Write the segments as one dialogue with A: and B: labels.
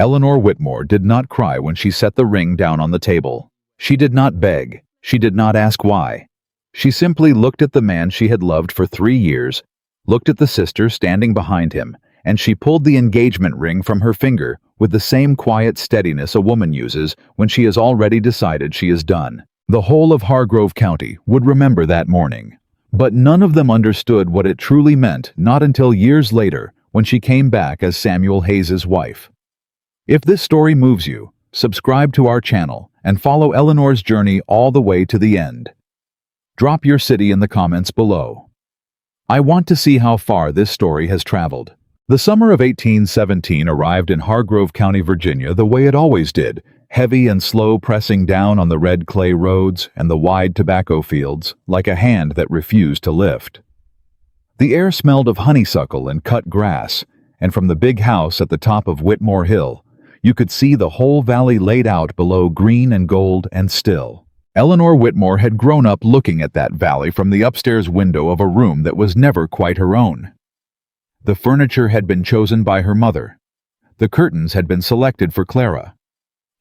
A: Eleanor Whitmore did not cry when she set the ring down on the table. She did not beg. She did not ask why. She simply looked at the man she had loved for 3 years, looked at the sister standing behind him, and she pulled the engagement ring from her finger with the same quiet steadiness a woman uses when she has already decided she is done. The whole of Hargrove County would remember that morning. But none of them understood what it truly meant, not until years later when she came back as Samuel Hayes's wife. If this story moves you, subscribe to our channel and follow Eleanor's journey all the way to the end. Drop your city in the comments below. I want to see how far this story has traveled. The summer of 1817 arrived in Hargrove County, Virginia the way it always did, heavy and slow, pressing down on the red clay roads and the wide tobacco fields like a hand that refused to lift. The air smelled of honeysuckle and cut grass, and from the big house at the top of Whitmore Hill, you could see the whole valley laid out below, green and gold and still. Eleanor Whitmore had grown up looking at that valley from the upstairs window of a room that was never quite her own. The furniture had been chosen by her mother. The curtains had been selected for Clara.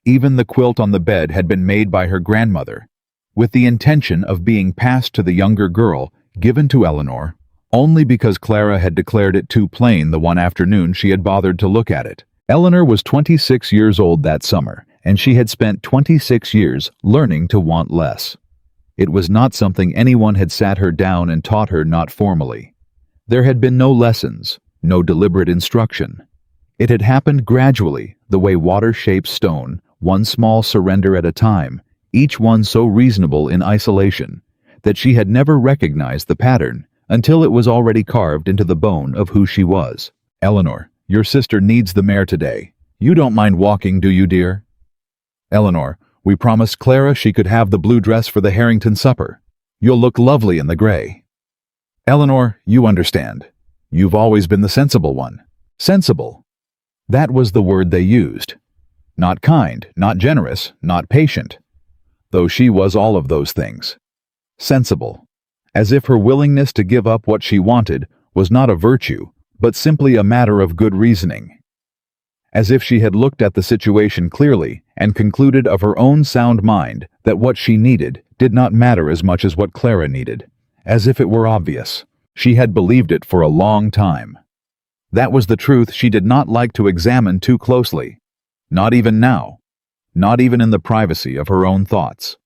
A: Even the quilt on the bed had been made by her grandmother, with the intention of being passed to the younger girl, given to Eleanor, only because Clara had declared it too plain the one afternoon she had bothered to look at it. Eleanor was 26 years old that summer, and she had spent 26 years learning to want less. It was not something anyone had sat her down and taught her, not formally. There had been no lessons, no deliberate instruction. It had happened gradually, the way water shapes stone, one small surrender at a time, each one so reasonable in isolation, that she had never recognized the pattern until it was already carved into the bone of who she was. "Eleanor, your sister needs the mare today. You don't mind walking, do you, dear?" "Eleanor, we promised Clara she could have the blue dress for the Harrington supper. You'll look lovely in the gray." "Eleanor, you understand. You've always been the sensible one." Sensible. That was the word they used. Not kind, not generous, not patient. Though she was all of those things. Sensible. As if her willingness to give up what she wanted was not a virtue, but simply a matter of good reasoning. As if she had looked at the situation clearly and concluded of her own sound mind that what she needed did not matter as much as what Clara needed. As if it were obvious. She had believed it for a long time. That was the truth she did not like to examine too closely. Not even now. Not even in the privacy of her own thoughts.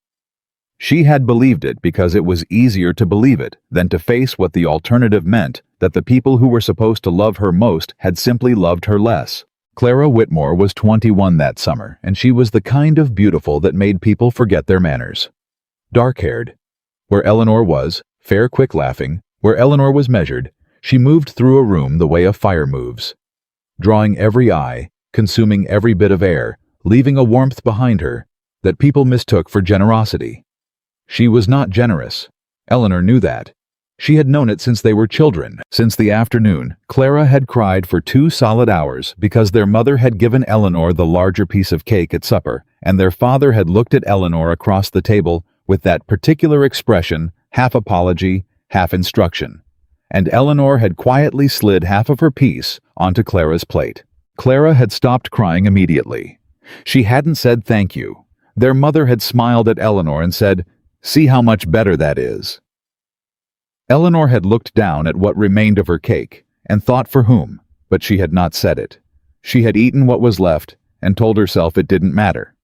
A: She had believed it because it was easier to believe it than to face what the alternative meant, that the people who were supposed to love her most had simply loved her less. Clara Whitmore was 21 that summer, and she was the kind of beautiful that made people forget their manners. Dark-haired. Where Eleanor was, fair, quick laughing, where Eleanor was measured, she moved through a room the way a fire moves, drawing every eye, consuming every bit of air, leaving a warmth behind her that people mistook for generosity. She was not generous. Eleanor knew that. She had known it since they were children. Since the afternoon, Clara had cried for 2 solid hours because their mother had given Eleanor the larger piece of cake at supper, and their father had looked at Eleanor across the table with that particular expression, half apology, half instruction. And Eleanor had quietly slid half of her piece onto Clara's plate. Clara had stopped crying immediately. She hadn't said thank you. Their mother had smiled at Eleanor and said, "See how much better that is." Eleanor had looked down at what remained of her cake and thought for whom, but she had not said it. She had eaten what was left and told herself it didn't matter.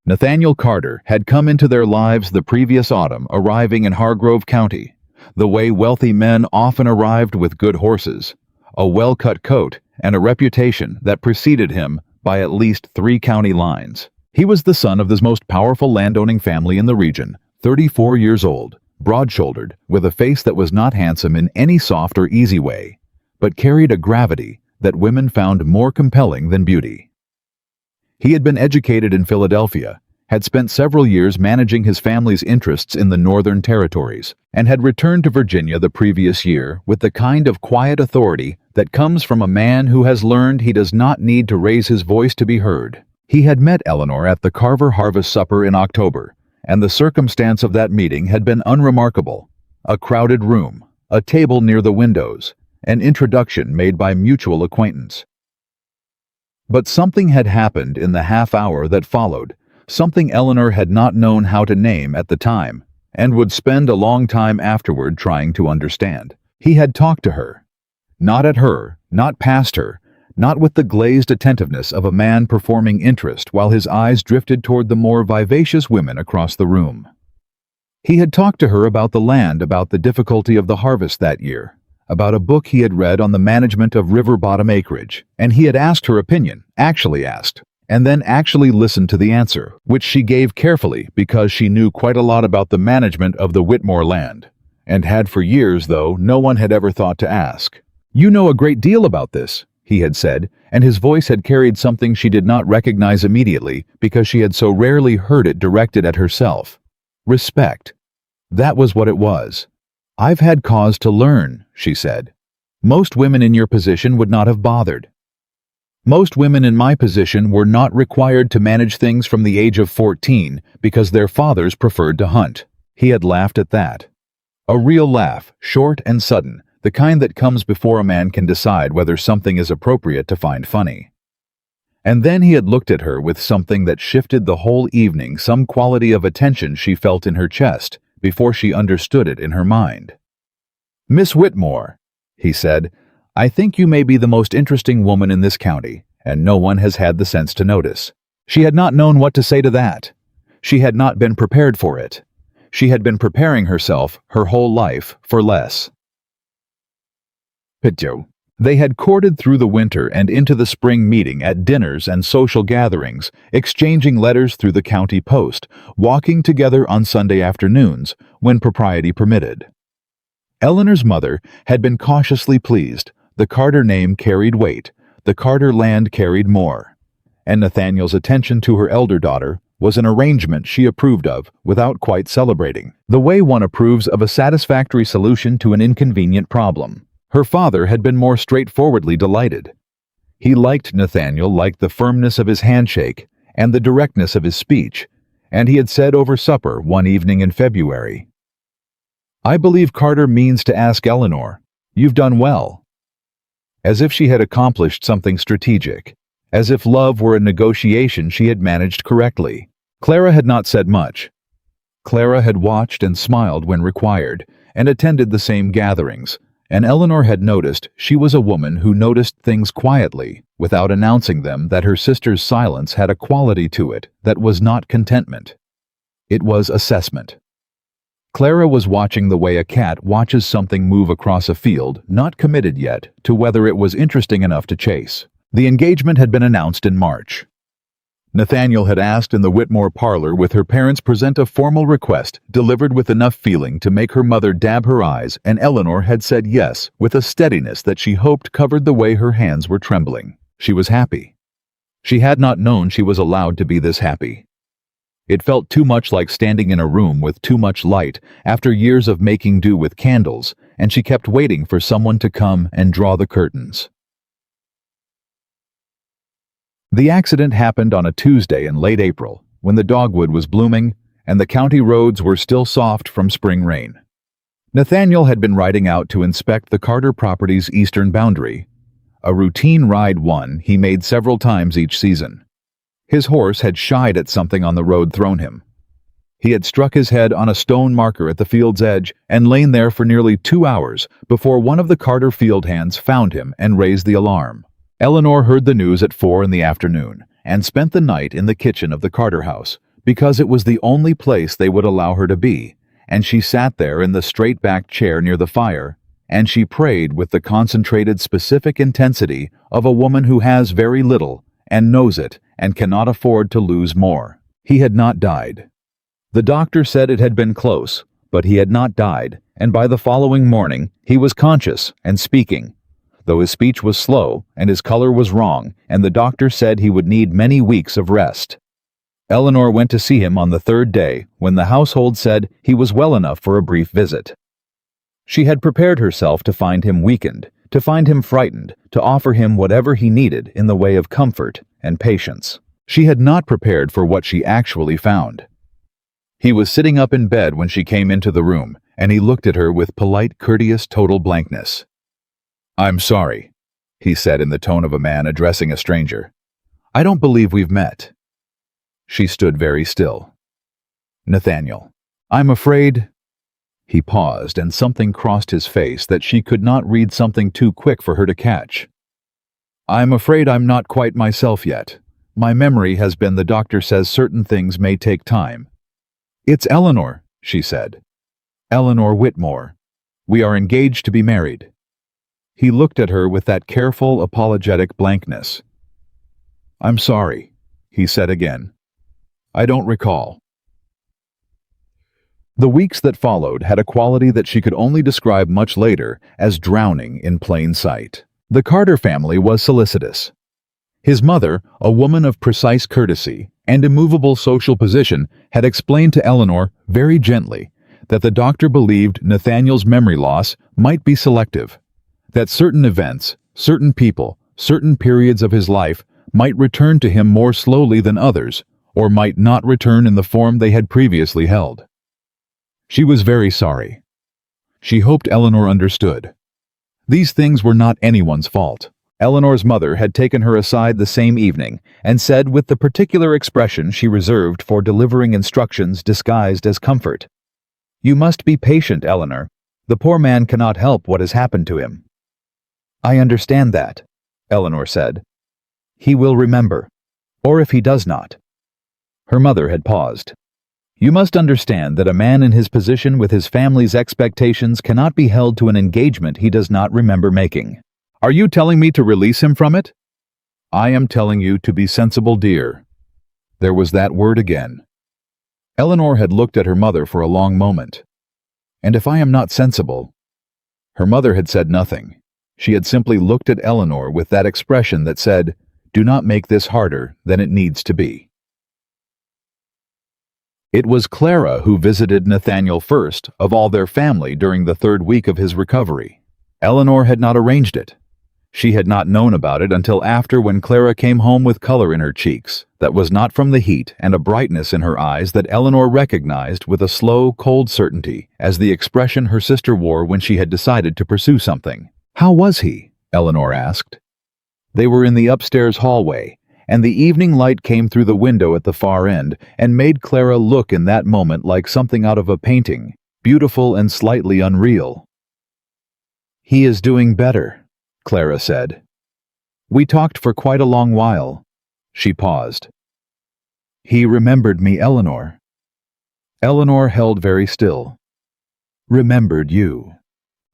A: Nathaniel Carter had come into their lives the previous autumn, arriving in Hargrove County, the way wealthy men often arrived, with good horses, a well-cut coat, and a reputation that preceded him by at least 3 county lines. He was the son of the most powerful landowning family in the region, 34 years old, broad-shouldered, with a face that was not handsome in any soft or easy way, but carried a gravity that women found more compelling than beauty. He had been educated in Philadelphia, had spent several years managing his family's interests in the Northern Territories, and had returned to Virginia the previous year with the kind of quiet authority that comes from a man who has learned he does not need to raise his voice to be heard. He had met Eleanor at the Carver Harvest Supper in October, and the circumstance of that meeting had been unremarkable. A crowded room, a table near the windows, an introduction made by mutual acquaintance. But something had happened in the half hour that followed, something Eleanor had not known how to name at the time, and would spend a long time afterward trying to understand. He had talked to her. Not at her, not past her, not with the glazed attentiveness of a man performing interest while his eyes drifted toward the more vivacious women across the room. He had talked to her about the land, about the difficulty of the harvest that year, about a book he had read on the management of river bottom acreage, and he had asked her opinion, actually asked, and then actually listened to the answer, which she gave carefully because she knew quite a lot about the management of the Whitmore land, and had for years, though no one had ever thought to ask. "You know a great deal about this," he had said, and his voice had carried something she did not recognize immediately because she had so rarely heard it directed at herself. Respect. That was what it was. "I've had cause to learn," she said. "Most women in your position would not have bothered. Most women in my position were not required to manage things from the age of 14 because their fathers preferred to hunt." He had laughed at that. A real laugh, short and sudden, the kind that comes before a man can decide whether something is appropriate to find funny. And then he had looked at her with something that shifted the whole evening, some quality of attention she felt in her chest before she understood it in her mind. "Miss Whitmore," he said, "I think you may be the most interesting woman in this county, and no one has had the sense to notice." She had not known what to say to that. She had not been prepared for it. She had been preparing herself her whole life for less. Pitjo. They had courted through the winter and into the spring, meeting at dinners and social gatherings, exchanging letters through the county post, walking together on Sunday afternoons when propriety permitted. Eleanor's mother had been cautiously pleased. The Carter name carried weight, the Carter land carried more, and Nathaniel's attention to her elder daughter was an arrangement she approved of without quite celebrating, the way one approves of a satisfactory solution to an inconvenient problem. Her father had been more straightforwardly delighted. He liked Nathaniel, liked the firmness of his handshake and the directness of his speech, and he had said over supper one evening in February, "I believe Carter means to ask Eleanor. You've done well." As if she had accomplished something strategic, as if love were a negotiation she had managed correctly. Clara had not said much. Clara had watched and smiled when required, and attended the same gatherings, and Eleanor had noticed she was a woman who noticed things quietly, without announcing them, that her sister's silence had a quality to it that was not contentment. It was assessment. Clara was watching the way a cat watches something move across a field, not committed yet to whether it was interesting enough to chase. The engagement had been announced in March. Nathaniel had asked in the Whitmore parlor with her parents present a formal request delivered with enough feeling to make her mother dab her eyes, and Eleanor had said yes with a steadiness that she hoped covered the way her hands were trembling. She was happy. She had not known she was allowed to be this happy. It felt too much like standing in a room with too much light after years of making do with candles, and she kept waiting for someone to come and draw the curtains. The accident happened on a Tuesday in late April, when the dogwood was blooming and the county roads were still soft from spring rain. Nathaniel had been riding out to inspect the Carter property's eastern boundary, a routine ride one he made several times each season. His horse had shied at something on the road thrown him. He had struck his head on a stone marker at the field's edge and lain there for nearly 2 hours before one of the Carter field hands found him and raised the alarm. Eleanor heard the news at 4 in the afternoon and spent the night in the kitchen of the Carter house because it was the only place they would allow her to be, and she sat there in the straight-backed chair near the fire, and she prayed with the concentrated, specific intensity of a woman who has very little and knows it and cannot afford to lose more. He had not died. The doctor said it had been close, but he had not died, and by the following morning he was conscious and speaking, though his speech was slow and his color was wrong, and the doctor said he would need many weeks of rest. Eleanor went to see him on the 3rd day, when the household said he was well enough for a brief visit. She had prepared herself to find him weakened, to find him frightened, to offer him whatever he needed in the way of comfort and patience. She had not prepared for what she actually found. He was sitting up in bed when she came into the room, and he looked at her with polite, courteous, total blankness. "I'm sorry," he said in the tone of a man addressing a stranger. "I don't believe we've met." She stood very still. "Nathaniel, I'm afraid—" He paused, and something crossed his face that she could not read, something too quick for her to catch. "I'm afraid I'm not quite myself yet. My memory has been, the doctor says certain things may take time." "It's Eleanor," she said. "Eleanor Whitmore. We are engaged to be married." He looked at her with that careful, apologetic blankness. "I'm sorry," he said again. "I don't recall." The weeks that followed had a quality that she could only describe much later as drowning in plain sight. The Carter family was solicitous. His mother, a woman of precise courtesy and immovable social position, had explained to Eleanor very gently that the doctor believed Nathaniel's memory loss might be selective, that certain events, certain people, certain periods of his life might return to him more slowly than others, or might not return in the form they had previously held. She was very sorry. She hoped Eleanor understood. These things were not anyone's fault. Eleanor's mother had taken her aside the same evening and said, with the particular expression she reserved for delivering instructions disguised as comfort, "You must be patient, Eleanor. The poor man cannot help what has happened to him." "I understand that," Eleanor said. "He will remember. Or if he does not." Her mother had paused. "You must understand that a man in his position with his family's expectations cannot be held to an engagement he does not remember making." "Are you telling me to release him from it?" "I am telling you to be sensible, dear." There was that word again. Eleanor had looked at her mother for a long moment. "And if I am not sensible—" Her mother had said nothing. She had simply looked at Eleanor with that expression that said, "Do not make this harder than it needs to be." It was Clara who visited Nathaniel first of all their family during the third week of his recovery. Eleanor had not arranged it. She had not known about it until after, when Clara came home with color in her cheeks that was not from the heat and a brightness in her eyes that Eleanor recognized with a slow, cold certainty as the expression her sister wore when she had decided to pursue something. "How was he?" Eleanor asked. They were in the upstairs hallway, and the evening light came through the window at the far end and made Clara look in that moment like something out of a painting, beautiful and slightly unreal. "He is doing better," Clara said. "We talked for quite a long while." She paused. "He remembered me, Eleanor." Eleanor held very still. "Remembered you.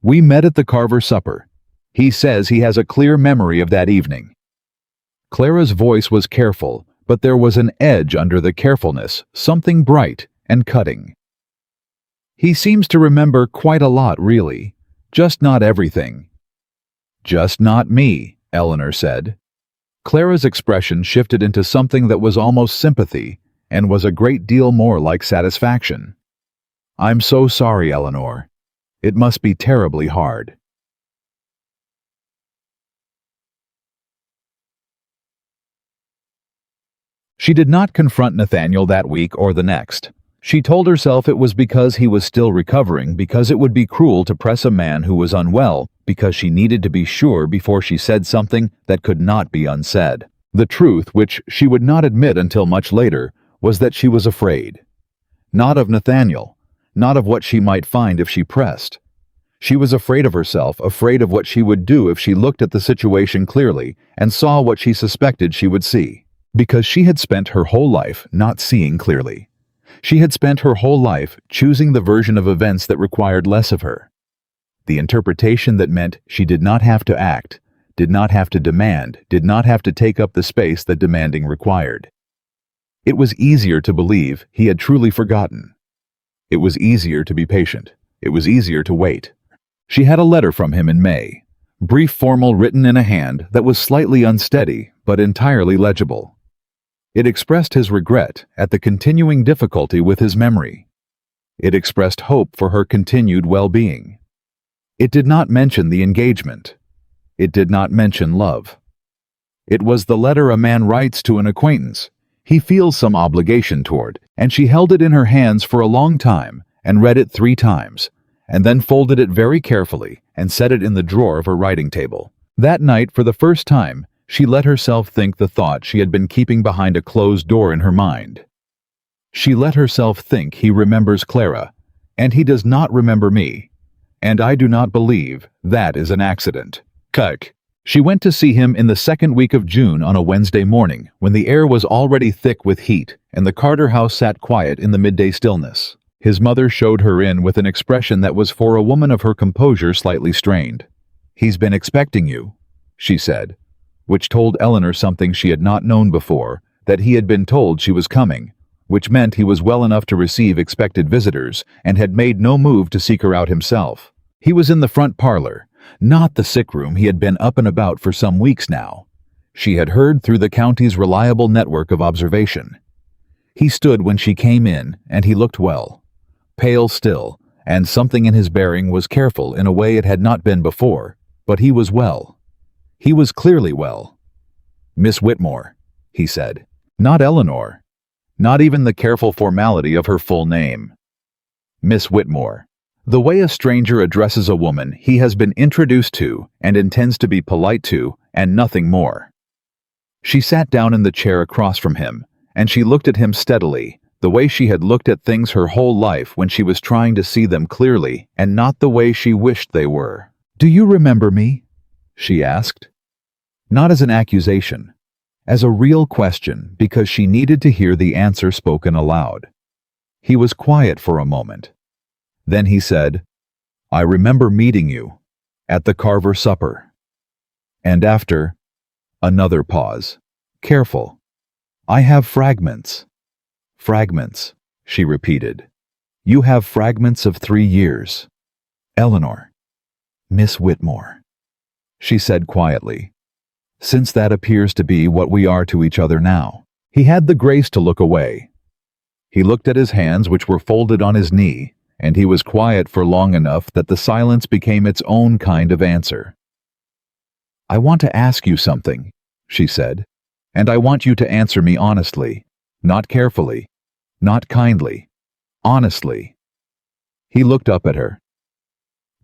A: We met at the Carver supper. He says he has a clear memory of that evening." Clara's voice was careful, but there was an edge under the carefulness, something bright and cutting. "He seems to remember quite a lot, really. Just not everything." "Just not me," Eleanor said. Clara's expression shifted into something that was almost sympathy and was a great deal more like satisfaction. "I'm so sorry, Eleanor. It must be terribly hard." She did not confront Nathaniel that week or the next. She told herself it was because he was still recovering, because it would be cruel to press a man who was unwell, because she needed to be sure before she said something that could not be unsaid. The truth, which she would not admit until much later, was that she was afraid. Not of Nathaniel, not of what she might find if she pressed. She was afraid of herself, afraid of what she would do if she looked at the situation clearly and saw what she suspected she would see. Because she had spent her whole life not seeing clearly. She had spent her whole life choosing the version of events that required less of her. The interpretation that meant she did not have to act, did not have to demand, did not have to take up the space that demanding required. It was easier to believe he had truly forgotten. It was easier to be patient. It was easier to wait. She had a letter from him in May, brief, formal, written in a hand that was slightly unsteady but entirely legible. It expressed his regret at the continuing difficulty with his memory. It expressed hope for her continued well-being. It did not mention the engagement. It did not mention love. It was the letter a man writes to an acquaintance he feels some obligation toward, and she held it in her hands for a long time and read it 3 times, and then folded it very carefully and set it in the drawer of her writing table. That night, for the first time, she let herself think the thought she had been keeping behind a closed door in her mind. She let herself think he remembers Clara, and he does not remember me, and I do not believe that is an accident. Cuck. She went to see him in the second week of June on a Wednesday morning, when the air was already thick with heat, and the Carter house sat quiet in the midday stillness. His mother showed her in with an expression that was for a woman of her composure slightly strained. "He's been expecting you," she said, which told Eleanor something she had not known before, that he had been told she was coming, which meant he was well enough to receive expected visitors and had made no move to seek her out himself. He was in the front parlor, not the sick room he had been up and about for some weeks now. She had heard through the county's reliable network of observation. He stood when she came in, and he looked well. Pale still, and something in his bearing was careful in a way it had not been before, but he was well. He was clearly well. "Miss Whitmore," he said. Not Eleanor. Not even the careful formality of her full name. Miss Whitmore. The way a stranger addresses a woman he has been introduced to and intends to be polite to, and nothing more. She sat down in the chair across from him, and she looked at him steadily, the way she had looked at things her whole life when she was trying to see them clearly, and not the way she wished they were. "Do you remember me?" she asked. Not as an accusation, as a real question, because she needed to hear the answer spoken aloud. He was quiet for a moment. Then he said, "I remember meeting you at the Carver supper." And after, another pause. Careful. "I have fragments." "Fragments," she repeated. "You have fragments of 3 years. Eleanor." "Miss Whitmore," she said quietly, "since that appears to be what we are to each other now." He had the grace to look away. He looked at his hands, which were folded on his knee, and he was quiet for long enough that the silence became its own kind of answer. "I want to ask you something," she said, "and I want you to answer me honestly, not carefully, not kindly, honestly." He looked up at her.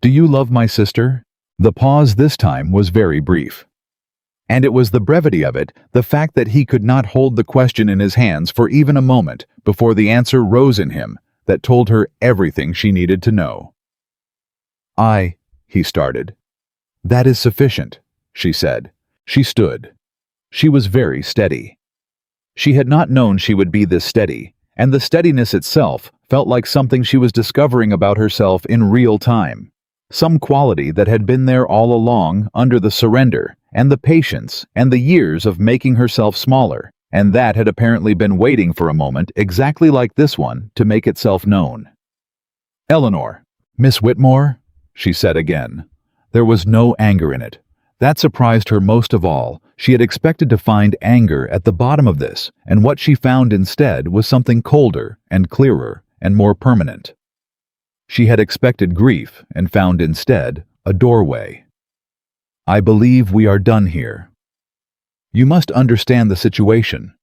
A: "Do you love my sister?" The pause this time was very brief. And it was the brevity of it, the fact that he could not hold the question in his hands for even a moment before the answer rose in him, that told her everything she needed to know. He started. "That is sufficient," she said. She stood. She was very steady. She had not known she would be this steady, and the steadiness itself felt like something she was discovering about herself in real time. Some quality that had been there all along under the surrender and the patience and the years of making herself smaller, and that had apparently been waiting for a moment exactly like this one to make itself known. "Eleanor." "Miss Whitmore," she said again. There was no anger in it. That surprised her most of all. She had expected to find anger at the bottom of this, and what she found instead was something colder and clearer and more permanent. She had expected grief and found instead a doorway. "I believe we are done here. You must understand the situation."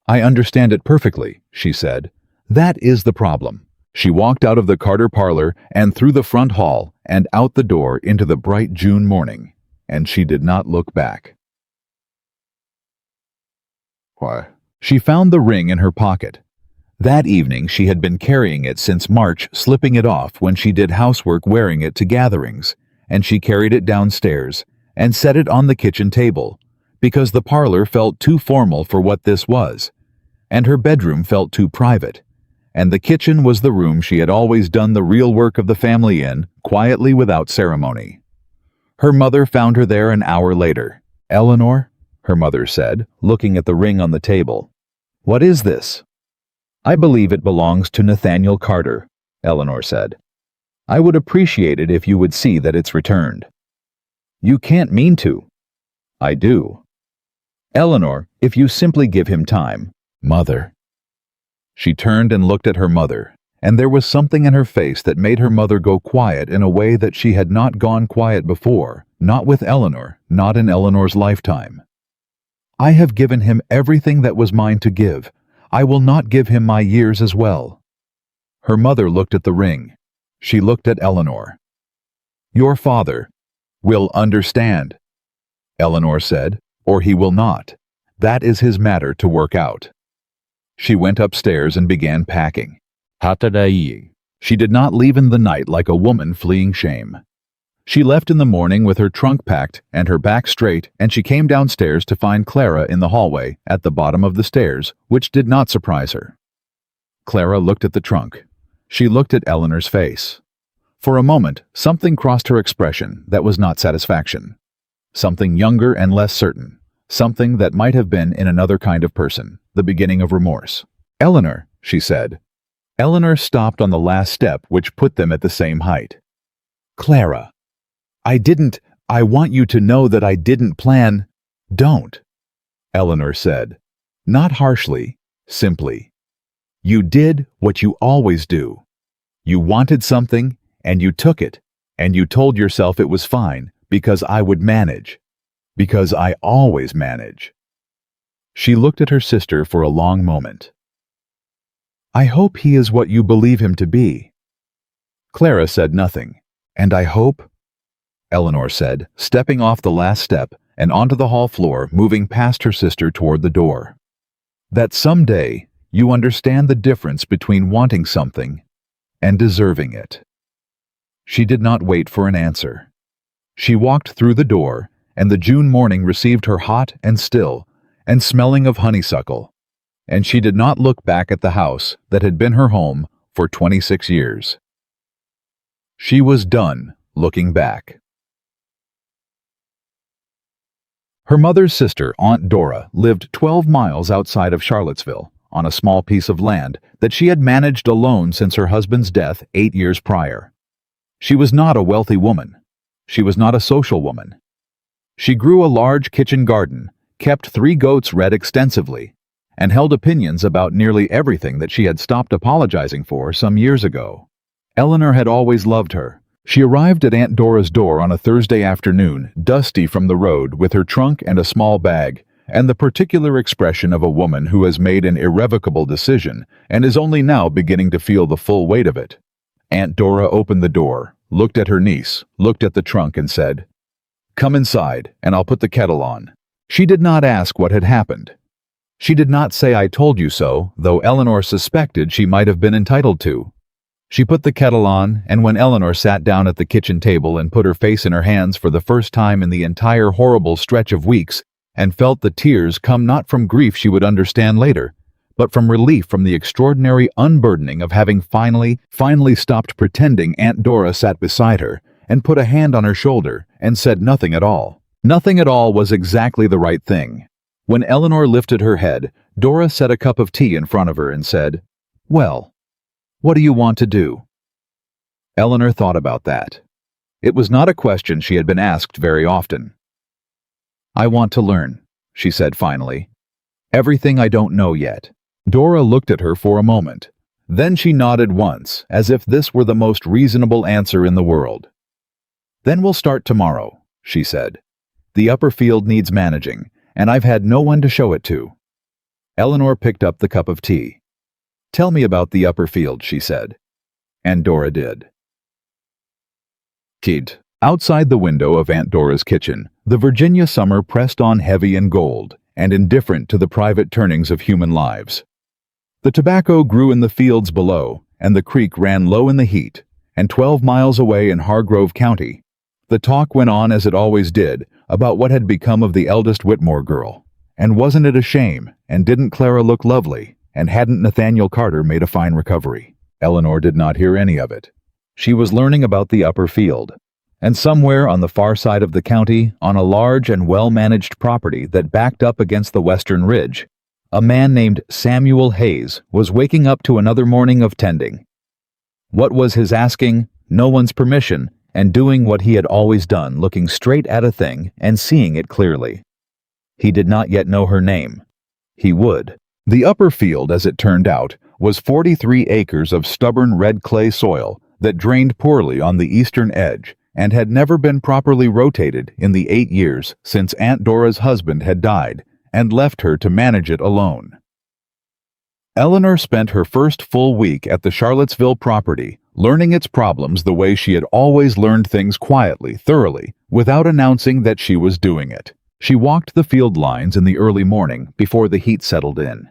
A: "I understand it perfectly," she said. "That is the problem." She walked out of the Carter parlor and through the front hall and out the door into the bright June morning, and she did not look back. Why? She found the ring in her pocket. That evening she had been carrying it since March, slipping it off when she did housework, wearing it to gatherings, and she carried it downstairs and set it on the kitchen table, because the parlor felt too formal for what this was, and her bedroom felt too private, and the kitchen was the room she had always done the real work of the family in, quietly without ceremony. Her mother found her there an hour later. "Eleanor," her mother said, looking at the ring on the table. "What is this?" "I believe it belongs to Nathaniel Carter," Eleanor said. "I would appreciate it if you would see that it's returned." "You can't mean to." "I do." "Eleanor, if you simply give him time." "Mother." She turned and looked at her mother, and there was something in her face that made her mother go quiet in a way that she had not gone quiet before, not with Eleanor, not in Eleanor's lifetime. "I have given him everything that was mine to give. I will not give him my years as well." Her mother looked at the ring. She looked at Eleanor. "Your father will understand," Eleanor said, "or he will not. That is his matter to work out." She went upstairs and began packing. She did not leave in the night like a woman fleeing shame. She left in the morning with her trunk packed and her back straight, and she came downstairs to find Clara in the hallway at the bottom of the stairs, which did not surprise her. Clara looked at the trunk. She looked at Eleanor's face. For a moment, something crossed her expression that was not satisfaction. Something younger and less certain. Something that might have been in another kind of person, the beginning of remorse. "Eleanor," she said. Eleanor stopped on the last step, which put them at the same height. "Clara, I want you to know that I didn't plan—" "Don't," Eleanor said. Not harshly, simply. "You did what you always do. You wanted something, and you took it, and you told yourself it was fine, because I would manage. Because I always manage." She looked at her sister for a long moment. "I hope he is what you believe him to be." Clara said nothing. "And I hope," Eleanor said, stepping off the last step and onto the hall floor, moving past her sister toward the door, "that someday you understand the difference between wanting something and deserving it." She did not wait for an answer. She walked through the door, and the June morning received her hot and still, and smelling of honeysuckle, and she did not look back at the house that had been her home for 26 years. She was done looking back. Her mother's sister, Aunt Dora, lived 12 miles outside of Charlottesville, on a small piece of land that she had managed alone since her husband's death 8 years prior. She was not a wealthy woman. She was not a social woman. She grew a large kitchen garden, kept 3 goats read extensively, and held opinions about nearly everything that she had stopped apologizing for some years ago. Eleanor had always loved her. She arrived at Aunt Dora's door on a Thursday afternoon, dusty from the road, with her trunk and a small bag, and the particular expression of a woman who has made an irrevocable decision and is only now beginning to feel the full weight of it. Aunt Dora opened the door, looked at her niece, looked at the trunk, and said, "Come inside, and I'll put the kettle on." She did not ask what had happened. She did not say "I told you so," though Eleanor suspected she might have been entitled to. She put the kettle on, and when Eleanor sat down at the kitchen table and put her face in her hands for the first time in the entire horrible stretch of weeks, and felt the tears come not from grief she would understand later, but from relief from the extraordinary unburdening of having finally stopped pretending, Aunt Dora sat beside her and put a hand on her shoulder and said nothing at all. Nothing at all was exactly the right thing. When Eleanor lifted her head, Dora set a cup of tea in front of her and said, "Well, what do you want to do?" Eleanor thought about that. It was not a question she had been asked very often. "I want to learn," she said finally. "Everything I don't know yet." Dora looked at her for a moment. Then she nodded once, as if this were the most reasonable answer in the world. "Then we'll start tomorrow," she said. "The upper field needs managing, and I've had no one to show it to." Eleanor picked up the cup of tea. "Tell me about the upper field," she said. And Dora did. Outside the window of Aunt Dora's kitchen, the Virginia summer pressed on heavy and gold, and indifferent to the private turnings of human lives. The tobacco grew in the fields below, and the creek ran low in the heat, and 12 miles away in Hargrove County, the talk went on as it always did about what had become of the eldest Whitmore girl. And wasn't it a shame, and didn't Clara look lovely, and hadn't Nathaniel Carter made a fine recovery? Eleanor did not hear any of it. She was learning about the upper field, and somewhere on the far side of the county, on a large and well-managed property that backed up against the western ridge, a man named Samuel Hayes was waking up to another morning of tending. What was his asking? No one's permission, and doing what he had always done, looking straight at a thing and seeing it clearly. He did not yet know her name. He would. The upper field, as it turned out, was 43 acres of stubborn red clay soil that drained poorly on the eastern edge and had never been properly rotated in the 8 years since Aunt Dora's husband had died and left her to manage it alone. Eleanor spent her first full week at the Charlottesville property learning its problems the way she had always learned things quietly, thoroughly, without announcing that she was doing it. She walked the field lines in the early morning before the heat settled in.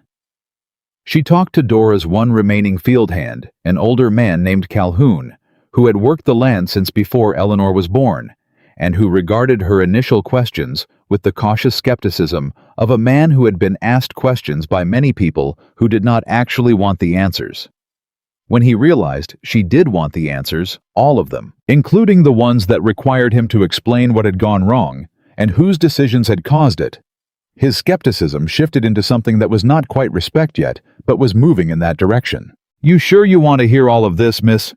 A: She talked to Dora's one remaining field hand, an older man named Calhoun, who had worked the land since before Eleanor was born, and who regarded her initial questions with the cautious skepticism of a man who had been asked questions by many people who did not actually want the answers. When he realized she did want the answers, all of them, including the ones that required him to explain what had gone wrong and whose decisions had caused it, his skepticism shifted into something that was not quite respect yet, but was moving in that direction. "You sure you want to hear all of this, miss?"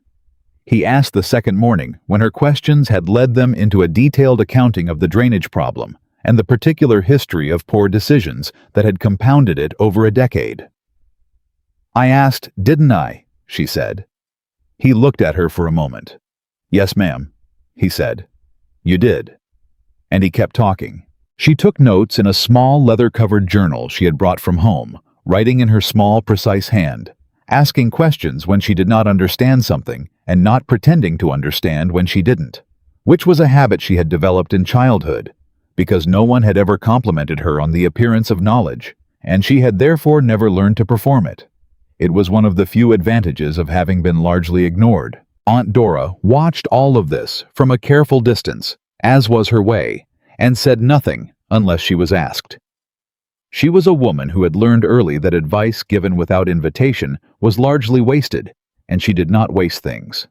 A: he asked the second morning when her questions had led them into a detailed accounting of the drainage problem and the particular history of poor decisions that had compounded it over a decade. "I asked, didn't I?" she said. He looked at her for a moment. "Yes, ma'am," he said. "You did." And he kept talking. She took notes in a small leather-covered journal she had brought from home, writing in her small, precise hand, asking questions when she did not understand something and not pretending to understand when she didn't, which was a habit she had developed in childhood, because no one had ever complimented her on the appearance of knowledge, and she had therefore never learned to perform it. It was one of the few advantages of having been largely ignored. Aunt Dora watched all of this from a careful distance, as was her way, and said nothing unless she was asked. She was a woman who had learned early that advice given without invitation was largely wasted, and she did not waste things.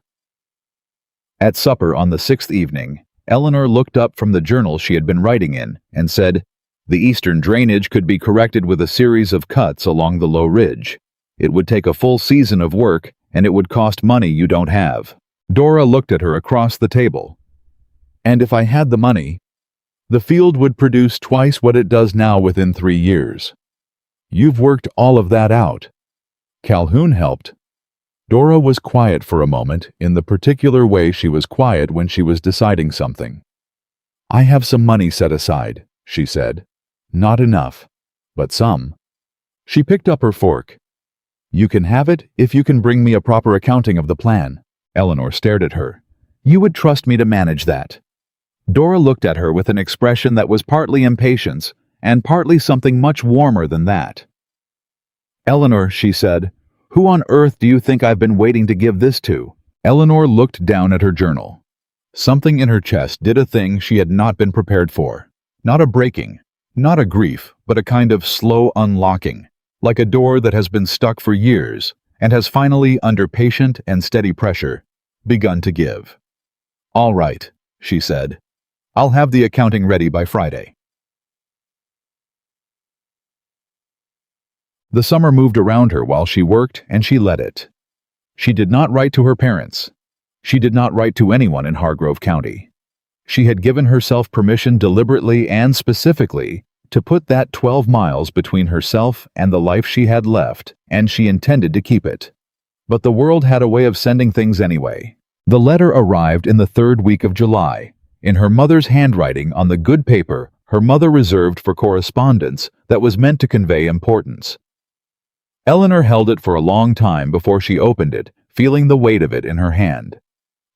A: At supper on the sixth evening, Eleanor looked up from the journal she had been writing in and said, "The eastern drainage could be corrected with a series of cuts along the low ridge. It would take a full season of work, and it would cost money you don't have." Dora looked at her across the table. "And if I had the money, the field would produce twice what it does now within 3 years. You've worked all of that out." Calhoun helped. Dora was quiet for a moment in the particular way she was quiet when she was deciding something. "I have some money set aside," she said. "Not enough, but some." She picked up her fork. "You can have it if you can bring me a proper accounting of the plan." Eleanor stared at her. "You would trust me to manage that?" Dora looked at her with an expression that was partly impatience and partly something much warmer than that. "Eleanor," she said, "who on earth do you think I've been waiting to give this to?" Eleanor looked down at her journal. Something in her chest did a thing she had not been prepared for. Not a breaking, not a grief, but a kind of slow unlocking, like a door that has been stuck for years and has finally, under patient and steady pressure, begun to give. "All right," she said. "I'll have the accounting ready by Friday." The summer moved around her while she worked, and she let it. She did not write to her parents. She did not write to anyone in Hargrove County. She had given herself permission deliberately and specifically to put that 12 miles between herself and the life she had left, and she intended to keep it. But the world had a way of sending things anyway. The letter arrived in the 3rd week of July, in her mother's handwriting on the good paper her mother reserved for correspondence that was meant to convey importance. Eleanor held it for a long time before she opened it, feeling the weight of it in her hand.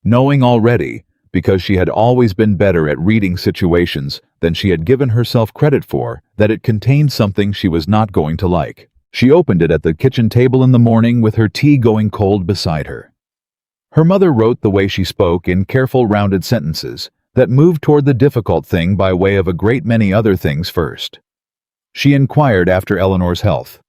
A: Knowing already, because she had always been better at reading situations than she had given herself credit for, that it contained something she was not going to like. She opened it at the kitchen table in the morning with her tea going cold beside her. Her mother wrote the way she spoke in careful rounded sentences that moved toward the difficult thing by way of a great many other things first. She inquired after Eleanor's health.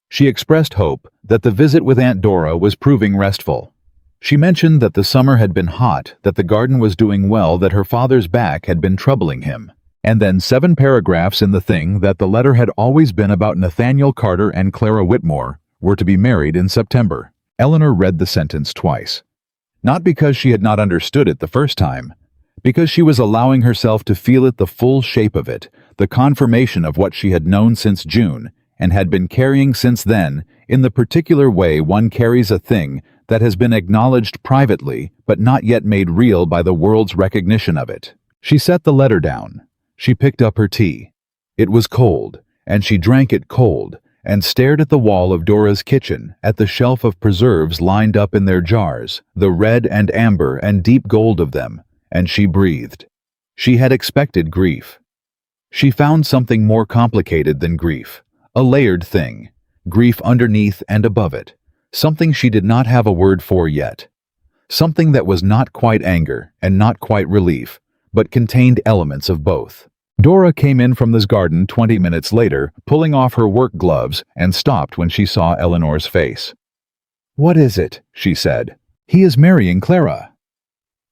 A: She expressed hope that the visit with Aunt Dora was proving restful. She mentioned that the summer had been hot, that the garden was doing well, that her father's back had been troubling him, and then 7 paragraphs in the thing that the letter had always been about Nathaniel Carter and Clara Whitmore were to be married in September. Eleanor read the sentence twice. Not because she had not understood it the first time, because she was allowing herself to feel it, the full shape of it, the confirmation of what she had known since June and had been carrying since then, in the particular way one carries a thing that has been acknowledged privately but not yet made real by the world's recognition of it. She set the letter down. She picked up her tea. It was cold, and she drank it cold, and stared at the wall of Dora's kitchen, at the shelf of preserves lined up in their jars, the red and amber and deep gold of them, and she breathed. She had expected grief. She found something more complicated than grief, a layered thing, grief underneath and above it, something she did not have a word for yet. Something that was not quite anger and not quite relief, but contained elements of both. Dora came in from this garden 20 minutes later, pulling off her work gloves, and stopped when she saw Eleanor's face. "What is it?" she said. "He is marrying Clara."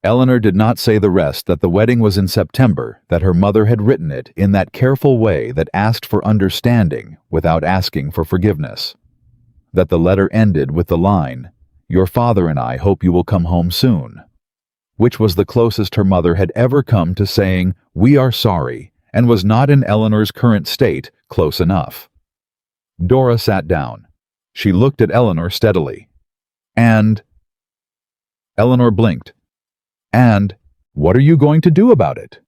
A: Eleanor did not say the rest, that the wedding was in September, that her mother had written it in that careful way that asked for understanding without asking for forgiveness. That the letter ended with the line, "Your father and I hope you will come home soon," which was the closest her mother had ever come to saying, "We are sorry," and was not in Eleanor's current state close enough. Dora sat down. She looked at Eleanor steadily. "And—" Eleanor blinked. "And what are you going to do about it?"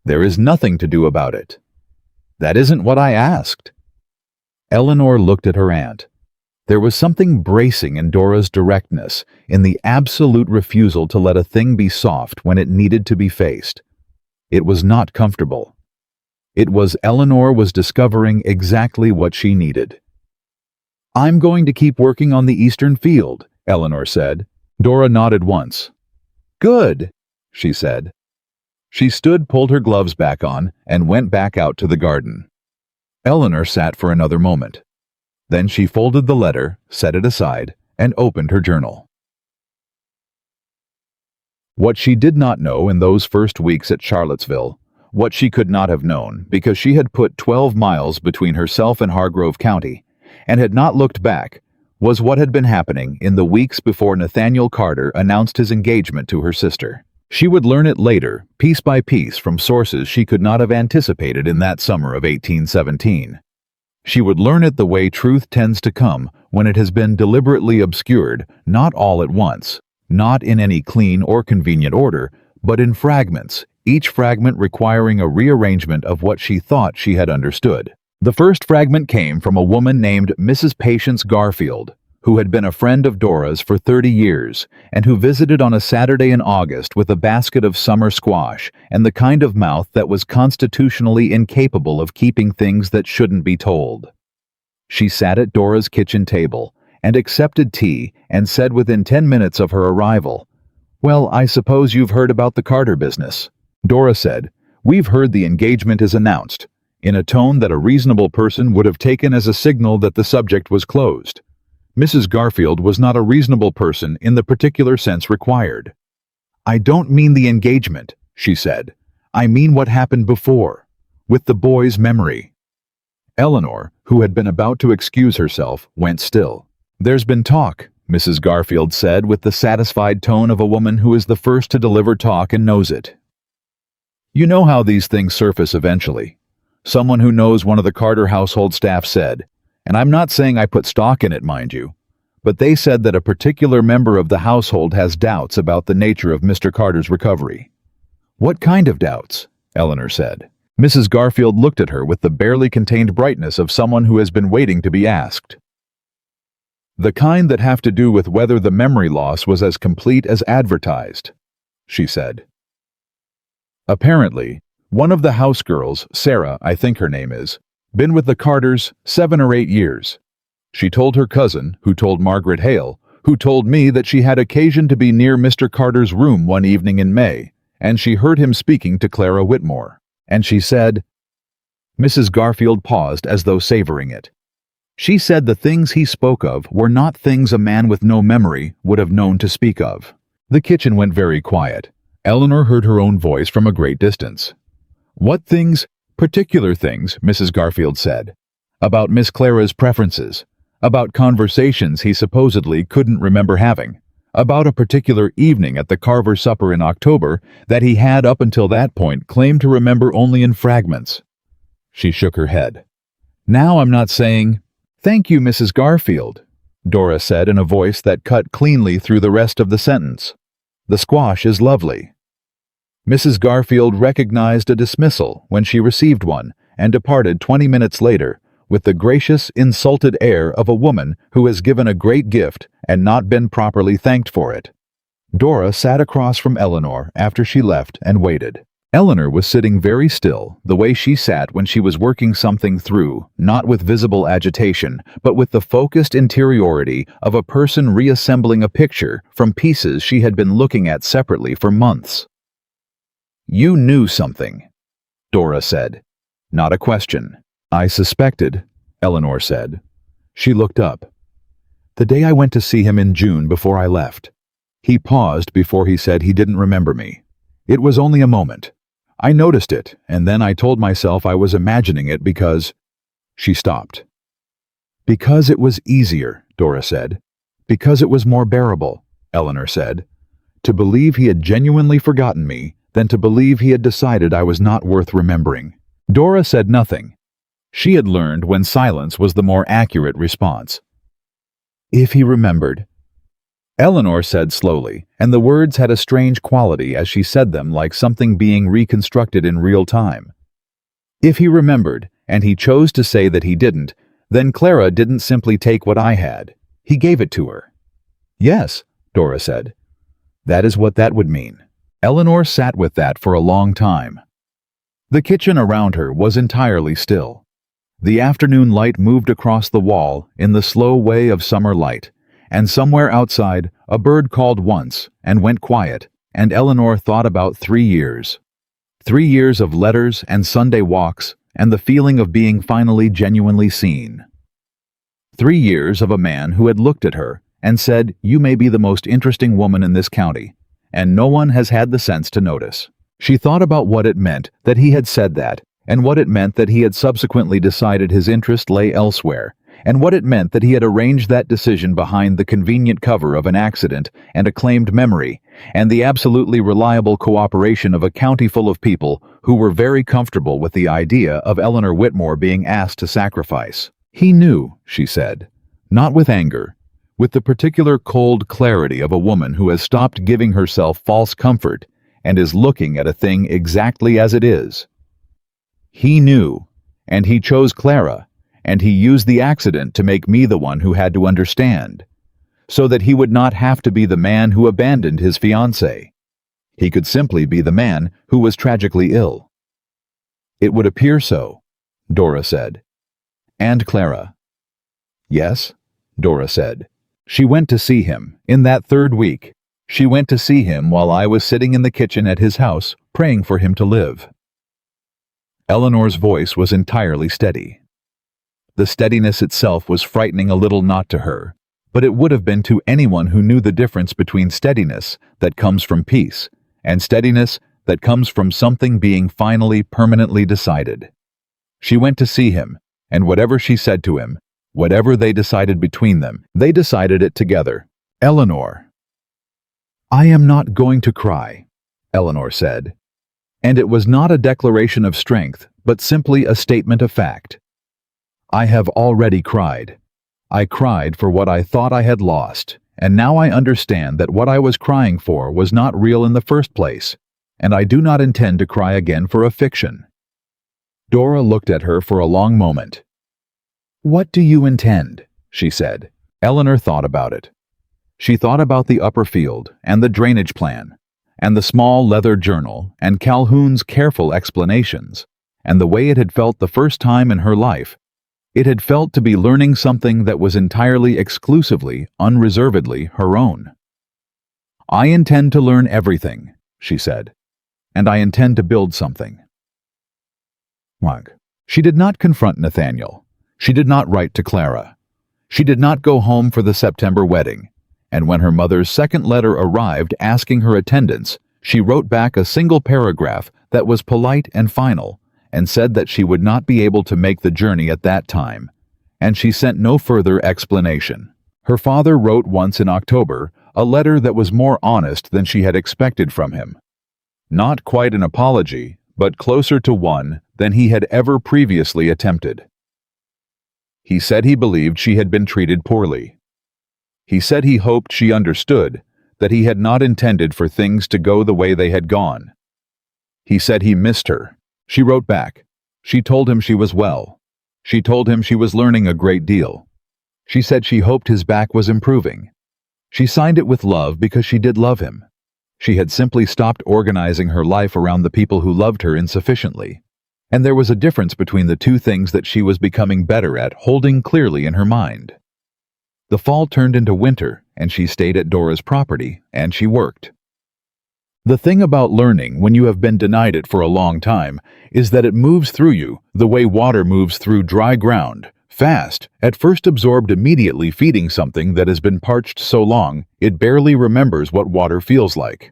A: "There is nothing to do about it." "That isn't what I asked." Eleanor looked at her aunt. There was something bracing in Dora's directness, in the absolute refusal to let a thing be soft when it needed to be faced. It was not comfortable. It was Eleanor was discovering exactly what she needed. "I'm going to keep working on the eastern field," Eleanor said. Dora nodded once. "Good," she said. She stood, pulled her gloves back on, and went back out to the garden. Eleanor sat for another moment. Then she folded the letter, set it aside, and opened her journal. What she did not know in those first weeks at Charlottesville, what she could not have known because she had put 12 miles between herself and Hargrove County, and had not looked back, was what had been happening in the weeks before Nathaniel Carter announced his engagement to her sister. She would learn it later, piece by piece, from sources she could not have anticipated in that summer of 1817. She would learn it the way truth tends to come when it has been deliberately obscured, not all at once, not in any clean or convenient order, but in fragments, each fragment requiring a rearrangement of what she thought she had understood. The first fragment came from a woman named Mrs. Patience Garfield, who had been a friend of Dora's for 30 years, and who visited on a Saturday in August with a basket of summer squash and the kind of mouth that was constitutionally incapable of keeping things that shouldn't be told. She sat at Dora's kitchen table and accepted tea and said within 10 minutes of her arrival, "Well, I suppose you've heard about the Carter business." Dora said, "We've heard the engagement is announced," in a tone that a reasonable person would have taken as a signal that the subject was closed. Mrs. Garfield was not a reasonable person in the particular sense required. "I don't mean the engagement," she said. "I mean what happened before, with the boy's memory." Eleanor, who had been about to excuse herself, went still. "There's been talk," Mrs. Garfield said with the satisfied tone of a woman who is the first to deliver talk and knows it. "You know how these things surface eventually. Someone who knows one of the Carter household staff said, and I'm not saying I put stock in it, mind you, but they said that a particular member of the household has doubts about the nature of Mr. Carter's recovery." "What kind of doubts?" Eleanor said. Mrs. Garfield looked at her with the barely contained brightness of someone who has been waiting to be asked. "The kind that have to do with whether the memory loss was as complete as advertised," she said. "Apparently, one of the house girls, Sarah, I think her name is, been with the Carters 7 or 8 years. She told her cousin, who told Margaret Hale, who told me that she had occasion to be near Mr. Carter's room one evening in May, and she heard him speaking to Clara Whitmore. And she said—" Mrs. Garfield paused as though savoring it. "She said the things he spoke of were not things a man with no memory would have known to speak of." The kitchen went very quiet. Eleanor heard her own voice from a great distance. "What things?" "Particular things," Mrs. Garfield said. "About Miss Clara's preferences. About conversations he supposedly couldn't remember having. About a particular evening at the Carver supper in October that he had up until that point claimed to remember only in fragments." She shook her head. "Now I'm not saying—" "Thank you, Mrs. Garfield," Dora said in a voice that cut cleanly through the rest of the sentence. "The squash is lovely." Mrs. Garfield recognized a dismissal when she received one and departed 20 minutes later, with the gracious, insulted air of a woman who has given a great gift and not been properly thanked for it. Dora sat across from Eleanor after she left and waited. Eleanor was sitting very still, the way she sat when she was working something through, not with visible agitation, but with the focused interiority of a person reassembling a picture from pieces she had been looking at separately for months. "You knew something," Dora said. Not a question. "I suspected," Eleanor said. She looked up. "The day I went to see him in June before I left." He paused before he said he didn't remember me. "It was only a moment. I noticed it, and then I told myself I was imagining it because—" She stopped. "Because it was easier," Dora said. "Because it was more bearable," Eleanor said. "To believe he had genuinely forgotten me than to believe he had decided I was not worth remembering." Dora said nothing. She had learned when silence was the more accurate response. "If he remembered," Eleanor said slowly, and the words had a strange quality as she said them, like something being reconstructed in real time. "If he remembered, and he chose to say that he didn't, then Clara didn't simply take what I had. He gave it to her." "Yes," Dora said. "That is what that would mean." Eleanor sat with that for a long time. The kitchen around her was entirely still. The afternoon light moved across the wall in the slow way of summer light, and somewhere outside, a bird called once and went quiet, and Eleanor thought about 3 years. 3 years of letters and Sunday walks, and the feeling of being finally genuinely seen. 3 years of a man who had looked at her and said, "You may be the most interesting woman in this county," and no one has had the sense to notice. She thought about what it meant that he had said that, and what it meant that he had subsequently decided his interest lay elsewhere, and what it meant that he had arranged that decision behind the convenient cover of an accident and a claimed memory, and the absolutely reliable cooperation of a county full of people who were very comfortable with the idea of Eleanor Whitmore being asked to sacrifice. He knew, she said, not with anger, with the particular cold clarity of a woman who has stopped giving herself false comfort and is looking at a thing exactly as it is. He knew, and he chose Clara, and he used the accident to make me the one who had to understand, so that he would not have to be the man who abandoned his fiancée. He could simply be the man who was tragically ill. It would appear so, Dora said. And Clara. Yes, Dora said. She went to see him in that 3rd week. She went to see him while I was sitting in the kitchen at his house, praying for him to live. Eleanor's voice was entirely steady. The steadiness itself was frightening a little, not to her, but it would have been to anyone who knew the difference between steadiness that comes from peace and steadiness that comes from something being finally permanently decided. She went to see him, and whatever she said to him, whatever they decided between them, they decided it together. Eleanor. "I am not going to cry," Eleanor said. And it was not a declaration of strength, but simply a statement of fact. "I have already cried. I cried for what I thought I had lost, and now I understand that what I was crying for was not real in the first place, and I do not intend to cry again for a fiction." Dora looked at her for a long moment. "What do you intend?" she said. Eleanor thought about it. She thought about the upper field and the drainage plan, and the small leather journal and Calhoun's careful explanations, and the way it had felt the first time in her life. It had felt to be learning something that was entirely, exclusively, unreservedly her own. "I intend to learn everything," she said, "and I intend to build something." She did not confront Nathaniel. She did not write to Clara. She did not go home for the September wedding, and when her mother's second letter arrived asking her attendance, she wrote back a single paragraph that was polite and final, and said that she would not be able to make the journey at that time, and she sent no further explanation. Her father wrote once in October a letter that was more honest than she had expected from him. Not quite an apology, but closer to one than he had ever previously attempted. He said he believed she had been treated poorly. He said he hoped she understood that he had not intended for things to go the way they had gone. He said he missed her. She wrote back. She told him she was well. She told him she was learning a great deal. She said she hoped his back was improving. She signed it with love because she did love him. She had simply stopped organizing her life around the people who loved her insufficiently. And there was a difference between the two things that she was becoming better at holding clearly in her mind. The fall turned into winter, and she stayed at Dora's property, and she worked. The thing about learning when you have been denied it for a long time is that it moves through you the way water moves through dry ground, fast, at first absorbed immediately, feeding something that has been parched so long it barely remembers what water feels like.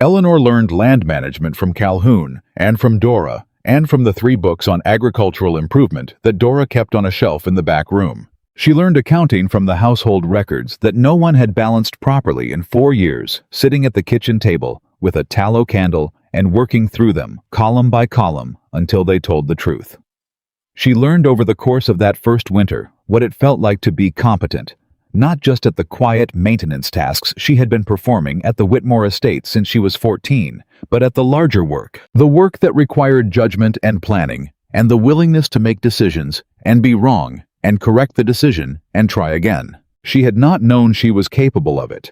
A: Eleanor learned land management from Calhoun and from Dora and from the 3 books on agricultural improvement that Dora kept on a shelf in the back room. She learned accounting from the household records that no one had balanced properly in 4 years, sitting at the kitchen table with a tallow candle and working through them, column by column, until they told the truth. She learned over the course of that first winter what it felt like to be competent, not just at the quiet maintenance tasks she had been performing at the Whitmore estate since she was 14, but at the larger work, the work that required judgment and planning, and the willingness to make decisions and be wrong, and correct the decision and try again. She had not known she was capable of it.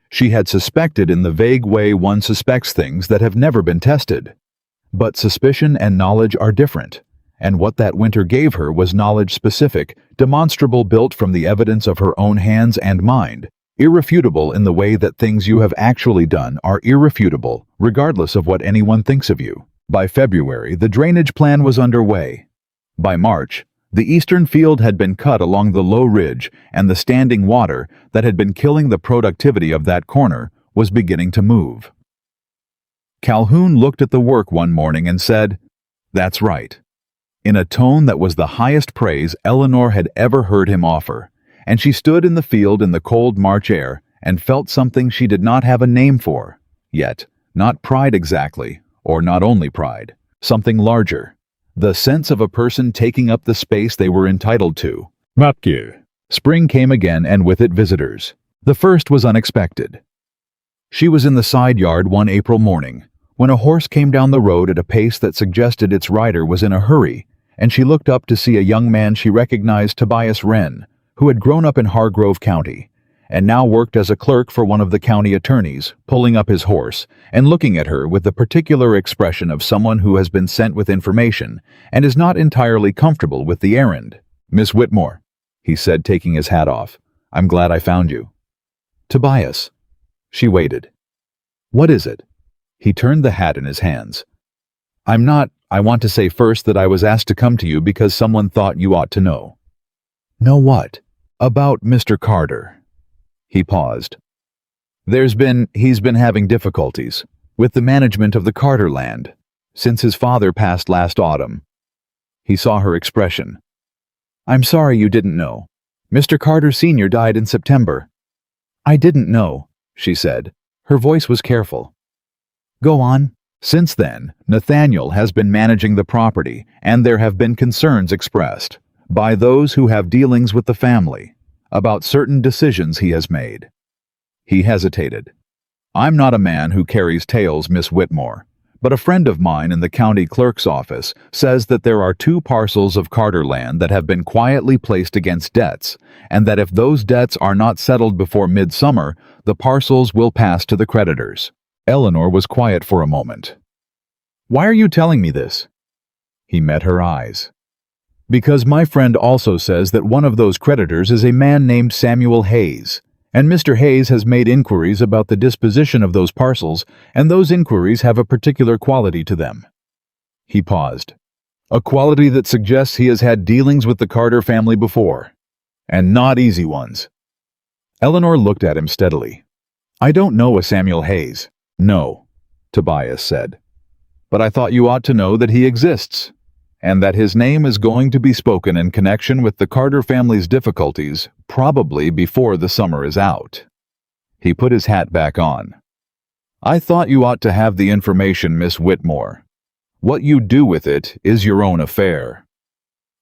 A: She had suspected in the vague way one suspects things that have never been tested. But suspicion and knowledge are different, and what that winter gave her was knowledge specific, demonstrable, built from the evidence of her own hands and mind, irrefutable in the way that things you have actually done are irrefutable, regardless of what anyone thinks of you. By February, the drainage plan was underway. By March, the eastern field had been cut along the low ridge, and the standing water that had been killing the productivity of that corner was beginning to move. Calhoun looked at the work one morning and said, "That's right," in a tone that was the highest praise Eleanor had ever heard him offer, and she stood in the field in the cold March air and felt something she did not have a name for, yet not pride exactly, or not only pride, something larger. The sense of a person taking up the space they were entitled to. Matthew. Spring came again, and with it visitors. The first was unexpected. She was in the side yard one April morning, when a horse came down the road at a pace that suggested its rider was in a hurry, and she looked up to see a young man she recognized, Tobias Wren, who had grown up in Hargrove County, and now worked as a clerk for one of the county attorneys, pulling up his horse and looking at her with the particular expression of someone who has been sent with information and is not entirely comfortable with the errand. "Miss Whitmore," he said, taking his hat off, "I'm glad I found you." "Tobias." She waited. "What is it?" He turned the hat in his hands. I want to say first that I was asked to come to you because someone thought you ought to know." "Know what?" "About Mr. Carter." He paused. He's been having difficulties with the management of the Carter land since his father passed last autumn." He saw her expression. "I'm sorry you didn't know. Mr. Carter Sr. died in September." "I didn't know," she said. Her voice was careful. "Go on." "Since then, Nathaniel has been managing the property, and there have been concerns expressed by those who have dealings with the family about certain decisions he has made." He hesitated. "I'm not a man who carries tales, Miss Whitmore, but a friend of mine in the county clerk's office says that there are 2 parcels of Carter land that have been quietly placed against debts, and that if those debts are not settled before midsummer, the parcels will pass to the creditors." Eleanor was quiet for a moment. "Why are you telling me this?" He met her eyes. "Because my friend also says that one of those creditors is a man named Samuel Hayes, and Mr. Hayes has made inquiries about the disposition of those parcels, and those inquiries have a particular quality to them." He paused. "A quality that suggests he has had dealings with the Carter family before, and not easy ones." Eleanor looked at him steadily. "I don't know a Samuel Hayes." "No," Tobias said. "But I thought you ought to know that he exists, and that his name is going to be spoken in connection with the Carter family's difficulties, probably before the summer is out." He put his hat back on. "I thought you ought to have the information, Miss Whitmore. What you do with it is your own affair."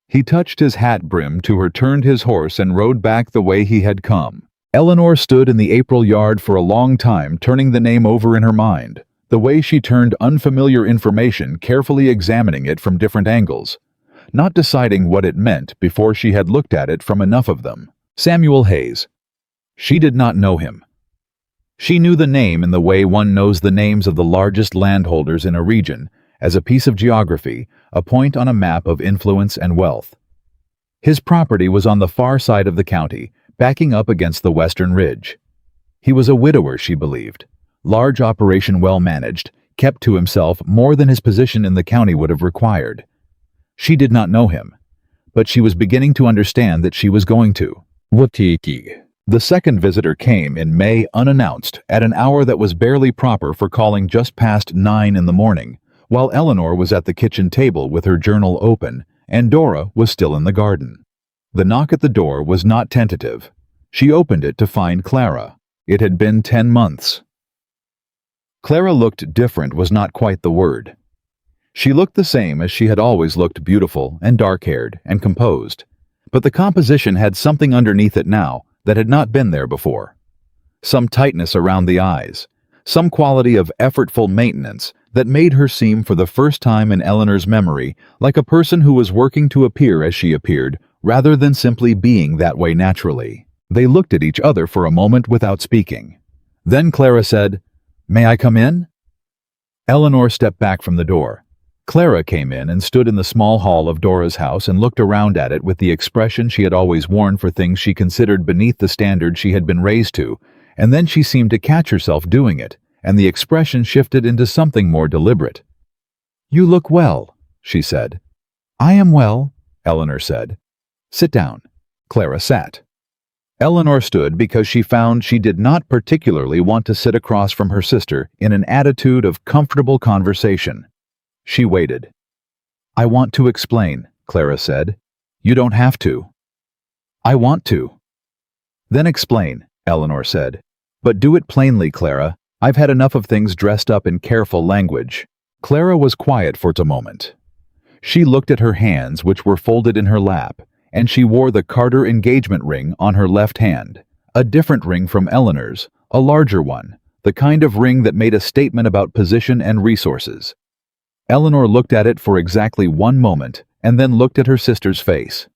A: He touched his hat brim to her, turned his horse, and rode back the way he had come. Eleanor stood in the April yard for a long time, turning the name over in her mind, the way she turned unfamiliar information, carefully examining it from different angles. not deciding what it meant before she had looked at it from enough of them. Samuel Hayes. She did not know him. She knew the name in the way one knows the names of the largest landholders in a region, as a piece of geography, a point on a map of influence and wealth. His property was on the far side of the county, backing up against the western ridge. He was a widower, she believed. Large operation well managed, kept to himself more than his position in the county would have required. She did not know him, but she was beginning to understand that she was going to. The second visitor came in May unannounced at an hour that was barely proper for calling, just past 9 in the morning, while Eleanor was at the kitchen table with her journal open and Dora was still in the garden. The knock at the door was not tentative. She opened it to find Clara. It had been 10 months. Clara looked different was not quite the word. She looked the same as she had always looked, beautiful and dark-haired and composed, but the composition had something underneath it now that had not been there before. Some tightness around the eyes, some quality of effortful maintenance that made her seem for the first time in Eleanor's memory like a person who was working to appear as she appeared rather than simply being that way naturally. They looked at each other for a moment without speaking. Then Clara said, "May I come in?" Eleanor stepped back from the door. Clara came in and stood in the small hall of Dora's house and looked around at it with the expression she had always worn for things she considered beneath the standard she had been raised to, and then she seemed to catch herself doing it, and the expression shifted into something more deliberate. "You look well," she said. "I am well," Eleanor said. "Sit down." Clara sat. Eleanor stood because she found she did not particularly want to sit across from her sister in an attitude of comfortable conversation. She waited. "I want to explain," Clara said. "You don't have to." "I want to." "Then explain," Eleanor said. "But do it plainly, Clara. I've had enough of things dressed up in careful language." Clara was quiet for a moment. She looked at her hands, which were folded in her lap, and she wore the Carter engagement ring on her left hand, a different ring from Eleanor's, a larger one, the kind of ring that made a statement about position and resources. Eleanor looked at it for exactly 1 moment and then looked at her sister's face.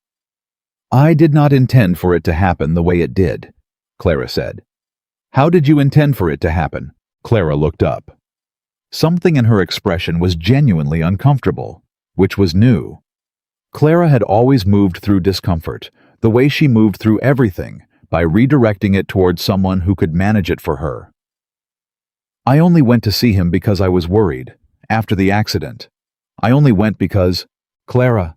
A: "I did not intend for it to happen the way it did," Clara said. "How did you intend for it to happen?" Clara looked up. Something in her expression was genuinely uncomfortable, which was new. Clara had always moved through discomfort, the way she moved through everything, by redirecting it towards someone who could manage it for her. "I only went to see him because I was worried. After the accident. I only went because—" "Clara."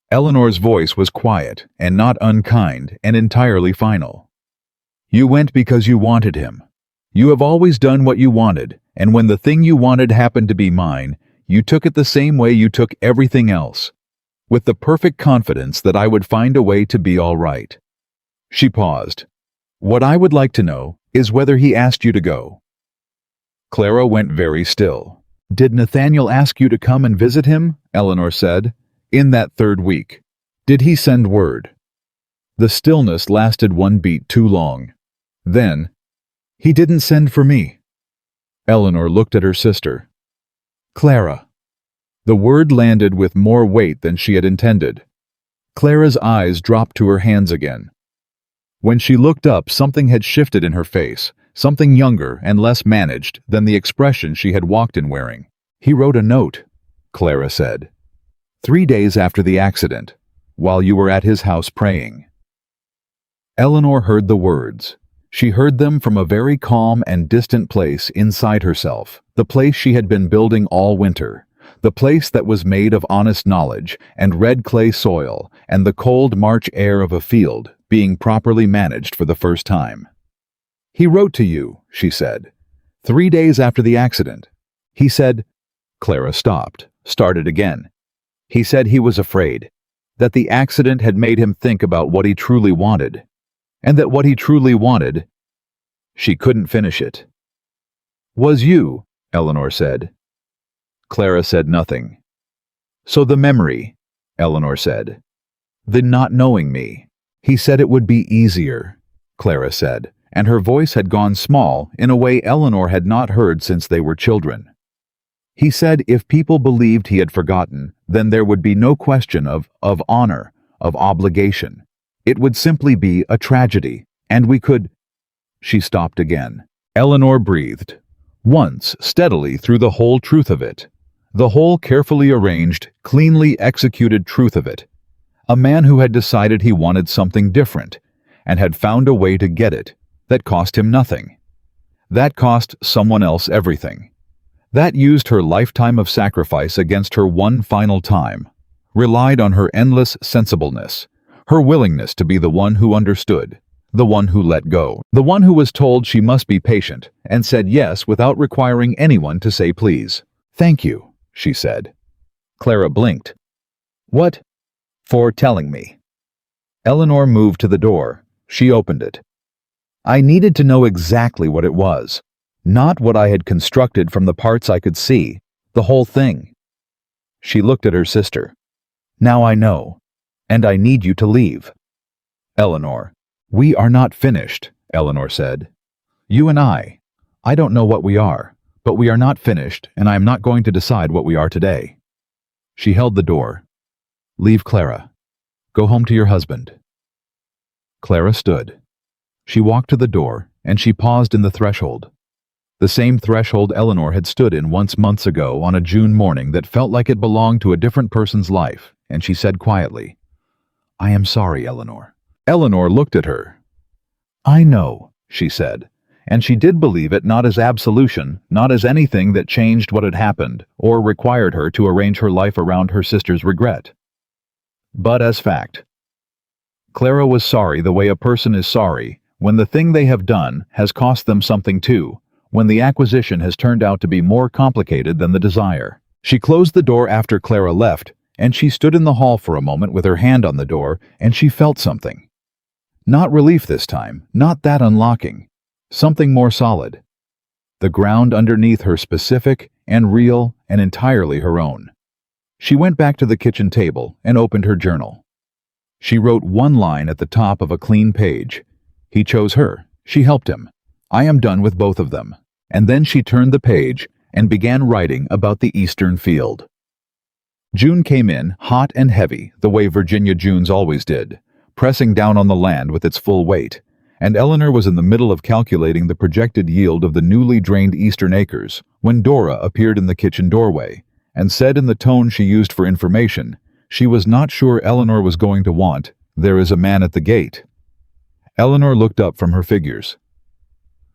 A: Eleanor's voice was quiet and not unkind and entirely final. "You went because you wanted him. You have always done what you wanted, and when the thing you wanted happened to be mine, you took it the same way you took everything else, with the perfect confidence that I would find a way to be all right." She paused. "What I would like to know is whether he asked you to go." Clara went very still. "Did Nathaniel ask you to come and visit him?" Eleanor said. "In that 3rd week. Did he send word?" The stillness lasted 1 beat too long. Then, "He didn't send for me." Eleanor looked at her sister. "Clara." The word landed with more weight than she had intended. Clara's eyes dropped to her hands again. When she looked up, something had shifted in her face. Something younger and less managed than the expression she had walked in wearing. "He wrote a note," Clara said. 3 days after the accident, while you were at his house praying." Eleanor heard the words. She heard them from a very calm and distant place inside herself, the place she had been building all winter, the place that was made of honest knowledge and red clay soil and the cold March air of a field being properly managed for the first time. "He wrote to you," she said, 3 days after the accident. He said—" Clara stopped, started again. "He said he was afraid, that the accident had made him think about what he truly wanted, and that what he truly wanted—" She couldn't finish it. "Was you," Eleanor said. Clara said nothing. "So the memory," Eleanor said. "The not knowing me. He said it would be easier," Clara said, and her voice had gone small in a way Eleanor had not heard since they were children. He said if people believed he had forgotten, then there would be no question of honor, of obligation. It would simply be a tragedy, and we could— She stopped again. Eleanor breathed. Once, steadily, through the whole truth of it. The whole carefully arranged, cleanly executed truth of it. A man who had decided he wanted something different, and had found a way to get it, that cost him nothing. That cost someone else everything. That used her lifetime of sacrifice against her one final time, relied on her endless sensibleness, her willingness to be the one who understood, the one who let go, the one who was told she must be patient, and said yes without requiring anyone to say please. "Thank you," she said. Clara blinked. "What?" "For telling me." Eleanor moved to the door. She opened it. "I needed to know exactly what it was. Not what I had constructed from the parts I could see, the whole thing." She looked at her sister. "Now I know, and I need you to leave." "Eleanor, we are not finished," Eleanor said. "You and I don't know what we are, but we are not finished, and I am not going to decide what we are today." She held the door. "Leave Clara. Go home to your husband." Clara stood. She walked to the door, and she paused in the threshold. The same threshold Eleanor had stood in once months ago on a June morning that felt like it belonged to a different person's life, and she said quietly, "I am sorry, Eleanor." Eleanor looked at her. "I know," she said, and she did believe it not as absolution, not as anything that changed what had happened, or required her to arrange her life around her sister's regret, but as fact. Clara was sorry the way a person is sorry when the thing they have done has cost them something too, when the acquisition has turned out to be more complicated than the desire. She closed the door after Clara left, and she stood in the hall for a moment with her hand on the door, and she felt something. Not relief this time, not that unlocking. Something more solid. The ground underneath her, specific and real and entirely her own. She went back to the kitchen table and opened her journal. She wrote one line at the top of a clean page. He chose her. She helped him. I am done with both of them. And then she turned the page and began writing about the eastern field. June came in, hot and heavy, the way Virginia Junes always did, pressing down on the land with its full weight, and Eleanor was in the middle of calculating the projected yield of the newly drained eastern acres when Dora appeared in the kitchen doorway and said in the tone she used for information she was not sure Eleanor was going to want, "There is a man at the gate." Eleanor looked up from her figures.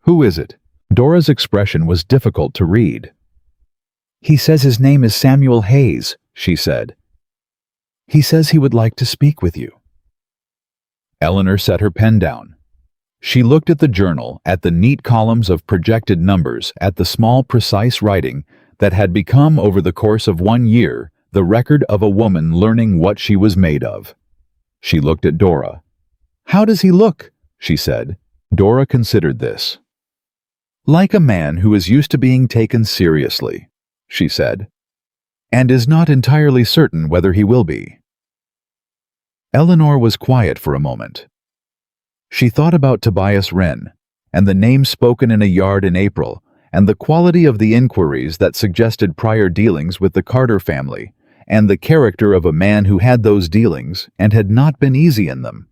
A: "Who is it?" Dora's expression was difficult to read. "He says his name is Samuel Hayes," she said. "He says he would like to speak with you." Eleanor set her pen down. She looked at the journal, at the neat columns of projected numbers, at the small, precise writing that had become, over the course of 1 year, the record of a woman learning what she was made of. She looked at Dora. "How does he look?" she said. Dora considered this. "Like a man who is used to being taken seriously," she said, "and is not entirely certain whether he will be." Eleanor was quiet for a moment. She thought about Tobias Wren, and the name spoken in a yard in April, and the quality of the inquiries that suggested prior dealings with the Carter family, and the character of a man who had those dealings and had not been easy in them.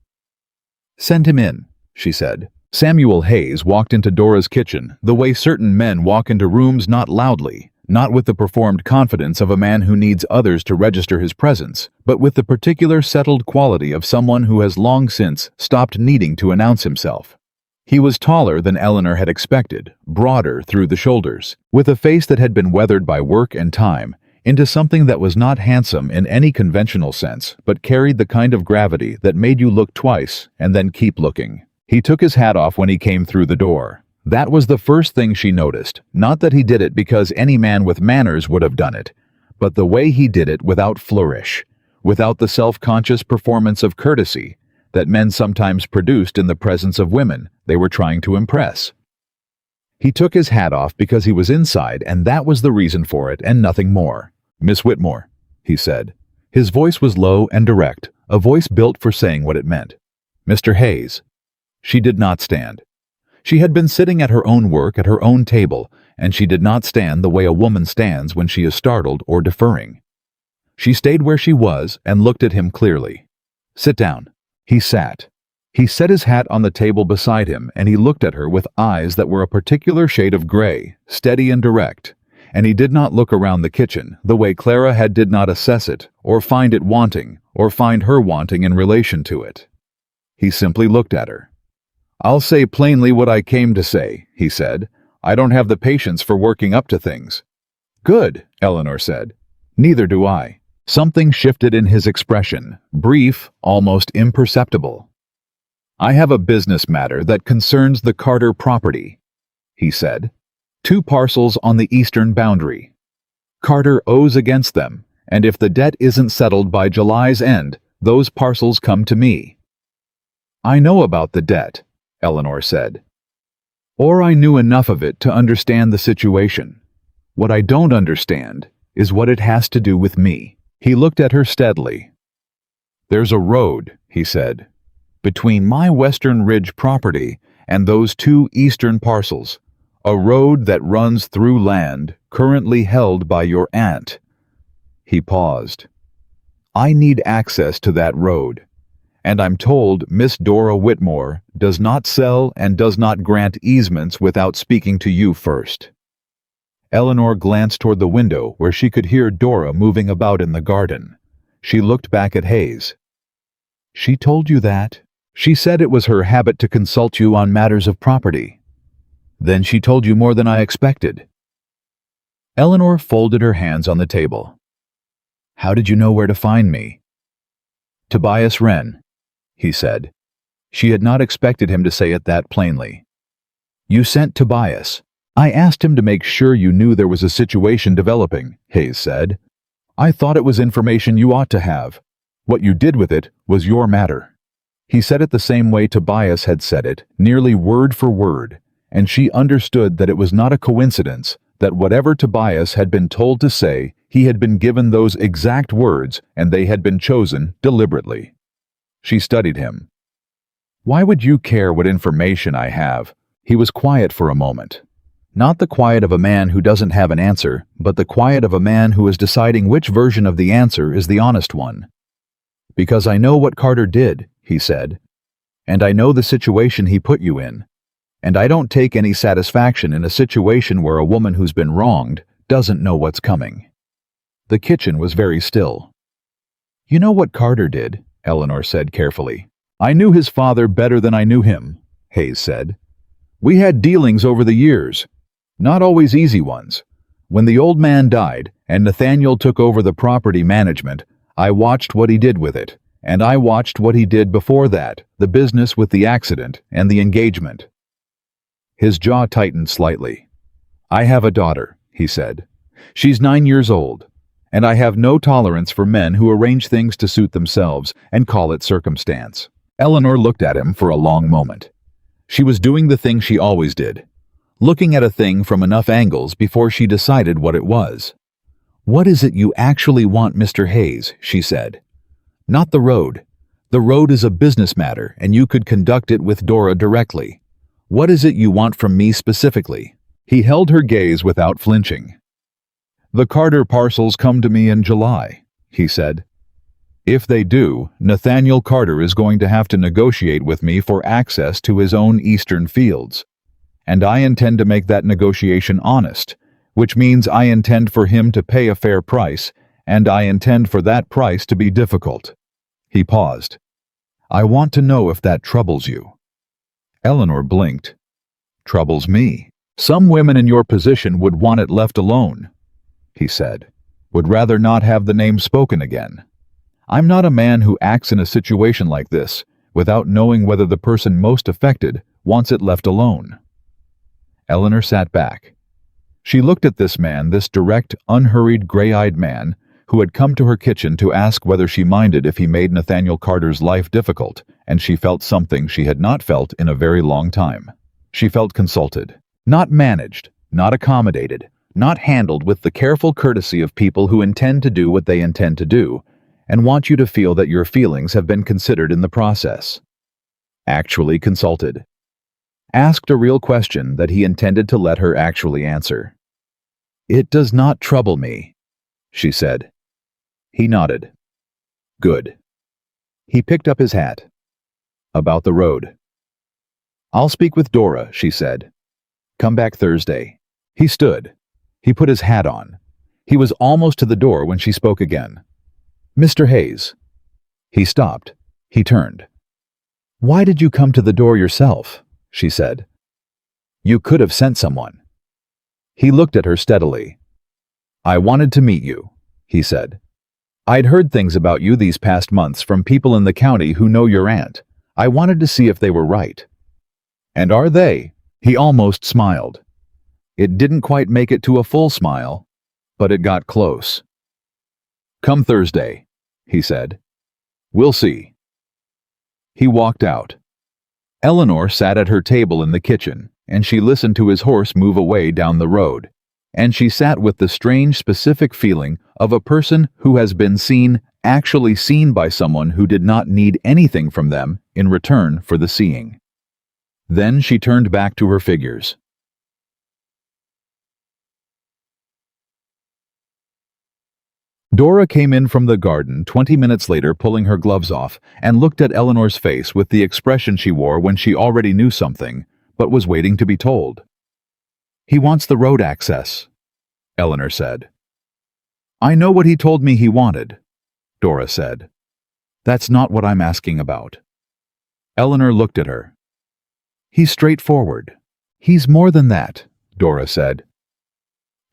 A: "Send him in," she said. Samuel Hayes walked into Dora's kitchen the way certain men walk into rooms, not loudly, not with the performed confidence of a man who needs others to register his presence, but with the particular settled quality of someone who has long since stopped needing to announce himself. He was taller than Eleanor had expected, broader through the shoulders, with a face that had been weathered by work and time into something that was not handsome in any conventional sense, but carried the kind of gravity that made you look twice and then keep looking. He took his hat off when he came through the door. That was the first thing she noticed, not that he did it because any man with manners would have done it, but the way he did it without flourish, without the self-conscious performance of courtesy that men sometimes produced in the presence of women they were trying to impress. He took his hat off because he was inside, and that was the reason for it and nothing more. "Miss Whitmore," he said. His voice was low and direct, a voice built for saying what it meant. "Mr. Hayes." She did not stand. She had been sitting at her own work at her own table, and she did not stand the way a woman stands when she is startled or deferring. She stayed where she was and looked at him clearly. "Sit down." He sat. He set his hat on the table beside him, and he looked at her with eyes that were a particular shade of gray, steady and direct, and he did not look around the kitchen the way Clara did not assess it, or find it wanting, or find her wanting in relation to it. He simply looked at her. "I'll say plainly what I came to say," he said. "I don't have the patience for working up to things." "Good," Eleanor said. "Neither do I." Something shifted in his expression, brief, almost imperceptible. "I have a business matter that concerns the Carter property," he said. "2 parcels on the eastern boundary. Carter owes against them, and if the debt isn't settled by July's end, those parcels come to me." "I know about the debt," Eleanor said. "Or I knew enough of it to understand the situation. What I don't understand is what it has to do with me." He looked at her steadily. "There's a road," he said, "between my Western Ridge property and those 2 eastern parcels, a road that runs through land currently held by your aunt." He paused. "I need access to that road, and I'm told Miss Dora Whitmore does not sell and does not grant easements without speaking to you first." Eleanor glanced toward the window where she could hear Dora moving about in the garden. She looked back at Hayes. "She told you that?" "She said it was her habit to consult you on matters of property." "Then she told you more than I expected." Eleanor folded her hands on the table. "How did you know where to find me?" "Tobias Wren," he said. She had not expected him to say it that plainly. "You sent Tobias." "I asked him to make sure you knew there was a situation developing," Hayes said. "I thought it was information you ought to have. What you did with it was your matter." He said it the same way Tobias had said it, nearly word for word, and she understood that it was not a coincidence that whatever Tobias had been told to say, he had been given those exact words and they had been chosen deliberately. She studied him. "Why would you care what information I have?" He was quiet for a moment. Not the quiet of a man who doesn't have an answer, but the quiet of a man who is deciding which version of the answer is the honest one. "Because I know what Carter did," he said, "and I know the situation he put you in, and I don't take any satisfaction in a situation where a woman who's been wronged doesn't know what's coming." The kitchen was very still. "You know what Carter did," Eleanor said carefully. "I knew his father better than I knew him," Hayes said. "We had dealings over the years. Not always easy ones. When the old man died and Nathaniel took over the property management, I watched what he did with it, and I watched what he did before that, the business with the accident and the engagement." His jaw tightened slightly. "I have a daughter," he said. "She's 9 years old, and I have no tolerance for men who arrange things to suit themselves and call it circumstance." Eleanor looked at him for a long moment. She was doing the thing she always did, looking at a thing from enough angles before she decided what it was. "What is it you actually want, Mr. Hayes?" she said. "Not the road. The road is a business matter, and you could conduct it with Dora directly. What is it you want from me specifically?" He held her gaze without flinching. "The Carter parcels come to me in July," he said. "If they do, Nathaniel Carter is going to have to negotiate with me for access to his own eastern fields. And I intend to make that negotiation honest, which means I intend for him to pay a fair price, and I intend for that price to be difficult." He paused. "I want to know if that troubles you." Eleanor blinked. "Troubles me. Some women in your position would want it left alone," he said. "Would rather not have the name spoken again. I'm not a man who acts in a situation like this without knowing whether the person most affected wants it left alone." Eleanor sat back. She looked at this man, this direct, unhurried, gray-eyed man, who had come to her kitchen to ask whether she minded if he made Nathaniel Carter's life difficult, and she felt something she had not felt in a very long time. She felt consulted. Not managed, not accommodated, not handled with the careful courtesy of people who intend to do what they intend to do, and want you to feel that your feelings have been considered in the process. Actually consulted. asked a real question that he intended to let her actually answer. "It does not trouble me," she said. He nodded. "Good." He picked up his hat. "About the road." "I'll speak with Dora," she said. "Come back Thursday." He stood. He put his hat on. He was almost to the door when she spoke again. "Mr. Hayes." He stopped. He turned. "Why did you come to the door yourself?" she said. "You could have sent someone." He looked at her steadily. "I wanted to meet you," he said. "I'd heard things about you these past months from people in the county who know your aunt. I wanted to see if they were right." "And are they?" He almost smiled. It didn't quite make it to a full smile, but it got close. "Come Thursday," he said. "We'll see." He walked out. Eleanor sat at her table in the kitchen, and she listened to his horse move away down the road, and she sat with the strange specific feeling of a person who has been seen, actually seen by someone who did not need anything from them in return for the seeing. Then she turned back to her figures. Dora came in from the garden 20 minutes later, pulling her gloves off, and looked at Eleanor's face with the expression she wore when she already knew something, but was waiting to be told. "He wants the road access," Eleanor said. "I know what he told me he wanted," Dora said. "That's not what I'm asking about." Eleanor looked at her. "He's straightforward." "He's more than that," Dora said.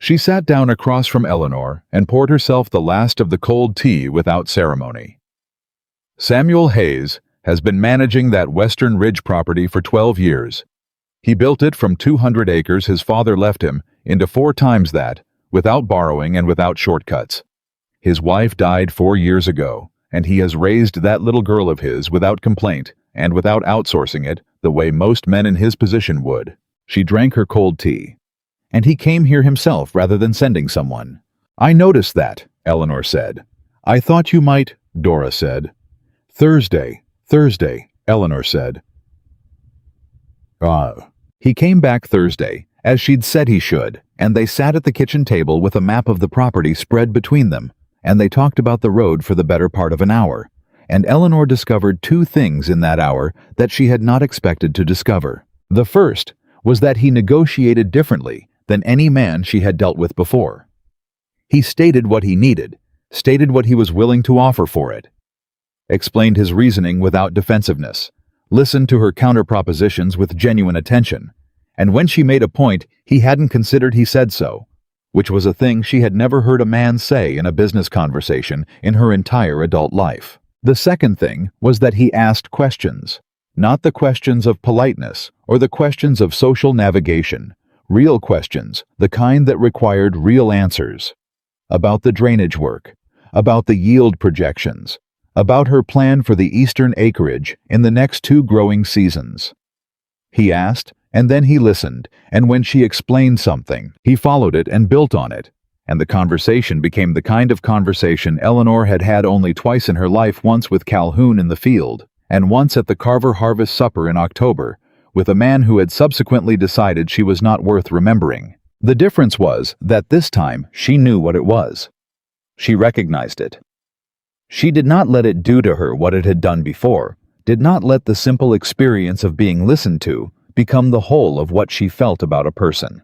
A: She sat down across from Eleanor and poured herself the last of the cold tea without ceremony. "Samuel Hayes has been managing that Western Ridge property for 12 years. He built it from 200 acres his father left him into 4 times that, without borrowing and without shortcuts. His wife died 4 years ago, and he has raised that little girl of his without complaint and without outsourcing it the way most men in his position would." She drank her cold tea. "And he came here himself rather than sending someone." "I noticed that," Eleanor said. "I thought you might," Dora said. Thursday, Eleanor said. He came back Thursday, as she'd said he should, and they sat at the kitchen table with a map of the property spread between them, and they talked about the road for the better part of an hour, and Eleanor discovered 2 things in that hour that she had not expected to discover. The first was that he negotiated differently than any man she had dealt with before. He stated what he needed, stated what he was willing to offer for it, explained his reasoning without defensiveness, listened to her counter-propositions with genuine attention, and when she made a point he hadn't considered he said so, which was a thing she had never heard a man say in a business conversation in her entire adult life. The second thing was that he asked questions, not the questions of politeness or the questions of social navigation, real questions, the kind that required real answers. About the drainage work, about the yield projections, about her plan for the eastern acreage in the next 2 growing seasons. He asked, and then he listened, and when she explained something, he followed it and built on it, and the conversation became the kind of conversation Eleanor had had only twice in her life, once with Calhoun in the field, and once at the Carver Harvest Supper in October, with a man who had subsequently decided she was not worth remembering. The difference was that this time she knew what it was. She recognized it. She did not let it do to her what it had done before, did not let the simple experience of being listened to become the whole of what she felt about a person.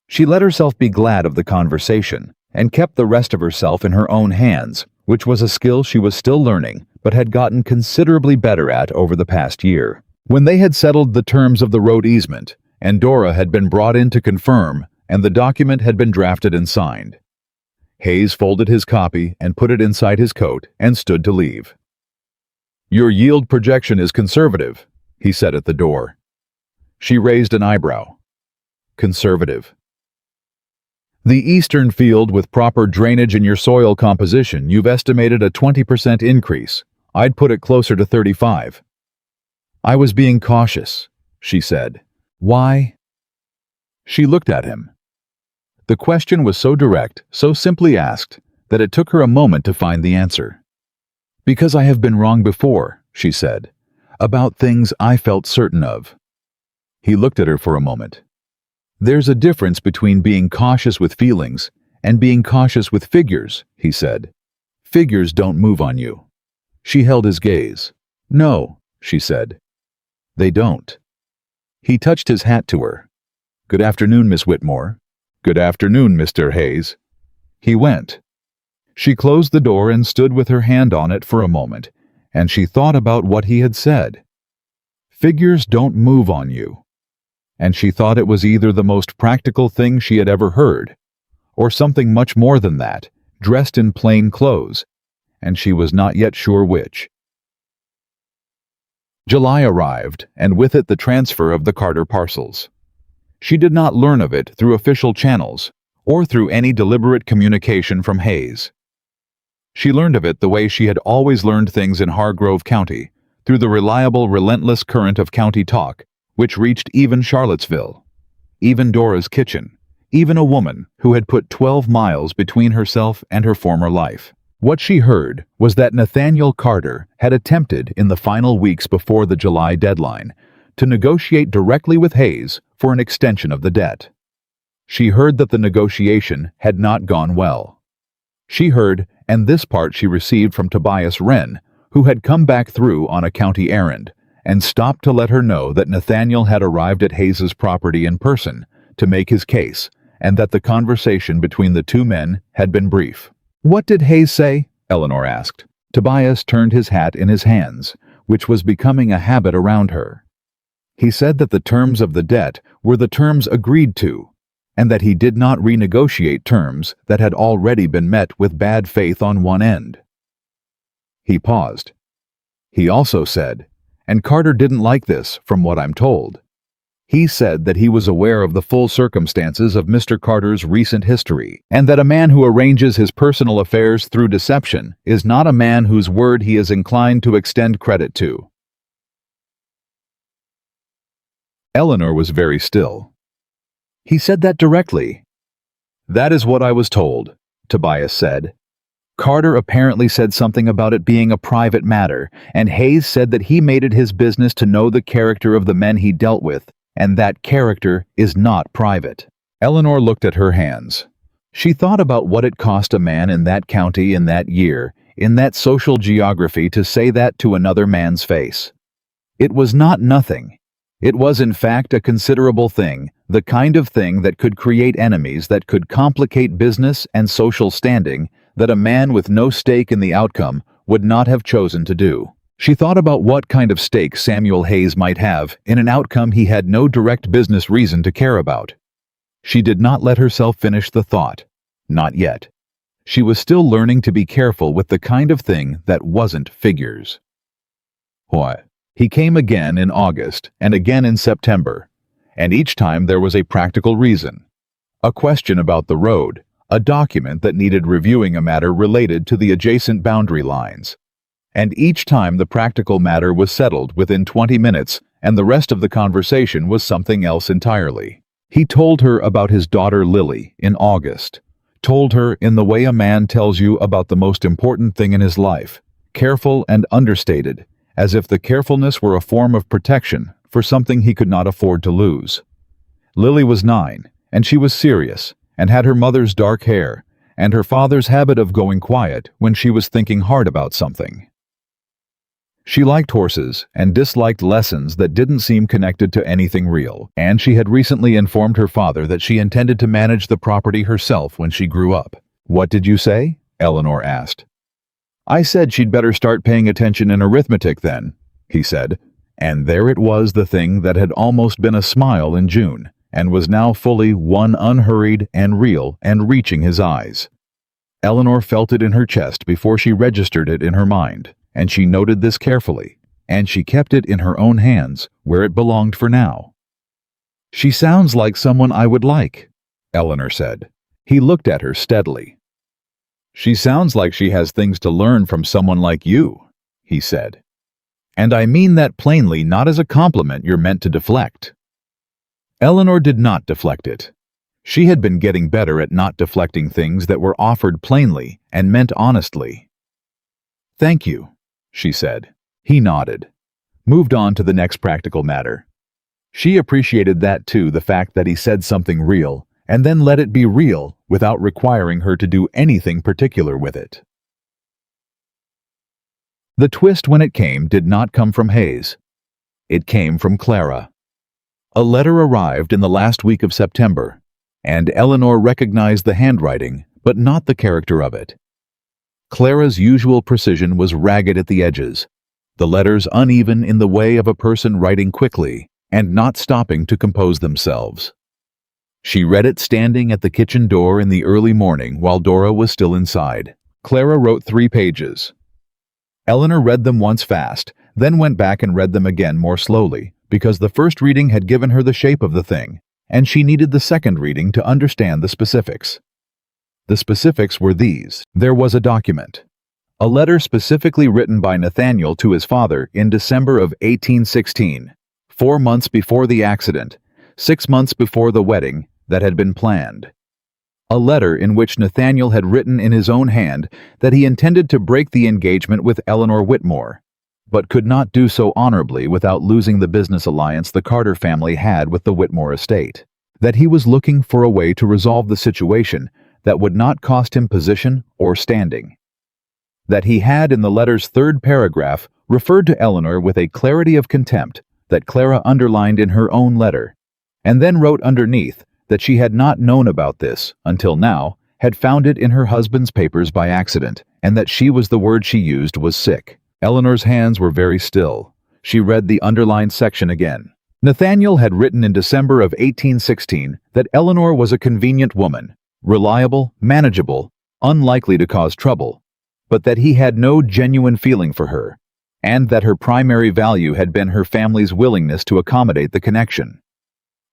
A: She let herself be glad of the conversation and kept the rest of herself in her own hands, which was a skill she was still learning but had gotten considerably better at over the past year. When they had settled the terms of the road easement, and Dora had been brought in to confirm, and the document had been drafted and signed, Hayes folded his copy and put it inside his coat and stood to leave. "Your yield projection is conservative," he said at the door. She raised an eyebrow. "Conservative." "The eastern field with proper drainage in your soil composition, you've estimated a 20% increase. I'd put it closer to 35. "I was being cautious," she said. "Why?" She looked at him. The question was so direct, so simply asked, that it took her a moment to find the answer. "Because I have been wrong before," she said, "about things I felt certain of." He looked at her for a moment. "There's a difference between being cautious with feelings and being cautious with figures," he said. "Figures don't move on you." She held his gaze. "No," she said. "They don't." He touched his hat to her. "Good afternoon, Miss Whitmore." "Good afternoon, Mr. Hayes." He went. She closed the door and stood with her hand on it for a moment, and she thought about what he had said. Figures don't move on you. And she thought it was either the most practical thing she had ever heard, or something much more than that, dressed in plain clothes, and she was not yet sure which. July arrived, and with it the transfer of the Carter parcels. She did not learn of it through official channels, or through any deliberate communication from Hayes. She learned of it the way she had always learned things in Hargrove County, through the reliable, relentless current of county talk, which reached even Charlottesville, even Dora's kitchen, even a woman who had put 12 miles between herself and her former life. What she heard was that Nathaniel Carter had attempted in the final weeks before the July deadline to negotiate directly with Hayes for an extension of the debt. She heard that the negotiation had not gone well. She heard, and this part she received from Tobias Wren, who had come back through on a county errand, and stopped to let her know that Nathaniel had arrived at Hayes's property in person to make his case, and that the conversation between the two men had been brief. "What did Hayes say?" Eleanor asked. Tobias turned his hat in his hands, which was becoming a habit around her. He said that the terms of the debt were the terms agreed to, and that he did not renegotiate terms that had already been met with bad faith on one end. He paused. He also said, and Carter didn't like this from what I'm told. He said that he was aware of the full circumstances of Mr. Carter's recent history, and that a man who arranges his personal affairs through deception is not a man whose word he is inclined to extend credit to. Eleanor was very still. "He said that directly." "That is what I was told," Tobias said. "Carter apparently said something about it being a private matter, and Hayes said that he made it his business to know the character of the men he dealt with, and that character is not private." Eleanor looked at her hands. She thought about what it cost a man in that county in that year, in that social geography, to say that to another man's face. It was not nothing. It was in fact a considerable thing, the kind of thing that could create enemies, that could complicate business and social standing, that a man with no stake in the outcome would not have chosen to do. She thought about what kind of stake Samuel Hayes might have in an outcome he had no direct business reason to care about. She did not let herself finish the thought. Not yet. She was still learning to be careful with the kind of thing that wasn't figures. What? He came again in August and again in September, and each time there was a practical reason. A question about the road, a document that needed reviewing, a matter related to the adjacent boundary lines. And each time the practical matter was settled within 20 minutes, and the rest of the conversation was something else entirely. He told her about his daughter Lily in August, told her in the way a man tells you about the most important thing in his life, careful and understated, as if the carefulness were a form of protection for something he could not afford to lose. Lily was 9, and she was serious, and had her mother's dark hair, and her father's habit of going quiet when she was thinking hard about something. She liked horses and disliked lessons that didn't seem connected to anything real, and she had recently informed her father that she intended to manage the property herself when she grew up. "What did you say?" Eleanor asked. "I said she'd better start paying attention in arithmetic then," he said, and there it was, the thing that had almost been a smile in June, and was now fully one, unhurried and real, and reaching his eyes. Eleanor felt it in her chest before she registered it in her mind, and she noted this carefully, and she kept it in her own hands, where it belonged for now. "She sounds like someone I would like," Eleanor said. He looked at her steadily. "She sounds like she has things to learn from someone like you," he said. "And I mean that plainly, not as a compliment you're meant to deflect." Eleanor did not deflect it. She had been getting better at not deflecting things that were offered plainly and meant honestly. "Thank you," she said. He nodded. Moved on to the next practical matter. She appreciated that too, the fact that he said something real, and then let it be real without requiring her to do anything particular with it. The twist when it came did not come from Hayes. It came from Clara. A letter arrived in the last week of September, and Eleanor recognized the handwriting, but not the character of it. Clara's usual precision was ragged at the edges, the letters uneven in the way of a person writing quickly and not stopping to compose themselves. She read it standing at the kitchen door in the early morning while Dora was still inside. Clara wrote 3 pages. Eleanor read them once fast, then went back and read them again more slowly, because the first reading had given her the shape of the thing, and she needed the second reading to understand the specifics. The specifics were these. There was a document. A letter specifically written by Nathaniel to his father in December of 1816, 4 months before the accident, 6 months before the wedding that had been planned. A letter in which Nathaniel had written in his own hand that he intended to break the engagement with Eleanor Whitmore, but could not do so honorably without losing the business alliance the Carter family had with the Whitmore estate. That he was looking for a way to resolve the situation that would not cost him position or standing. That he had in the letter's 3rd paragraph referred to Eleanor with a clarity of contempt that Clara underlined in her own letter, and then wrote underneath that she had not known about this until now, had found it in her husband's papers by accident, and that she was the word she used was sick. Eleanor's hands were very still. She read the underlined section again. Nathaniel had written in December of 1816 that Eleanor was a convenient woman, reliable, manageable, unlikely to cause trouble, but that he had no genuine feeling for her, and that her primary value had been her family's willingness to accommodate the connection.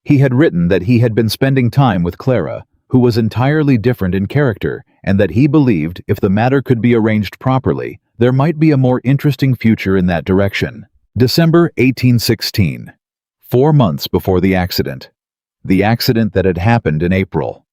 A: He had written that he had been spending time with Clara, who was entirely different in character, and that he believed if the matter could be arranged properly, there might be a more interesting future in that direction. December 1816, 4 months before the accident. The accident that had happened in April.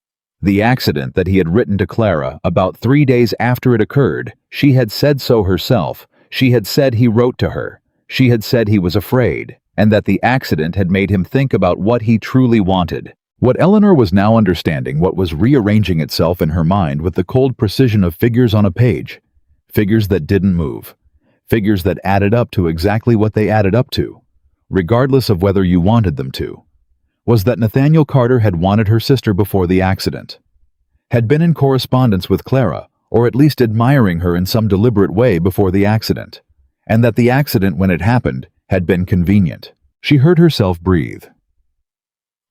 A: The accident that he had written to Clara about 3 days after it occurred. She had said so herself. She had said he wrote to her. She had said he was afraid, and that the accident had made him think about what he truly wanted. What Eleanor was now understanding, what was rearranging itself in her mind with the cold precision of figures on a page. Figures that didn't move. Figures that added up to exactly what they added up to, regardless of whether you wanted them to, was that Nathaniel Carter had wanted her sister before the accident, had been in correspondence with Clara, or at least admiring her in some deliberate way before the accident, and that the accident, when it happened, had been convenient. She heard herself breathe.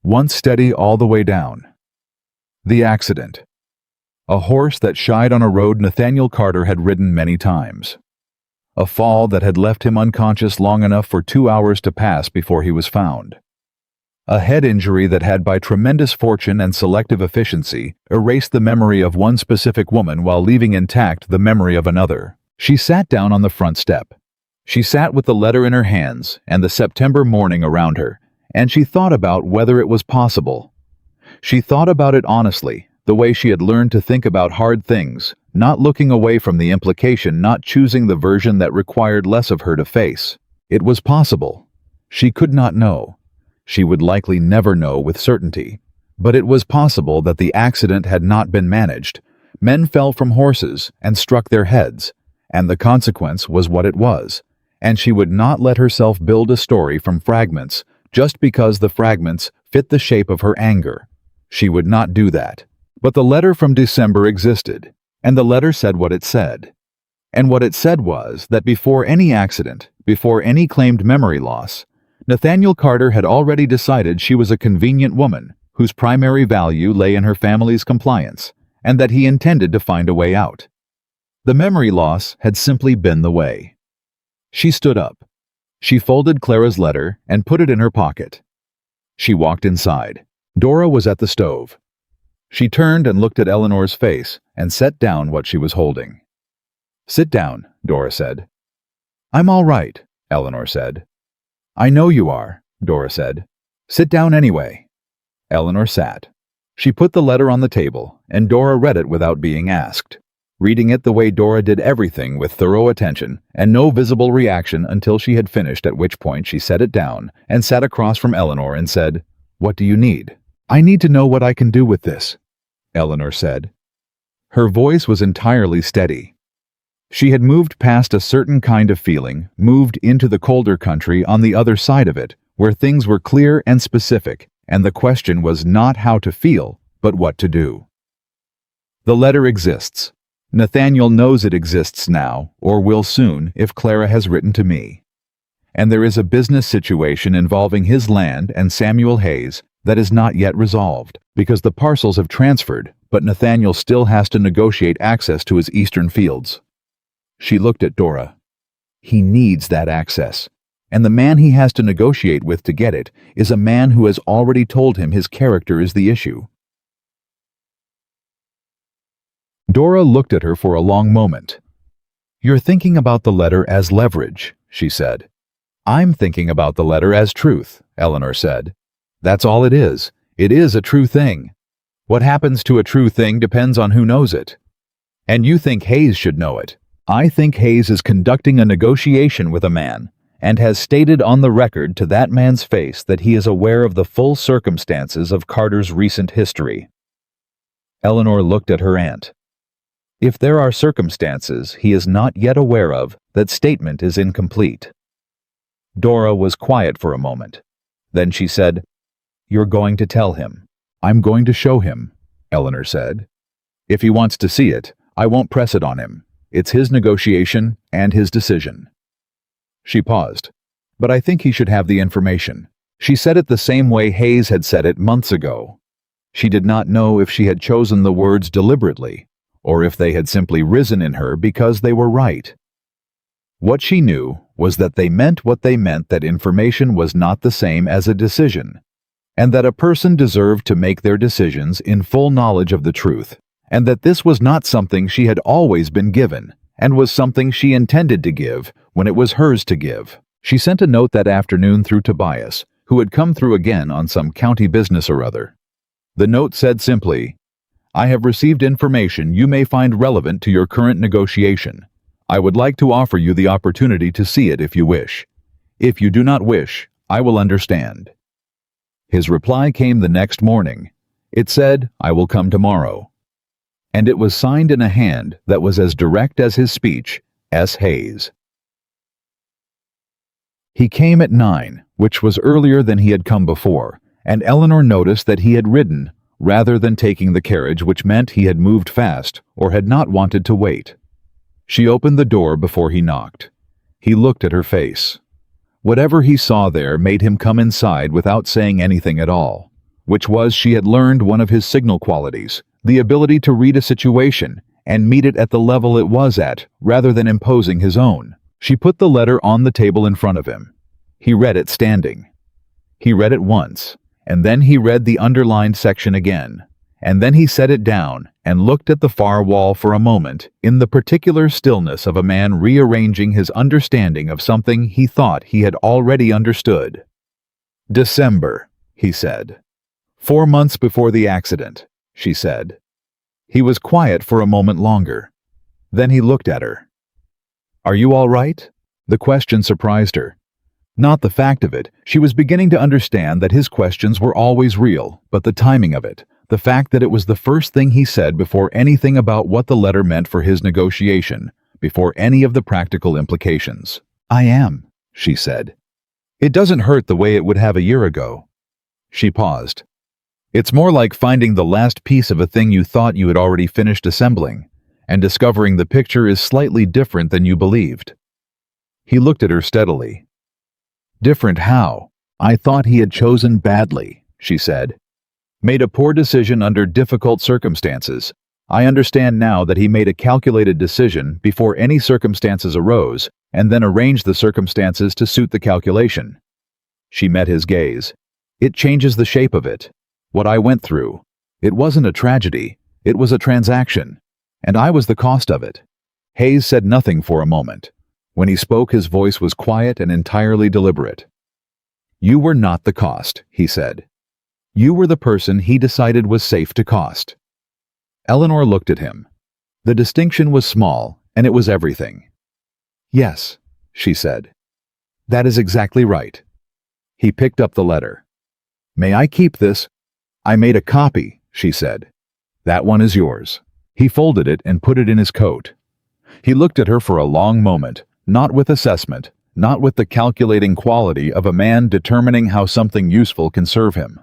A: Once steady all the way down. The accident. A horse that shied on a road Nathaniel Carter had ridden many times. A fall that had left him unconscious long enough for 2 hours to pass before he was found. A head injury that had by tremendous fortune and selective efficiency erased the memory of one specific woman while leaving intact the memory of another. She sat down on the front step. She sat with the letter in her hands and the September morning around her, and she thought about whether it was possible. She thought about it honestly, the way she had learned to think about hard things, not looking away from the implication, not choosing the version that required less of her to face. It was possible. She could not know. She would likely never know with certainty. But it was possible that the accident had not been managed. Men fell from horses and struck their heads, and the consequence was what it was. And she would not let herself build a story from fragments just because the fragments fit the shape of her anger. She would not do that. But the letter from December existed, and the letter said what it said. And what it said was that before any accident, before any claimed memory loss, Nathaniel Carter had already decided she was a convenient woman whose primary value lay in her family's compliance, and that he intended to find a way out. The memory loss had simply been the way. She stood up. She folded Clara's letter and put it in her pocket. She walked inside. Dora was at the stove. She turned and looked at Eleanor's face and set down what she was holding. "Sit down," Dora said. "I'm all right," Eleanor said. "I know you are," Dora said. "Sit down anyway." Eleanor sat. She put the letter on the table, and Dora read it without being asked. reading it the way Dora did everything with thorough attention and no visible reaction until she had finished, at which point she set it down and sat across from Eleanor and said, "What do you need?" "I need to know what I can do with this," Eleanor said. Her voice was entirely steady. She had moved past a certain kind of feeling, moved into the colder country on the other side of it, where things were clear and specific, and the question was not how to feel, but what to do. "The letter exists. Nathaniel knows it exists now, or will soon if Clara has written to me. And there is a business situation involving his land and Samuel Hayes that is not yet resolved, because the parcels have transferred, but Nathaniel still has to negotiate access to his eastern fields." She looked at Dora. "He needs that access, and the man he has to negotiate with to get it is a man who has already told him his character is the issue." Dora looked at her for a long moment. "You're thinking about the letter as leverage," she said. "I'm thinking about the letter as truth," Eleanor said. "That's all it is. It is a true thing. What happens to a true thing depends on who knows it. And you think Hayes should know it. I think Hayes is conducting a negotiation with a man, and has stated on the record to that man's face that he is aware of the full circumstances of Carter's recent history." Eleanor looked at her aunt. "If there are circumstances he is not yet aware of, that statement is incomplete." Dora was quiet for a moment. Then she said, "You're going to tell him." "I'm going to show him," Eleanor said. "If he wants to see it, I won't press it on him. It's his negotiation and his decision." She paused. "But I think he should have the information." She said it the same way Hayes had said it months ago. She did not know if she had chosen the words deliberately, or if they had simply risen in her because they were right. What she knew was that they meant what they meant, that information was not the same as a decision, and that a person deserved to make their decisions in full knowledge of the truth, and that this was not something she had always been given, and was something she intended to give when it was hers to give. She sent a note that afternoon through Tobias, who had come through again on some county business or other. The note said simply, "I have received information you may find relevant to your current negotiation. I would like to offer you the opportunity to see it if you wish. If you do not wish, I will understand." His reply came the next morning. It said, "I will come tomorrow." And it was signed in a hand that was as direct as his speech, S. Hayes. He came at 9, which was earlier than he had come before, and Eleanor noticed that he had ridden, rather than taking the carriage, which meant he had moved fast or had not wanted to wait. She opened the door before he knocked. He looked at her face. Whatever he saw there made him come inside without saying anything at all, which was, she had learned, one of his signal qualities, the ability to read a situation and meet it at the level it was at, rather than imposing his own. She put the letter on the table in front of him. He read it standing. He read it once, and then he read the underlined section again, and then he set it down and looked at the far wall for a moment in the particular stillness of a man rearranging his understanding of something he thought he had already understood. "December," he said. "4 months before the accident," she said. He was quiet for a moment longer. Then he looked at her. "Are you all right?" The question surprised her. Not the fact of it. She was beginning to understand that his questions were always real, but the timing of it, the fact that it was the first thing he said before anything about what the letter meant for his negotiation, before any of the practical implications. "I am," she said. "It doesn't hurt the way it would have a year ago." She paused. "It's more like finding the last piece of a thing you thought you had already finished assembling, and discovering the picture is slightly different than you believed." He looked at her steadily. "Different how? I thought he had chosen badly," she said. "Made a poor decision under difficult circumstances. I understand now that he made a calculated decision before any circumstances arose, and then arranged the circumstances to suit the calculation." She met his gaze. "It changes the shape of it. What I went through. It wasn't a tragedy. It was a transaction. And I was the cost of it." Hayes said nothing for a moment. When he spoke, his voice was quiet and entirely deliberate. "You were not the cost," he said. "You were the person he decided was safe to cost." Eleanor looked at him. The distinction was small, and it was everything. "Yes," she said. "That is exactly right." He picked up the letter. "May I keep this?" "I made a copy," she said. "That one is yours." He folded it and put it in his coat. He looked at her for a long moment, not with assessment, not with the calculating quality of a man determining how something useful can serve him.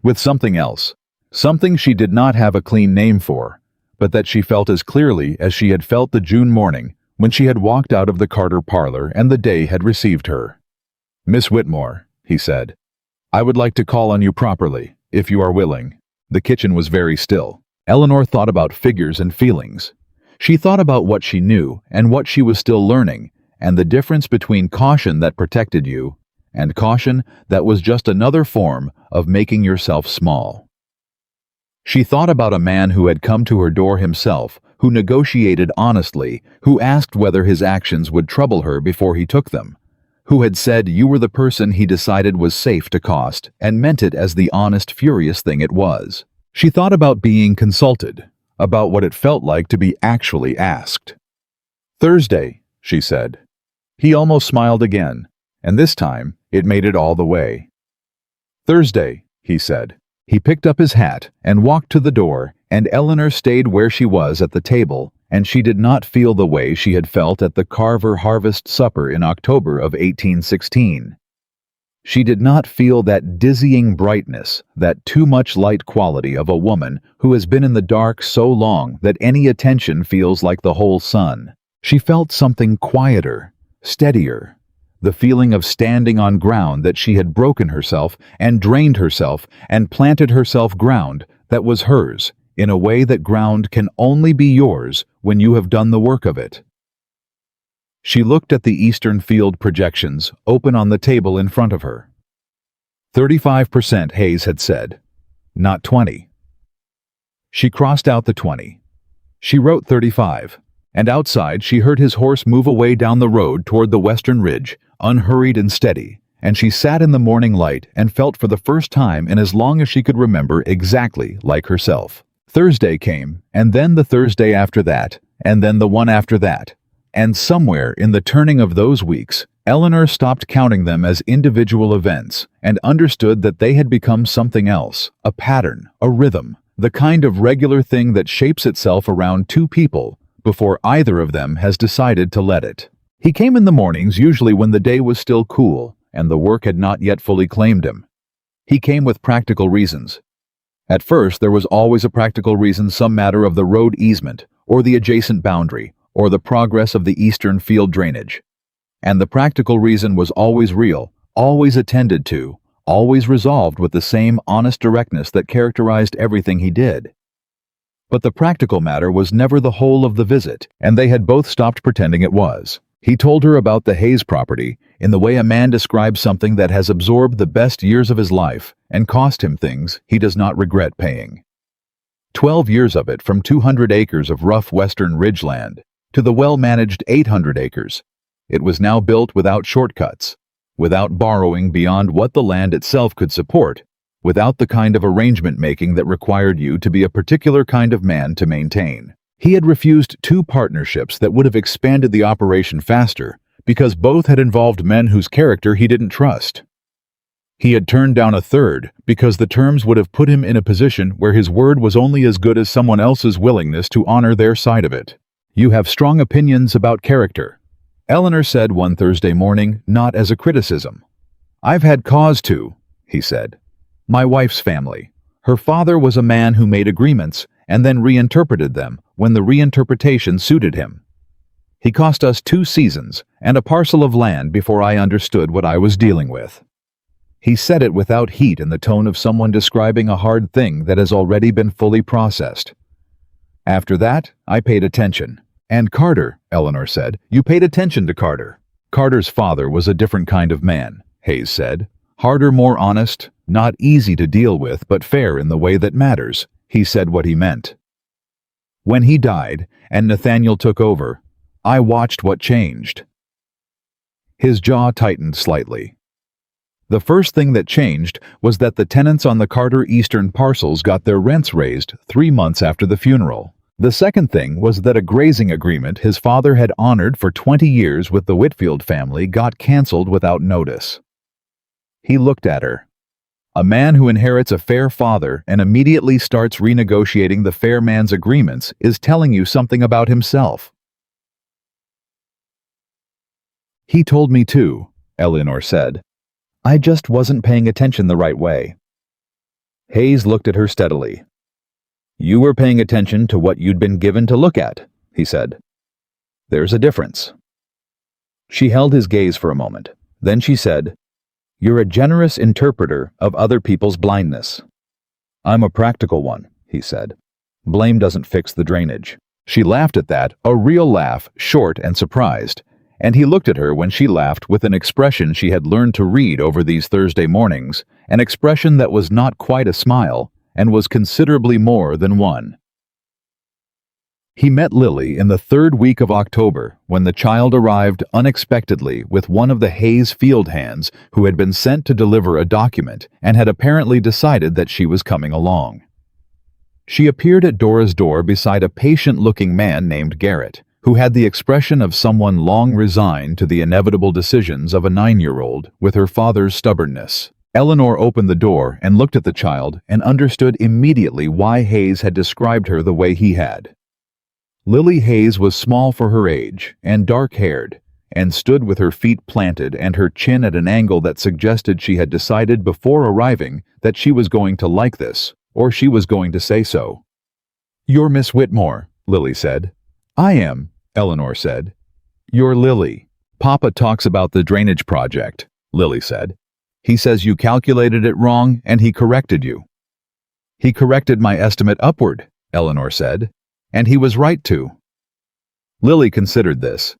A: With something else, something she did not have a clean name for, but that she felt as clearly as she had felt the June morning when she had walked out of the Carter parlor and the day had received her. "Miss Whitmore," he said, "I would like to call on you properly, if you are willing." The kitchen was very still. Eleanor thought about figures and feelings. She thought about what she knew and what she was still learning, and the difference between caution that protected you and caution that was just another form of making yourself small. She thought about a man who had come to her door himself, who negotiated honestly, who asked whether his actions would trouble her before he took them, who had said you were the person he decided was safe to cost and meant it as the honest, furious thing it was. She thought about being consulted, about what it felt like to be actually asked. "Thursday," she said. He almost smiled again, and this time it made it all the way. "Thursday," he said. He picked up his hat and walked to the door, and Eleanor stayed where she was at the table, and she did not feel the way she had felt at the Carver Harvest Supper in October of 1816. She did not feel that dizzying brightness, that too much light quality of a woman who has been in the dark so long that any attention feels like the whole sun. She felt something quieter, steadier, the feeling of standing on ground that she had broken herself and drained herself and planted herself ground that was hers, in a way that ground can only be yours when you have done the work of it. She looked at the eastern field projections open on the table in front of her. 35%, Hayes had said, not 20. She crossed out the 20. She wrote 35, and outside she heard his horse move away down the road toward the western ridge, unhurried and steady, and she sat in the morning light and felt for the first time in as long as she could remember exactly like herself. Thursday came, and then the Thursday after that, and then the one after that. And somewhere in the turning of those weeks, Eleanor stopped counting them as individual events and understood that they had become something else, a pattern, a rhythm, the kind of regular thing that shapes itself around two people before either of them has decided to let it. He came in the mornings usually when the day was still cool and the work had not yet fully claimed him. He came with practical reasons. At first there was always a practical reason, some matter of the road easement or the adjacent boundary, or the progress of the eastern field drainage. And the practical reason was always real, always attended to, always resolved with the same honest directness that characterized everything he did. But the practical matter was never the whole of the visit, and they had both stopped pretending it was. He told her about the Hayes property in the way a man describes something that has absorbed the best years of his life and cost him things he does not regret paying. 12 years of it, from 200 acres of rough western ridgeland to the well-managed 800 acres. It was now built without shortcuts, without borrowing beyond what the land itself could support, without the kind of arrangement-making that required you to be a particular kind of man to maintain. He had refused 2 partnerships that would have expanded the operation faster because both had involved men whose character he didn't trust. He had turned down a 3rd because the terms would have put him in a position where his word was only as good as someone else's willingness to honor their side of it. "You have strong opinions about character," Eleanor said one Thursday morning, not as a criticism. "I've had cause to," he said. "My wife's family. Her father was a man who made agreements and then reinterpreted them when the reinterpretation suited him. He cost us 2 seasons and a parcel of land before I understood what I was dealing with." He said it without heat, in the tone of someone describing a hard thing that has already been fully processed. "After that, I paid attention. And Carter," Eleanor said, "you paid attention to Carter." "Carter's father was a different kind of man," Hayes said. "Harder, more honest, not easy to deal with, but fair in the way that matters." He said what he meant. "When he died, and Nathaniel took over, I watched what changed." His jaw tightened slightly. The first thing that changed was that the tenants on the Carter Eastern parcels got their rents raised 3 months after the funeral. The second thing was that a grazing agreement his father had honored for 20 years with the Whitfield family got canceled without notice. He looked at her. A man who inherits a fair father and immediately starts renegotiating the fair man's agreements is telling you something about himself. He told me too, Eleanor said. I just wasn't paying attention the right way. Hayes looked at her steadily. You were paying attention to what you'd been given to look at, he said. There's a difference. She held his gaze for a moment. Then she said, You're a generous interpreter of other people's blindness. I'm a practical one, he said. Blame doesn't fix the drainage. She laughed at that, a real laugh, short and surprised, and he looked at her when she laughed with an expression she had learned to read over these Thursday mornings, an expression that was not quite a smile, and was considerably more than one. He met Lily in the third week of October when the child arrived unexpectedly with one of the Hayes field hands who had been sent to deliver a document and had apparently decided that she was coming along. She appeared at Dora's door beside a patient-looking man named Garrett, who had the expression of someone long resigned to the inevitable decisions of a 9-year-old with her father's stubbornness. Eleanor opened the door and looked at the child and understood immediately why Hayes had described her the way he had. Lily Hayes was small for her age and dark-haired, and stood with her feet planted and her chin at an angle that suggested she had decided before arriving that she was going to like this, or she was going to say so. You're Miss Whitmore, Lily said. I am, Eleanor said. You're Lily. Papa talks about the drainage project, Lily said. He says you calculated it wrong and he corrected you. He corrected my estimate upward, Eleanor said, and he was right to. Lily considered this.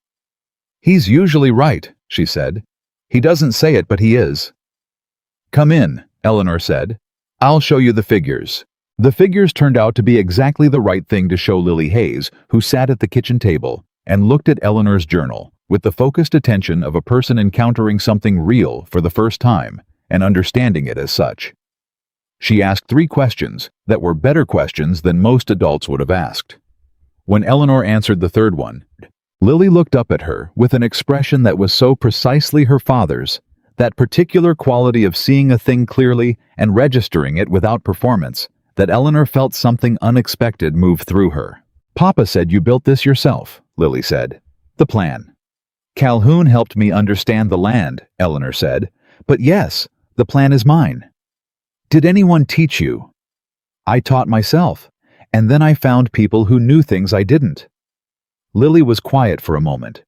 A: He's usually right, she said. He doesn't say it, but he is. Come in, Eleanor said. I'll show you the figures. The figures turned out to be exactly the right thing to show Lily Hayes, who sat at the kitchen table and looked at Eleanor's journal with the focused attention of a person encountering something real for the first time and understanding it as such. She asked 3 questions that were better questions than most adults would have asked. When Eleanor answered the third one, Lily looked up at her with an expression that was so precisely her father's, that particular quality of seeing a thing clearly and registering it without performance, that Eleanor felt something unexpected move through her. Papa said you built this yourself, Lily said. The plan. Calhoun helped me understand the land, Eleanor said. But yes, the plan is mine. Did anyone teach you? I taught myself, and then I found people who knew things I didn't. Lily was quiet for a moment.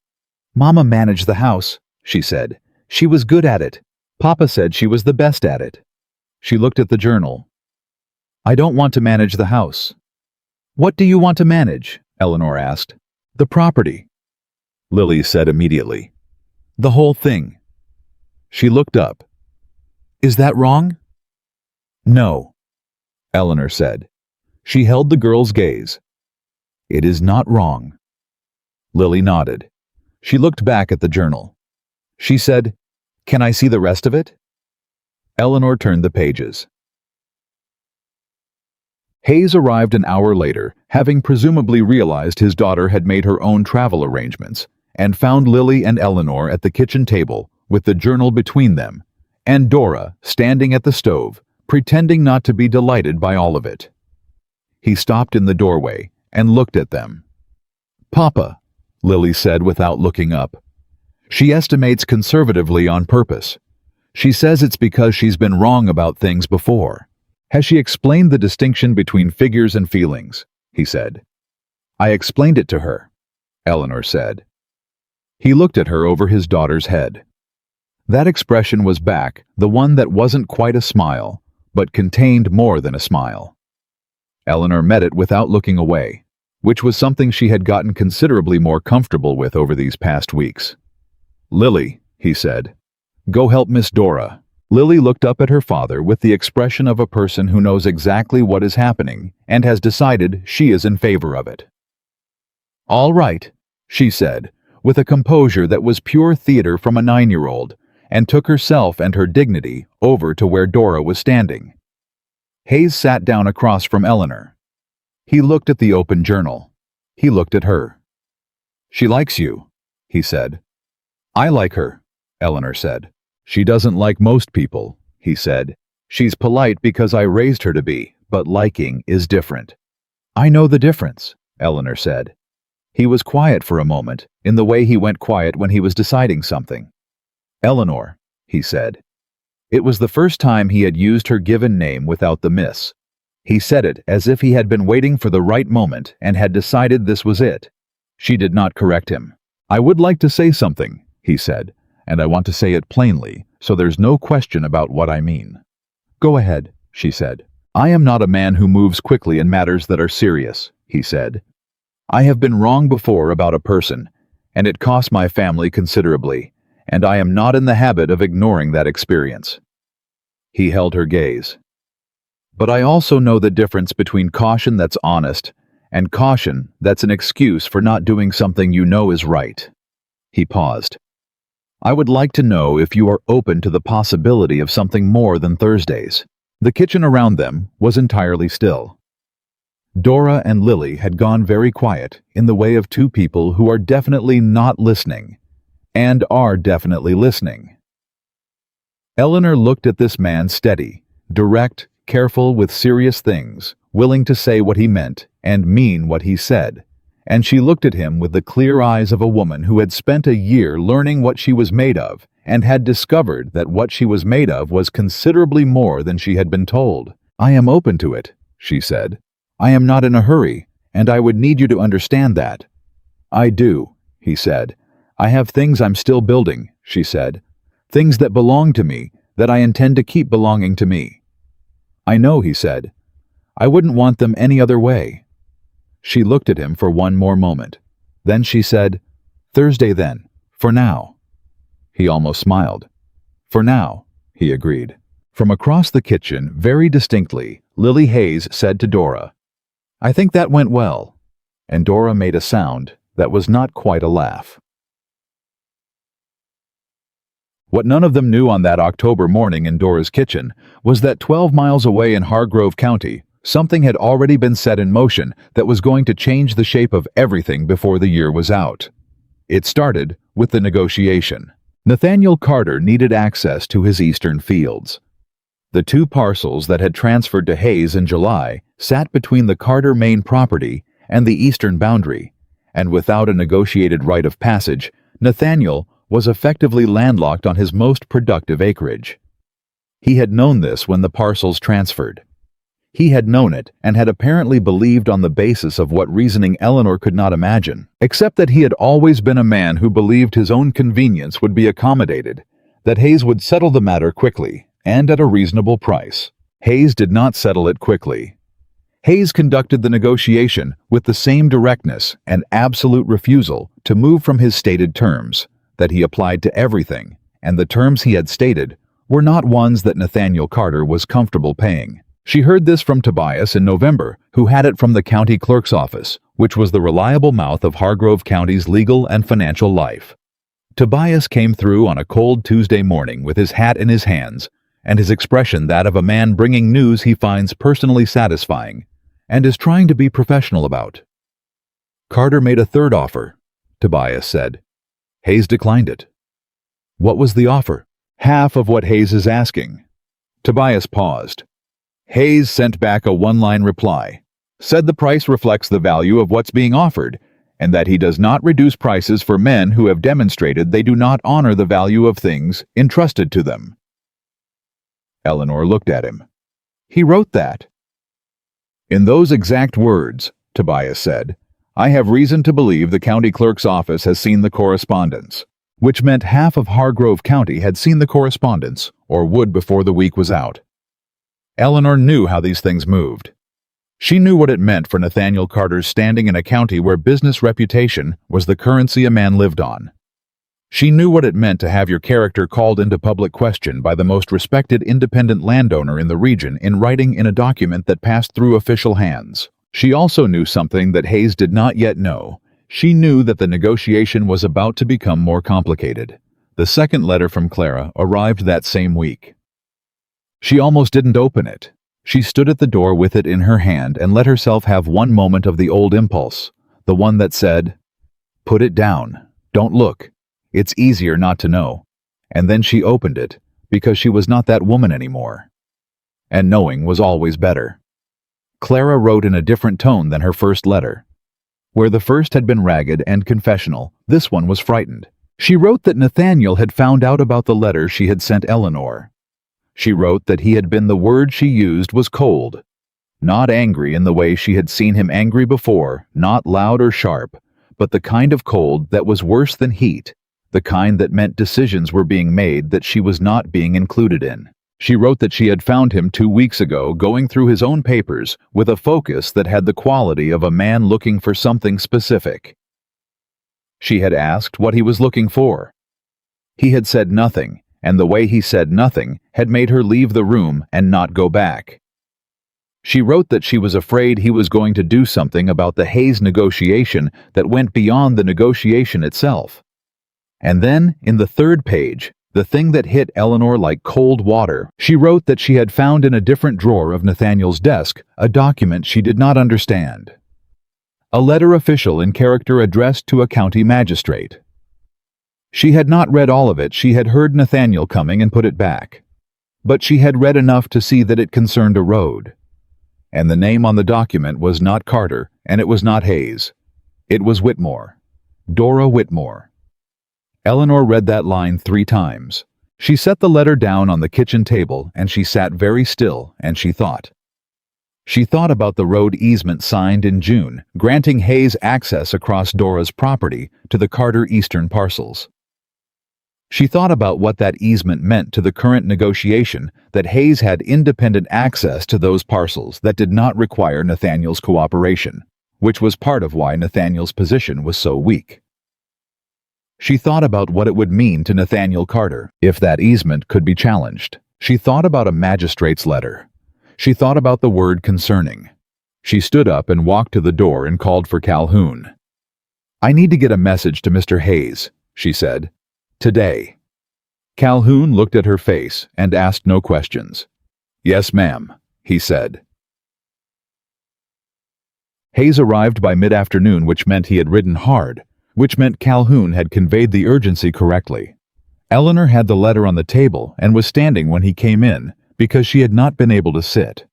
A: Mama managed the house, she said. She was good at it. Papa said she was the best at it. She looked at the journal. I don't want to manage the house. What do you want to manage? Eleanor asked. The property. Lily said immediately. The whole thing. She looked up. Is that wrong? No, Eleanor said. She held the girl's gaze. It is not wrong. Lily nodded. She looked back at the journal. She said, Can I see the rest of it? Eleanor turned the pages. Hayes arrived an hour later, having presumably realized his daughter had made her own travel arrangements, and found Lily and Eleanor at the kitchen table, with the journal between them, and Dora standing at the stove, pretending not to be delighted by all of it. He stopped in the doorway and looked at them. Papa, Lily said without looking up. She estimates conservatively on purpose. She says it's because she's been wrong about things before. Has she explained the distinction between figures and feelings? He said. I explained it to her, Eleanor said. He looked at her over his daughter's head. That expression was back, the one that wasn't quite a smile, but contained more than a smile. Eleanor met it without looking away, which was something she had gotten considerably more comfortable with over these past weeks. Lily, he said, go help Miss Dora. Lily looked up at her father with the expression of a person who knows exactly what is happening and has decided she is in favor of it. All right, she said, with a composure that was pure theater from a 9-year-old, and took herself and her dignity over to where Dora was standing. Hayes sat down across from Eleanor. He looked at the open journal. He looked at her. "She likes you," he said. "I like her," Eleanor said. "She doesn't like most people," he said. "She's polite because I raised her to be, but liking is different." "I know the difference," Eleanor said. He was quiet for a moment, in the way he went quiet when he was deciding something. "Eleanor," he said. It was the first time he had used her given name without the miss. He said it as if he had been waiting for the right moment and had decided this was it. She did not correct him. "I would like to say something," he said, "and I want to say it plainly, so there's no question about what I mean." "Go ahead," she said. "I am not a man who moves quickly in matters that are serious," he said. "I have been wrong before about a person, and it cost my family considerably, and I am not in the habit of ignoring that experience." He held her gaze. "But I also know the difference between caution that's honest and caution that's an excuse for not doing something you know is right." He paused. "I would like to know if you are open to the possibility of something more than Thursdays." The kitchen around them was entirely still. Dora and Lily had gone very quiet, in the way of two people who are definitely not listening, and are definitely listening. Eleanor looked at this man steady, direct, careful with serious things, willing to say what he meant and mean what he said, and she looked at him with the clear eyes of a woman who had spent a year learning what she was made of and had discovered that what she was made of was considerably more than she had been told. "I am open to it," she said. "I am not in a hurry, and I would need you to understand that." "I do," he said. "I have things I'm still building," she said. "Things that belong to me, that I intend to keep belonging to me." "I know," he said. "I wouldn't want them any other way." She looked at him for one more moment. Then she said, "Thursday then, for now." He almost smiled. "For now," he agreed. From across the kitchen, very distinctly, Lily Hayes said to Dora, "I think that went well." And Dora made a sound that was not quite a laugh. What none of them knew on that October morning in Dora's kitchen was that 12 miles away in Hargrove County, something had already been set in motion that was going to change the shape of everything before the year was out. It started with the negotiation. Nathaniel Carter needed access to his eastern fields. The two parcels that had transferred to Hayes in July sat between the Carter main property and the eastern boundary, and without a negotiated right of passage, Nathaniel was effectively landlocked on his most productive acreage. He had known this when the parcels transferred. He had known it and had apparently believed on the basis of what reasoning Eleanor could not imagine, except that he had always been a man who believed his own convenience would be accommodated, that Hayes would settle the matter quickly and at a reasonable price. Hayes did not settle it quickly. Hayes conducted the negotiation with the same directness and absolute refusal to move from his stated terms, that he applied to everything, and the terms he had stated were not ones that Nathaniel Carter was comfortable paying. She heard this from Tobias in November, who had it from the county clerk's office, which was the reliable mouth of Hargrove County's legal and financial life. Tobias came through on a cold Tuesday morning with his hat in his hands, and his expression that of a man bringing news he finds personally satisfying, and is trying to be professional about. "Carter made a third offer," Tobias said. "Hayes declined it." "What was the offer?" "Half of what Hayes is asking." Tobias paused. Hayes sent back a one-line reply, said the price reflects the value of what's being offered, and that he does not reduce prices for men who have demonstrated they do not honor the value of things entrusted to them. Eleanor looked at him. "He wrote that." "In those exact words," Tobias said, "I have reason to believe the county clerk's office has seen the correspondence," which meant half of Hargrove County had seen the correspondence, or would before the week was out. Eleanor knew how these things moved. She knew what it meant for Nathaniel Carter's standing in a county where business reputation was the currency a man lived on. She knew what it meant to have your character called into public question by the most respected independent landowner in the region in writing in a document that passed through official hands. She also knew something that Hayes did not yet know. She knew that the negotiation was about to become more complicated. The second letter from Clara arrived that same week. She almost didn't open it. She stood at the door with it in her hand and let herself have one moment of the old impulse, the one that said, "Put it down. Don't look. It's easier not to know." And then she opened it, because she was not that woman anymore. And knowing was always better. Clara wrote in a different tone than her first letter. Where the first had been ragged and confessional, this one was frightened. She wrote that Nathaniel had found out about the letter she had sent Eleanor. She wrote that he had been the word she used was cold. Not angry in the way she had seen him angry before, not loud or sharp, but the kind of cold that was worse than heat, the kind that meant decisions were being made that she was not being included in. She wrote that she had found him 2 weeks ago going through his own papers with a focus that had the quality of a man looking for something specific. She had asked what he was looking for. He had said nothing, and the way he said nothing had made her leave the room and not go back. She wrote that she was afraid he was going to do something about the Hayes negotiation that went beyond the negotiation itself. And then, in the third page, the thing that hit Eleanor like cold water, she wrote that she had found in a different drawer of Nathaniel's desk a document she did not understand. A letter official in character addressed to a county magistrate. She had not read all of it. She had heard Nathaniel coming and put it back. But she had read enough to see that it concerned a road. And the name on the document was not Carter, and it was not Hayes. It was Whitmore. Dora Whitmore. Eleanor read that line 3 times. She set the letter down on the kitchen table, and she sat very still, and she thought. She thought about the road easement signed in June, granting Hayes access across Dora's property to the Carter Eastern parcels. She thought about what that easement meant to the current negotiation, that Hayes had independent access to those parcels that did not require Nathaniel's cooperation, which was part of why Nathaniel's position was so weak. She thought about what it would mean to Nathaniel Carter if that easement could be challenged. She thought about a magistrate's letter. She thought about the word concerning. She stood up and walked to the door and called for Calhoun. "I need to get a message to Mr. Hayes," she said. "Today." Calhoun looked at her face and asked no questions. "Yes, ma'am," he said. Hayes arrived by mid-afternoon, which meant he had ridden hard, which meant Calhoun had conveyed the urgency correctly. Eleanor had the letter on the table and was standing when he came in because she had not been able to sit.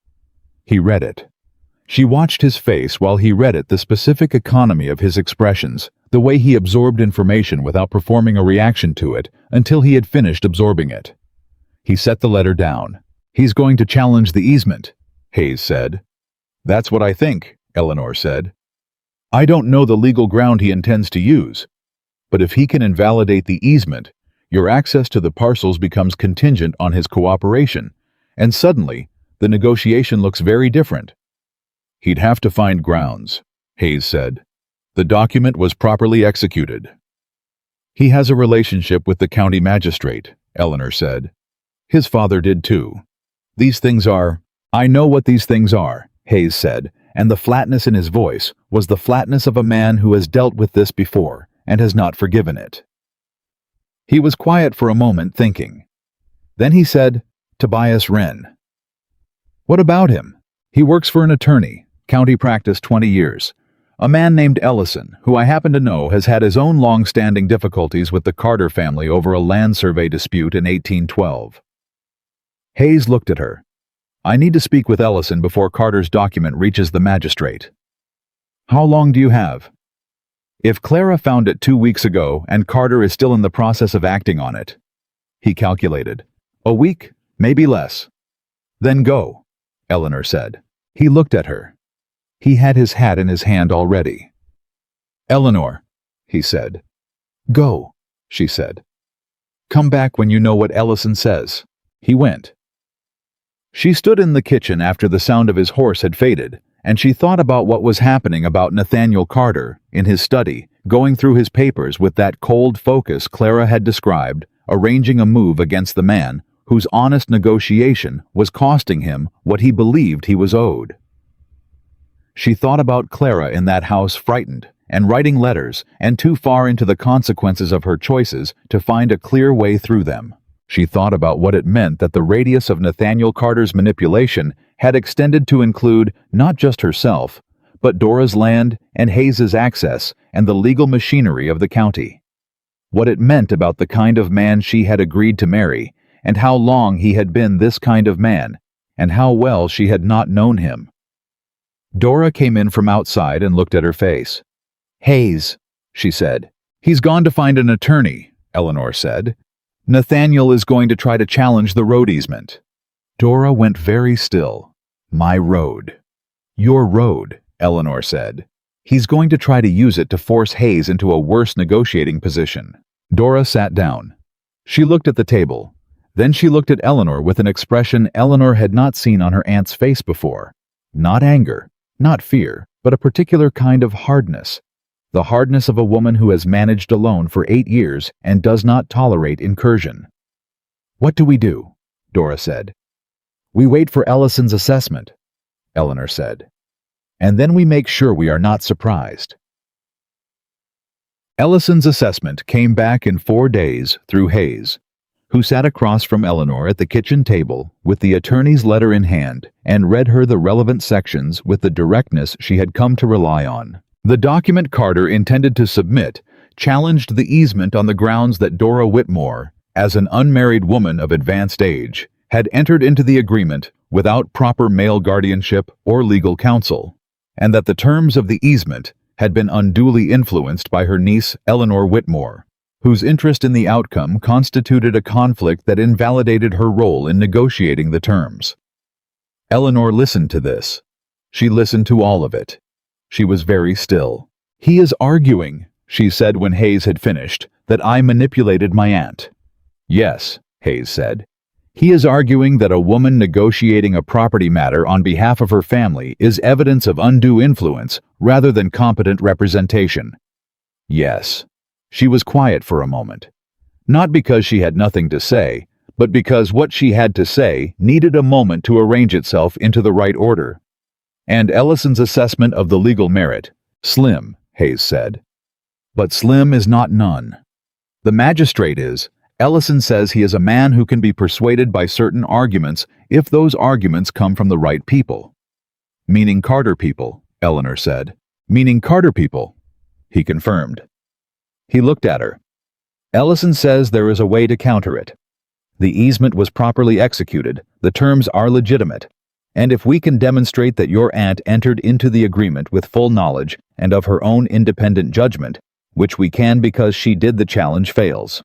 A: He read it. She watched his face while he read it, the specific economy of his expressions, the way he absorbed information without performing a reaction to it until he had finished absorbing it. He set the letter down. "He's going to challenge the easement," Hayes said. "That's what I think," Eleanor said. "I don't know the legal ground he intends to use, but if he can invalidate the easement, your access to the parcels becomes contingent on his cooperation, and suddenly, the negotiation looks very different." "He'd have to find grounds," Hayes said. "The document was properly executed." "He has a relationship with the county magistrate," Eleanor said. "His father did too. These things are—" "I know what these things are," Hayes said, and the flatness in his voice was the flatness of a man who has dealt with this before and has not forgiven it. He was quiet for a moment, thinking. Then he said, "Tobias Wren." "What about him?" "He works for an attorney, county practice 20 years. A man named Ellison, who I happen to know has had his own long-standing difficulties with the Carter family over a land survey dispute in 1812. Hayes looked at her. "I need to speak with Ellison before Carter's document reaches the magistrate." "How long do you have?" "If Clara found it 2 weeks ago and Carter is still in the process of acting on it." He calculated. "A week, maybe less." "Then go," Eleanor said. He looked at her. He had his hat in his hand already. "Eleanor," he said. "Go," she said. "Come back when you know what Ellison says." He went. She stood in the kitchen after the sound of his horse had faded, and she thought about what was happening about Nathaniel Carter, in his study, going through his papers with that cold focus Clara had described, arranging a move against the man whose honest negotiation was costing him what he believed he was owed. She thought about Clara in that house, frightened, and writing letters, and too far into the consequences of her choices to find a clear way through them. She thought about what it meant that the radius of Nathaniel Carter's manipulation had extended to include not just herself, but Dora's land and Hayes's access and the legal machinery of the county. What it meant about the kind of man she had agreed to marry, and how long he had been this kind of man, and how well she had not known him. Dora came in from outside and looked at her face. "Hayes," she said. "He's gone to find an attorney," Eleanor said. "Nathaniel is going to try to challenge the road easement." Dora went very still. "My road." "Your road," Eleanor said. "He's going to try to use it to force Hayes into a worse negotiating position." Dora sat down. She looked at the table. Then she looked at Eleanor with an expression Eleanor had not seen on her aunt's face before. Not anger, not fear, but a particular kind of hardness. The hardness of a woman who has managed alone for 8 years and does not tolerate incursion. "What do we do?" Dora said. "We wait for Ellison's assessment," Eleanor said. "And then we make sure we are not surprised." Ellison's assessment came back in 4 days through Hayes, who sat across from Eleanor at the kitchen table with the attorney's letter in hand and read her the relevant sections with the directness she had come to rely on. The document Carter intended to submit challenged the easement on the grounds that Dora Whitmore, as an unmarried woman of advanced age, had entered into the agreement without proper male guardianship or legal counsel, and that the terms of the easement had been unduly influenced by her niece Eleanor Whitmore, whose interest in the outcome constituted a conflict that invalidated her role in negotiating the terms. Eleanor listened to this. She listened to all of it. She was very still. "He is arguing," she said when Hayes had finished, "that I manipulated my aunt." "Yes," Hayes said. "He is arguing that a woman negotiating a property matter on behalf of her family is evidence of undue influence rather than competent representation." "Yes." She was quiet for a moment. Not because she had nothing to say, but because what she had to say needed a moment to arrange itself into the right order. "And Ellison's assessment of the legal merit, slim," Hayes said. "But slim is not none. The magistrate is. Ellison says he is a man who can be persuaded by certain arguments if those arguments come from the right people." "Meaning Carter people," Eleanor said. "Meaning Carter people," he confirmed. He looked at her. "Ellison says there is a way to counter it. The easement was properly executed, the terms are legitimate, and if we can demonstrate that your aunt entered into the agreement with full knowledge and of her own independent judgment, which we can because she did, the challenge fails."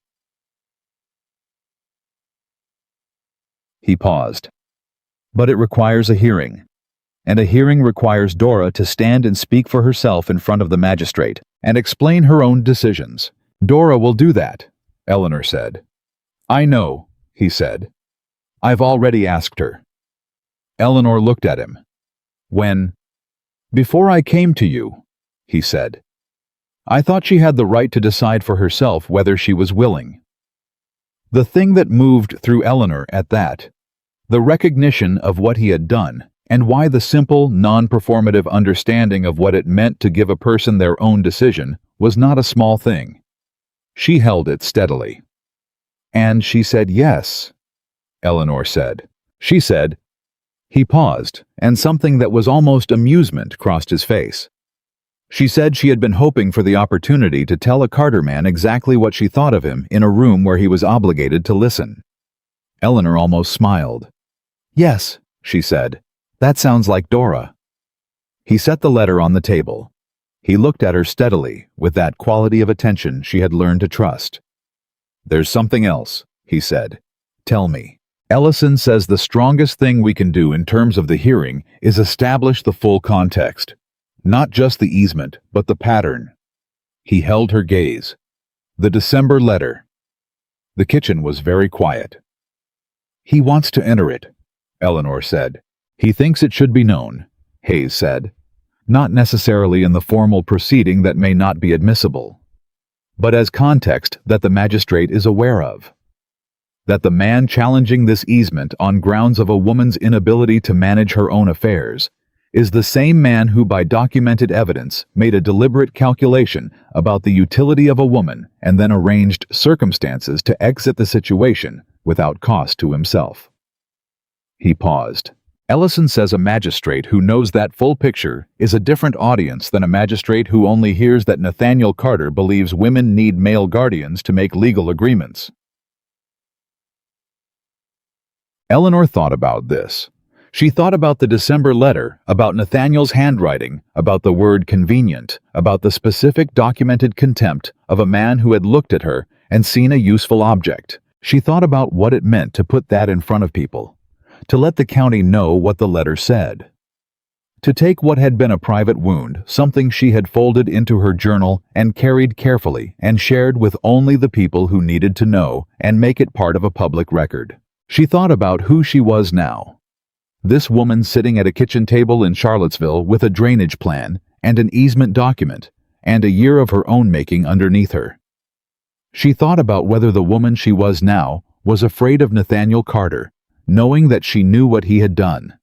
A: He paused. "But it requires a hearing. And a hearing requires Dora to stand and speak for herself in front of the magistrate and explain her own decisions." "Dora will do that," Eleanor said. "I know," he said. "I've already asked her." Eleanor looked at him. "Before I came to you," he said. "I thought she had the right to decide for herself whether she was willing." The thing that moved through Eleanor at that, the recognition of what he had done, and why the simple, non-performative understanding of what it meant to give a person their own decision, was not a small thing. She held it steadily. "And she said yes," Eleanor said. She said. He paused, and something that was almost amusement crossed his face. She said she had been hoping for the opportunity to tell a Carter man exactly what she thought of him in a room where he was obligated to listen. Eleanor almost smiled. "Yes," she said. "That sounds like Dora." He set the letter on the table. He looked at her steadily, with that quality of attention she had learned to trust. "There's something else," he said. "Tell me." "Ellison says the strongest thing we can do in terms of the hearing is establish the full context. Not just the easement, but the pattern." He held her gaze. "The December letter." The kitchen was very quiet. "He wants to enter it," Eleanor said. "He thinks it should be known," Hayes said. "Not necessarily in the formal proceeding that may not be admissible, but as context that the magistrate is aware of. That the man challenging this easement on grounds of a woman's inability to manage her own affairs is the same man who by documented evidence made a deliberate calculation about the utility of a woman and then arranged circumstances to exit the situation without cost to himself. He paused. Ellison says a magistrate who knows that full picture is a different audience than a magistrate who only hears that Nathaniel Carter believes women need male guardians to make legal agreements. Eleanor thought about this. She thought about the December letter, about Nathaniel's handwriting, about the word convenient, about the specific documented contempt of a man who had looked at her and seen a useful object. She thought about what it meant to put that in front of people, to let the county know what the letter said. To take what had been a private wound, something she had folded into her journal and carried carefully and shared with only the people who needed to know, and make it part of a public record. She thought about who she was now. This woman sitting at a kitchen table in Charlottesville with a drainage plan and an easement document and a year of her own making underneath her. She thought about whether the woman she was now was afraid of Nathaniel Carter, knowing that she knew what he had done.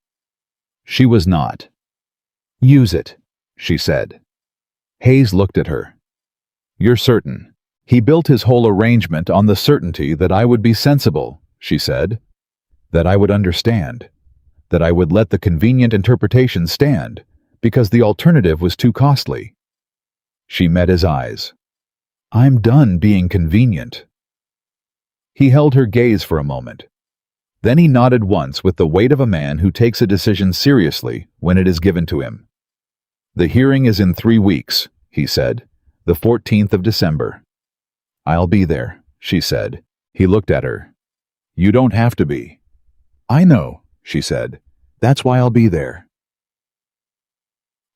A: She was not. "Use it," she said. Hayes looked at her. "You're certain?" "He built his whole arrangement on the certainty that I would be sensible," she said. "That I would understand. That I would let the convenient interpretation stand, because the alternative was too costly." She met his eyes. "I'm done being convenient." He held her gaze for a moment. Then he nodded once with the weight of a man who takes a decision seriously when it is given to him. "The hearing is in 3 weeks, he said, the 14th of December. "I'll be there," she said. He looked at her. "You don't have to be." "I know," she said. "That's why I'll be there."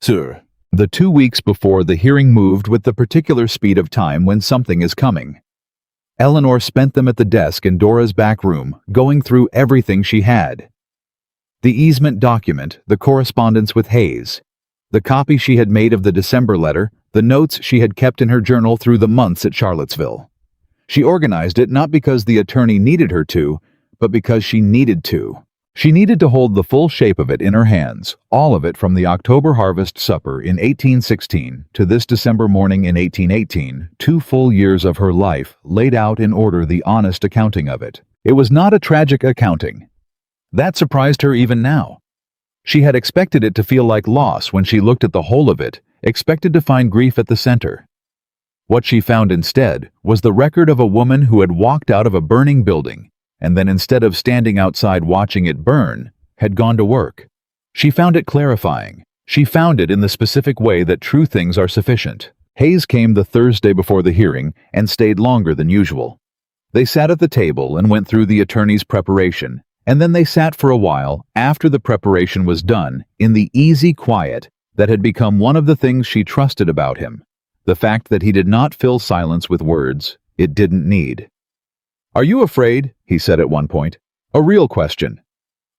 A: Sir. The 2 weeks before the hearing moved with the particular speed of time when something is coming. Eleanor spent them at the desk in Dora's back room, going through everything she had. The easement document, the correspondence with Hayes, the copy she had made of the December letter, the notes she had kept in her journal through the months at Charlottesville. She organized it not because the attorney needed her to, but because she needed to. She needed to hold the full shape of it in her hands, all of it from the October harvest supper in 1816 to this December morning in 1818, 2 full years of her life laid out in order, the honest accounting of it. It was not a tragic accounting. That surprised her even now. She had expected it to feel like loss when she looked at the whole of it, expected to find grief at the center. What she found instead was the record of a woman who had walked out of a burning building, and then instead of standing outside watching it burn, had gone to work. She found it clarifying. She found it in the specific way that true things are sufficient. Hayes came the Thursday before the hearing and stayed longer than usual. They sat at the table and went through the attorney's preparation, and then they sat for a while after the preparation was done in the easy quiet that had become one of the things she trusted about him, the fact that he did not fill silence with words it didn't need. "Are you afraid?" he said at one point. A real question.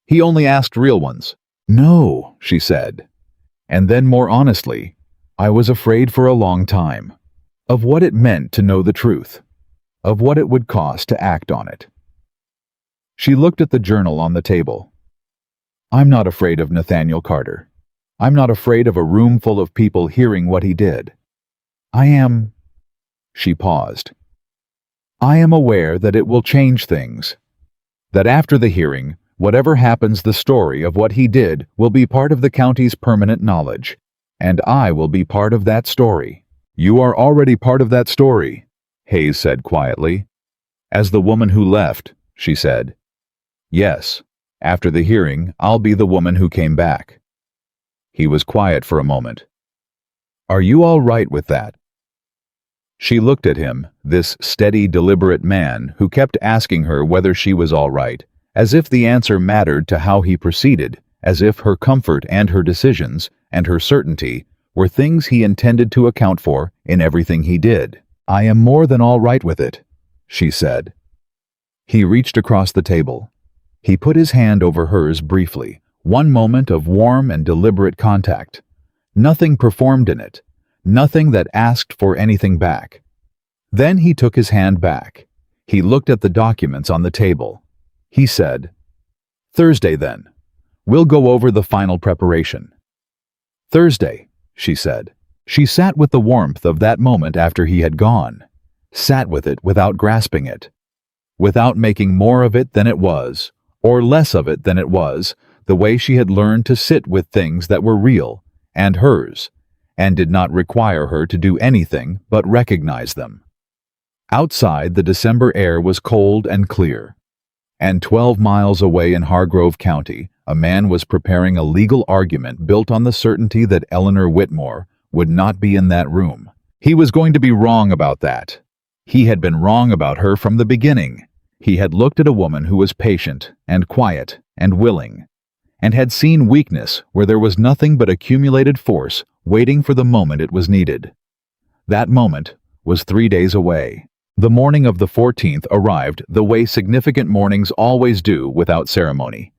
A: He only asked real ones. "No," she said. And then more honestly, "I was afraid for a long time. Of what it meant to know the truth. Of what it would cost to act on it." She looked at the journal on the table. "I'm not afraid of Nathaniel Carter. I'm not afraid of a room full of people hearing what he did. I am..." She paused. "I am aware that it will change things. That after the hearing, whatever happens, the story of what he did will be part of the county's permanent knowledge, and I will be part of that story." "You are already part of that story," Hayes said quietly. "As the woman who left," she said. "Yes, after the hearing, I'll be the woman who came back." He was quiet for a moment. "Are you all right with that?" She looked at him, this steady, deliberate man who kept asking her whether she was all right, as if the answer mattered to how he proceeded, as if her comfort and her decisions and her certainty were things he intended to account for in everything he did. "I am more than all right with it," she said. He reached across the table. He put his hand over hers briefly, one moment of warm and deliberate contact. Nothing performed in it. Nothing that asked for anything back. Then he took his hand back. He looked at the documents on the table. He said, "Thursday, then. We'll go over the final preparation." "Thursday," she said. She sat with the warmth of that moment after he had gone. Sat with it without grasping it. without making more of it than it was, or less of it than it was, the way she had learned to sit with things that were real and hers, and did not require her to do anything but recognize them. Outside, the December air was cold and clear, and 12 miles away in Hargrove County, a man was preparing a legal argument built on the certainty that Eleanor Whitmore would not be in that room. He was going to be wrong about that. He had been wrong about her from the beginning. He had looked at a woman who was patient and quiet and willing, and had seen weakness where there was nothing but accumulated force waiting for the moment it was needed. That moment was 3 days away. The morning of the 14th arrived the way significant mornings always do, without ceremony,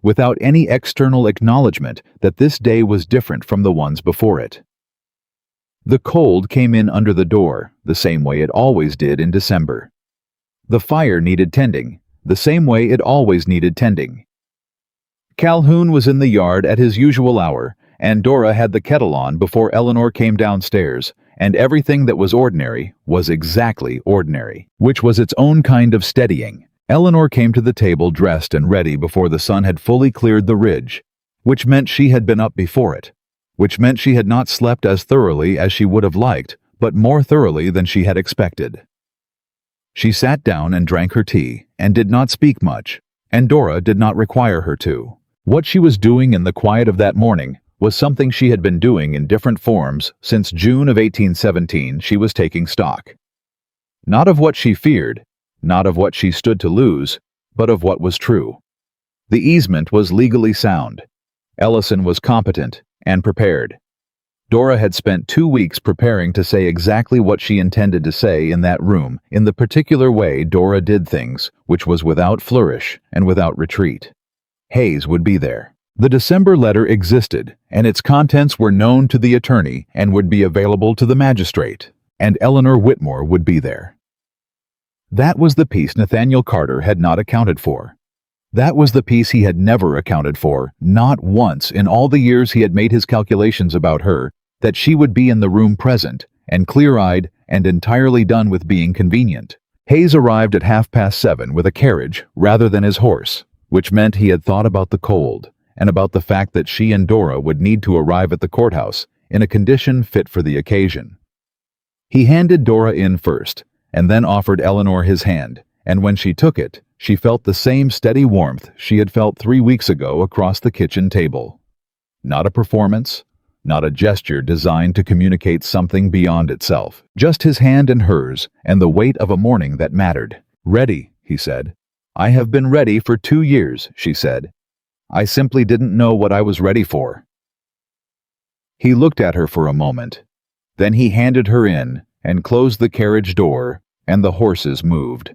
A: without any external acknowledgement that this day was different from the ones before it. The cold came in under the door, the same way it always did in December. The fire needed tending, the same way it always needed tending. Calhoun was in the yard at his usual hour, and Dora had the kettle on before Eleanor came downstairs, and everything that was ordinary was exactly ordinary, which was its own kind of steadying. Eleanor came to the table dressed and ready before the sun had fully cleared the ridge, which meant she had been up before it, which meant she had not slept as thoroughly as she would have liked, but more thoroughly than she had expected. She sat down and drank her tea, and did not speak much, and Dora did not require her to. What she was doing in the quiet of that morning was something she had been doing in different forms since June of 1817. She was taking stock. Not of what she feared, not of what she stood to lose, but of what was true. The easement was legally sound. Ellison was competent and prepared. Dora had spent 2 weeks preparing to say exactly what she intended to say in that room, in the particular way Dora did things, which was without flourish and without retreat. Hayes would be there. The December letter existed, and its contents were known to the attorney and would be available to the magistrate, and Eleanor Whitmore would be there. That was the piece Nathaniel Carter had not accounted for. That was the piece he had never accounted for, not once in all the years he had made his calculations about her, that she would be in the room present, and clear-eyed, and entirely done with being convenient. Hayes arrived at 7:30 with a carriage rather than his horse, which meant he had thought about the cold, and about the fact that she and Dora would need to arrive at the courthouse in a condition fit for the occasion. He handed Dora in first, and then offered Eleanor his hand, and when she took it, she felt the same steady warmth she had felt 3 weeks ago across the kitchen table. Not a performance, not a gesture designed to communicate something beyond itself, just his hand and hers, and the weight of a morning that mattered. "Ready," he said. "I have been ready for 2 years," she said. "I simply didn't know what I was ready for." He looked at her for a moment. Then he handed her in and closed the carriage door, and the horses moved.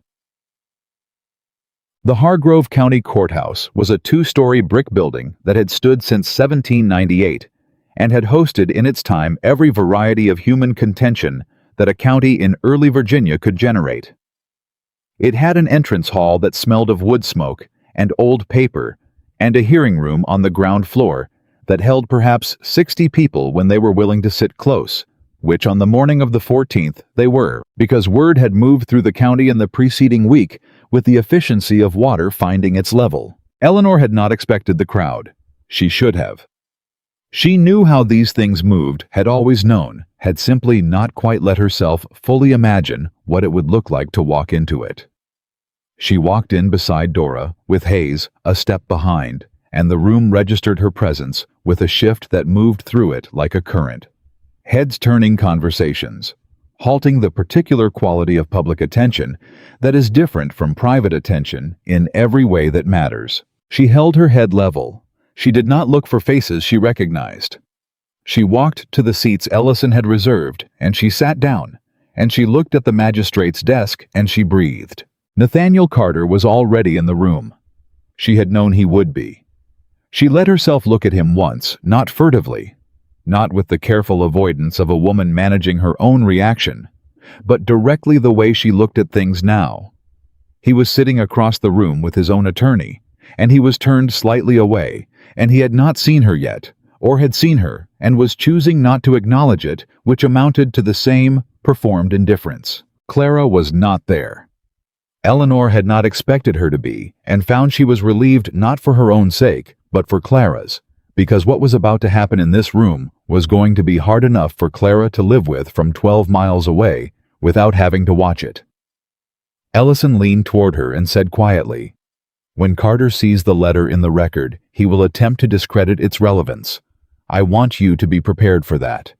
A: The Hargrove County Courthouse was a 2-story brick building that had stood since 1798 and had hosted in its time every variety of human contention that a county in early Virginia could generate. It had an entrance hall that smelled of wood smoke and old paper, and a hearing room on the ground floor that held perhaps 60 people when they were willing to sit close, which on the morning of the 14th they were, because word had moved through the county in the preceding week with the efficiency of water finding its level. Eleanor had not expected the crowd. She should have. She knew how these things moved, had always known, had simply not quite let herself fully imagine what it would look like to walk into it. She walked in beside Dora, with Hayes a step behind, and the room registered her presence with a shift that moved through it like a current. Heads turning conversations, halting the particular quality of public attention that is different from private attention in every way that matters. She held her head level. She did not look for faces she recognized. She walked to the seats Ellison had reserved, and she sat down, and she looked at the magistrate's desk, and she breathed. Nathaniel Carter was already in the room. She had known he would be. She let herself look at him once, not furtively, not with the careful avoidance of a woman managing her own reaction, but directly the way she looked at things now. He was sitting across the room with his own attorney, and he was turned slightly away, and he had not seen her yet, or had seen her, and was choosing not to acknowledge it, which amounted to the same performed indifference. Clara was not there. Eleanor had not expected her to be, and found she was relieved not for her own sake, but for Clara's, because what was about to happen in this room was going to be hard enough for Clara to live with from 12 miles away without having to watch it. Ellison leaned toward her and said quietly, "When Carter sees the letter in the record, he will attempt to discredit its relevance. I want you to be prepared for that."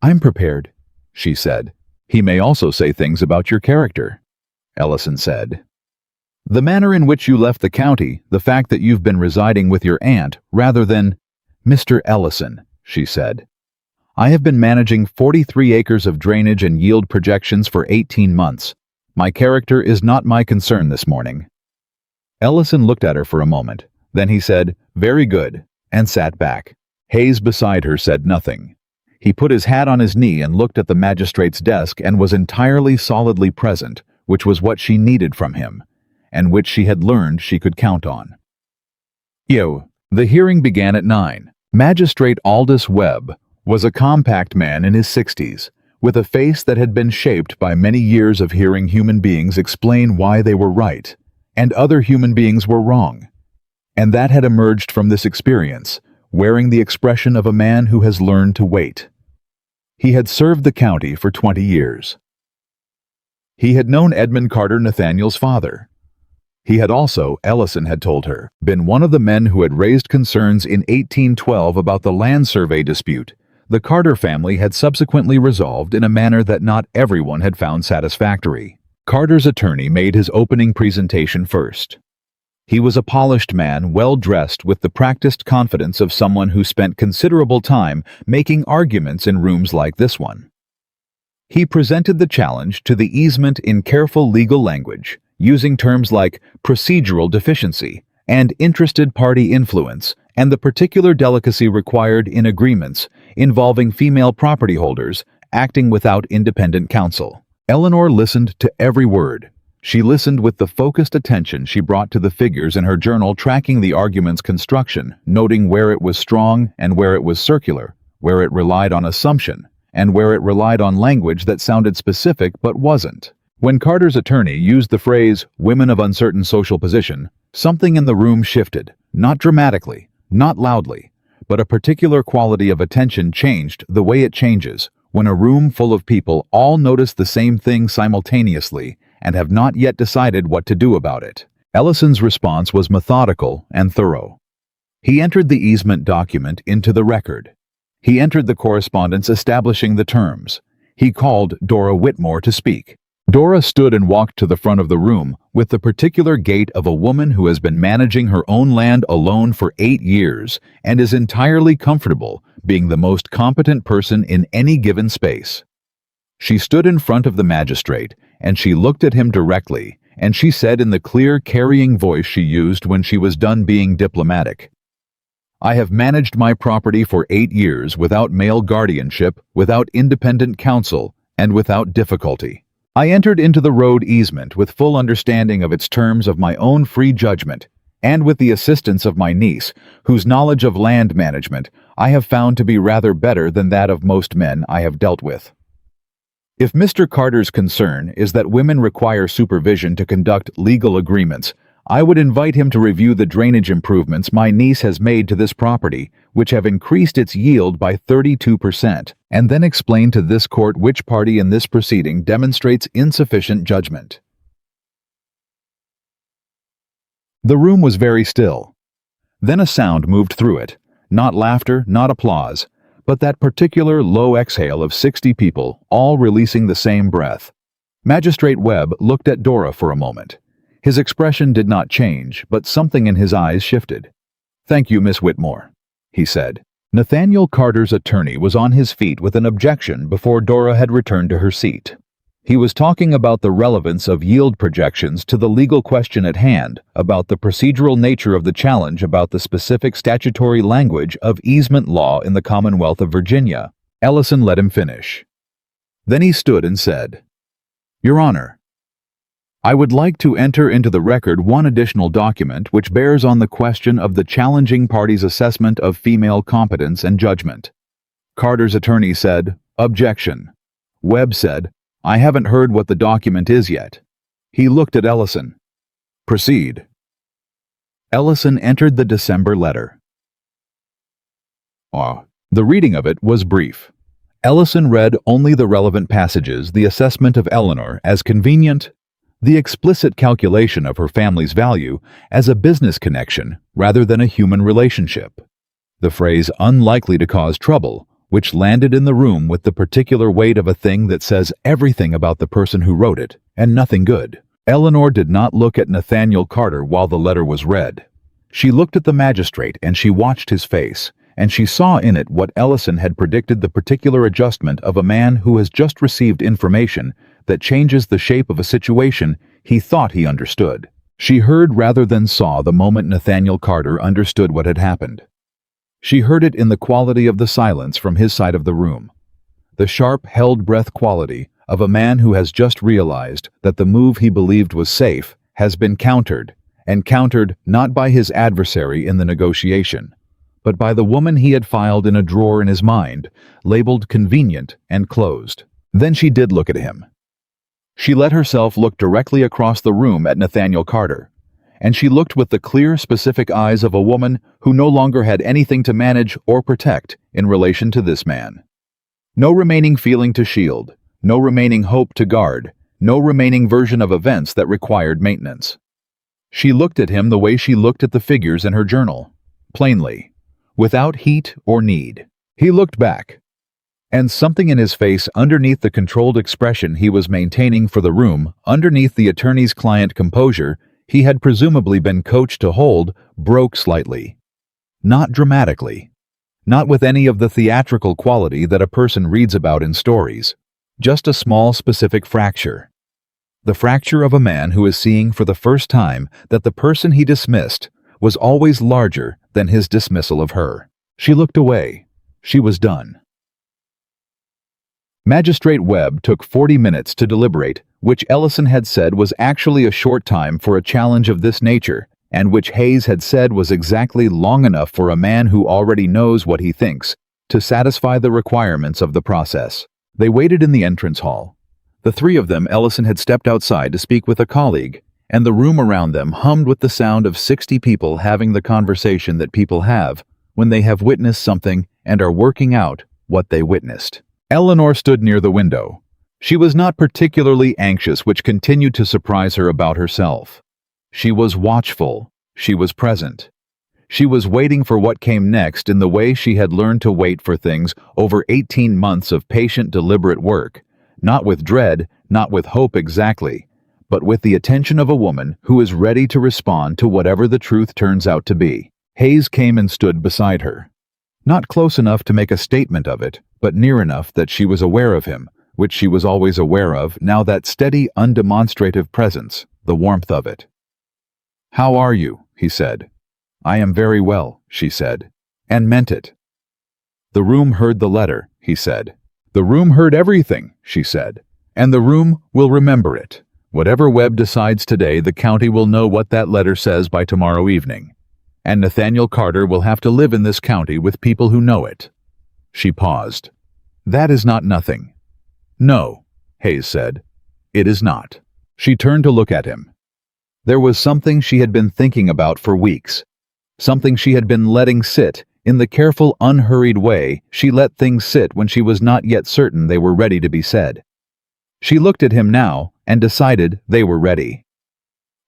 A: "I'm prepared," she said. "He may also say things about your character," Ellison said. "The manner in which you left the county, the fact that you've been residing with your aunt rather than—" "Mr. Ellison," she said, "I have been managing 43 acres of drainage and yield projections for 18 months. My character is not my concern this morning." Ellison looked at her for a moment. Then he said, "Very good," and sat back. Hayes beside her said nothing. He put his hat on his knee and looked at the magistrate's desk and was entirely solidly present, which was what she needed from him, and which she had learned she could count on. The hearing began at 9. Magistrate Aldous Webb was a compact man in his 60s, with a face that had been shaped by many years of hearing human beings explain why they were right, and other human beings were wrong. And that had emerged from this experience, wearing the expression of a man who has learned to wait. He had served the county for 20 years. He had known Edmund Carter, Nathaniel's father. He had also, Ellison had told her, been one of the men who had raised concerns in 1812 about the land survey dispute. The Carter family had subsequently resolved in a manner that not everyone had found satisfactory. Carter's attorney made his opening presentation first. He was a polished man, well-dressed, with the practiced confidence of someone who spent considerable time making arguments in rooms like this one. He presented the challenge to the easement in careful legal language, using terms like procedural deficiency and interested party influence, and the particular delicacy required in agreements involving female property holders acting without independent counsel. Eleanor listened to every word. She listened with the focused attention she brought to the figures in her journal, tracking the argument's construction, noting where it was strong and where it was circular, where it relied on assumption, and where it relied on language that sounded specific but wasn't. When Carter's attorney used the phrase, "women of uncertain social position," something in the room shifted, not dramatically, not loudly, but a particular quality of attention changed the way it changes when a room full of people all notice the same thing simultaneously and have not yet decided what to do about it. Ellison's response was methodical and thorough. He entered the easement document into the record. He entered the correspondence establishing the terms. He called Dora Whitmore to speak. Dora stood and walked to the front of the room with the particular gait of a woman who has been managing her own land alone for 8 years and is entirely comfortable being the most competent person in any given space. She stood in front of the magistrate, and she looked at him directly, and she said in the clear, carrying voice she used when she was done being diplomatic, "I have managed my property for 8 years without male guardianship, without independent counsel, and without difficulty. I entered into the road easement with full understanding of its terms of my own free judgment, and with the assistance of my niece, whose knowledge of land management I have found to be rather better than that of most men I have dealt with. If Mr. Carter's concern is that women require supervision to conduct legal agreements, I would invite him to review the drainage improvements my niece has made to this property, which have increased its yield by 32%, and then explain to this court which party in this proceeding demonstrates insufficient judgment." The room was very still. Then a sound moved through it, not laughter, not applause, but that particular low exhale of 60 people, all releasing the same breath. Magistrate Webb looked at Dora for a moment. His expression did not change, but something in his eyes shifted. "Thank you, Miss Whitmore," he said. Nathaniel Carter's attorney was on his feet with an objection before Dora had returned to her seat. He was talking about the relevance of yield projections to the legal question at hand, about the procedural nature of the challenge, about the specific statutory language of easement law in the Commonwealth of Virginia. Ellison let him finish. Then he stood and said, "Your Honor, I would like to enter into the record one additional document which bears on the question of the challenging party's assessment of female competence and judgment." Carter's attorney said, "Objection." Webb said, "I haven't heard what the document is yet." He looked at Ellison. Proceed. Ellison entered the December letter. The reading of it was brief. Ellison read only the relevant passages, the assessment of Eleanor as convenient, the explicit calculation of her family's value as a business connection rather than a human relationship. The phrase unlikely to cause trouble, which landed in the room with the particular weight of a thing that says everything about the person who wrote it, and nothing good. Eleanor did not look at Nathaniel Carter while the letter was read. She looked at the magistrate and she watched his face, and she saw in it what Ellison had predicted, the particular adjustment of a man who has just received information that changes the shape of a situation he thought he understood. She heard rather than saw the moment Nathaniel Carter understood what had happened. She heard it in the quality of the silence from his side of the room, the sharp, held-breath quality of a man who has just realized that the move he believed was safe has been countered, and countered not by his adversary in the negotiation, but by the woman he had filed in a drawer in his mind, labeled convenient and closed. Then she did look at him. She let herself look directly across the room at Nathaniel Carter, and she looked with the clear, specific eyes of a woman who no longer had anything to manage or protect in relation to this man. No remaining feeling to shield, no remaining hope to guard, no remaining version of events that required maintenance. She looked at him the way she looked at the figures in her journal, plainly, without heat or need. He looked back, and something in his face, underneath the controlled expression he was maintaining for the room, underneath the attorney's-client composure he had presumably been coached to hold, broke slightly. Not dramatically. Not with any of the theatrical quality that a person reads about in stories. Just a small, specific fracture. The fracture of a man who is seeing for the first time that the person he dismissed was always larger than his dismissal of her. She looked away. She was done. Magistrate Webb took 40 minutes to deliberate, which Ellison had said was actually a short time for a challenge of this nature, and which Hayes had said was exactly long enough for a man who already knows what he thinks to satisfy the requirements of the process. They waited in the entrance hall. The three of them, Ellison had stepped outside to speak with a colleague, and the room around them hummed with the sound of 60 people having the conversation that people have when they have witnessed something and are working out what they witnessed. Eleanor stood near the window. She was not particularly anxious, which continued to surprise her about herself. She was watchful. She was present. She was waiting for what came next in the way she had learned to wait for things over 18 months of patient, deliberate work, not with dread, not with hope exactly, but with the attention of a woman who is ready to respond to whatever the truth turns out to be. Hayes came and stood beside her. Not close enough to make a statement of it, but near enough that she was aware of him, which she was always aware of, now that steady, undemonstrative presence, the warmth of it. "How are you?" he said. "I am very well," she said, and meant it. "The room heard the letter," he said. "The room heard everything," she said, "and the room will remember it. Whatever Webb decides today, the county will know what that letter says by tomorrow evening. And Nathaniel Carter will have to live in this county with people who know it." She paused. "That is not nothing." "No," Hayes said. "It is not." She turned to look at him. There was something she had been thinking about for weeks. Something she had been letting sit, in the careful, unhurried way she let things sit when she was not yet certain they were ready to be said. She looked at him now and decided they were ready.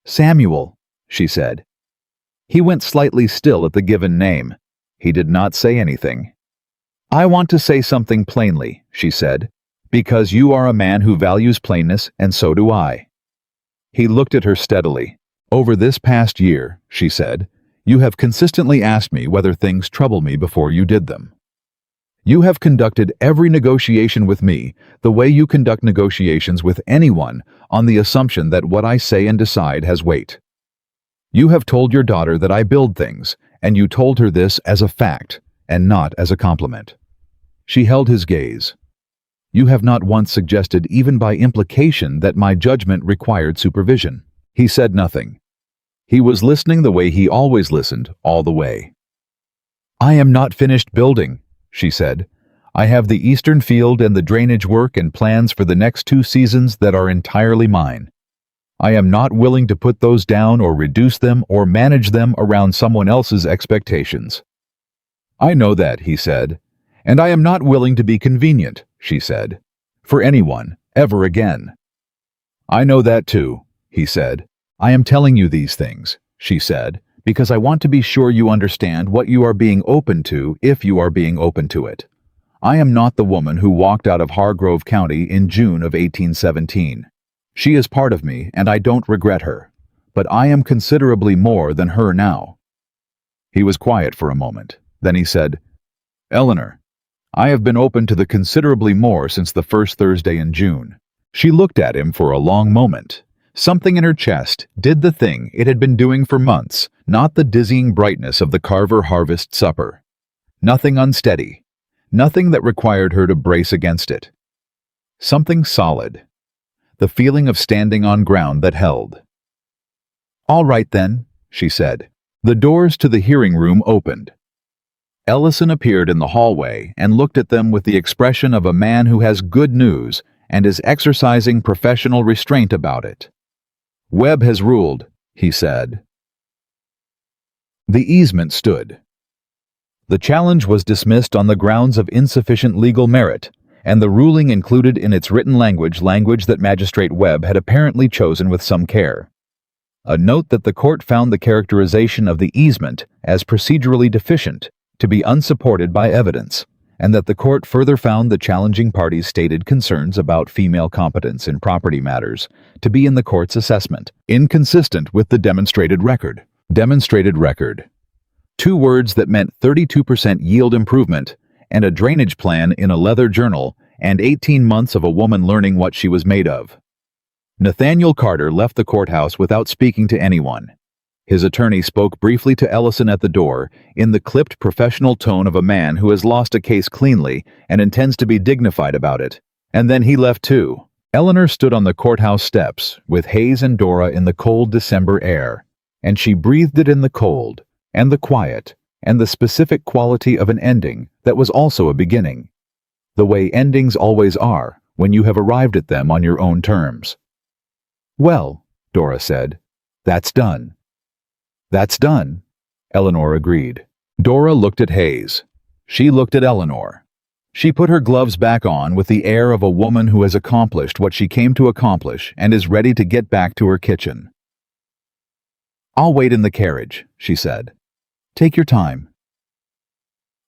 A: "Samuel," she said. He went slightly still at the given name. He did not say anything. "I want to say something plainly," she said, "because you are a man who values plainness, and so do I." He looked at her steadily. "Over this past year," she said, "you have consistently asked me whether things trouble me before you did them. You have conducted every negotiation with me the way you conduct negotiations with anyone, on the assumption that what I say and decide has weight. You have told your daughter that I build things, and you told her this as a fact, and not as a compliment." She held his gaze. "You have not once suggested, even by implication, that my judgment required supervision." He said nothing. He was listening the way he always listened, all the way. "I am not finished building," she said. "I have the eastern field and the drainage work and plans for the next 2 seasons that are entirely mine. I am not willing to put those down or reduce them or manage them around someone else's expectations. I know that, he said. And I am not willing to be convenient, she said, for anyone, ever again. I know that too, he said. I am telling you these things, she said, because I want to be sure you understand what you are being open to if you are being open to it. I am not the woman who walked out of Hargrove County in June of 1817. She is part of me, and I don't regret her. But I am considerably more than her now. He was quiet for a moment. Then he said, Eleanor, I have been open to the considerably more since the first Thursday in June. She looked at him for a long moment. Something in her chest did the thing it had been doing for months, not the dizzying brightness of the Carver harvest supper. Nothing unsteady. Nothing that required her to brace against it. Something solid. The feeling of standing on ground that held. All right then, she said. The doors to the hearing room opened. Ellison appeared in the hallway and looked at them with the expression of a man who has good news and is exercising professional restraint about it. Webb has ruled, he said. The easement stood. The challenge was dismissed on the grounds of insufficient legal merit, and the ruling included in its written language that Magistrate Webb had apparently chosen with some care. A note that the court found the characterization of the easement as procedurally deficient to be unsupported by evidence, and that the court further found the challenging parties' stated concerns about female competence in property matters to be in the court's assessment, inconsistent with the demonstrated record. Demonstrated record. 2 words that meant 32% yield improvement and a drainage plan in a leather journal and 18 months of a woman learning what she was made of. Nathaniel Carter left the courthouse without speaking to anyone. His attorney spoke briefly to Ellison at the door in the clipped professional tone of a man who has lost a case cleanly and intends to be dignified about it. And then he left too. Eleanor stood on the courthouse steps with Hayes and Dora in the cold December air, and she breathed it in the cold and the quiet and the specific quality of an ending that was also a beginning. The way endings always are when you have arrived at them on your own terms. Well, Dora said, that's done. That's done, Eleanor agreed. Dora looked at Hayes. She looked at Eleanor. She put her gloves back on with the air of a woman who has accomplished what she came to accomplish and is ready to get back to her kitchen. I'll wait in the carriage, she said. Take your time.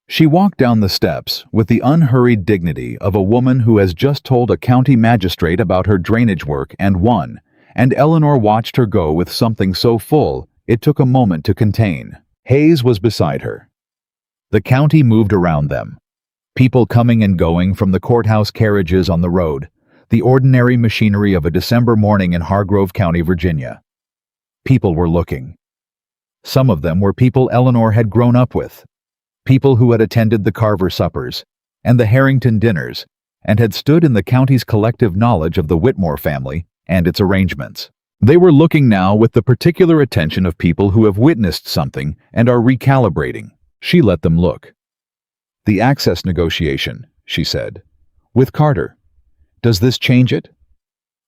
A: She walked down the steps with the unhurried dignity of a woman who has just told a county magistrate about her drainage work and won, and Eleanor watched her go with something so full it took a moment to contain. Hayes was beside her. The county moved around them. People coming and going from the courthouse carriages on the road, the ordinary machinery of a December morning in Hargrove County, Virginia. People were looking. Some of them were people Eleanor had grown up with, people who had attended the Carver suppers and the Harrington dinners and had stood in the county's collective knowledge of the Whitmore family and its arrangements. They were looking now with the particular attention of people who have witnessed something and are recalibrating. She let them look. The access negotiation, she said. With Carter. Does this change it?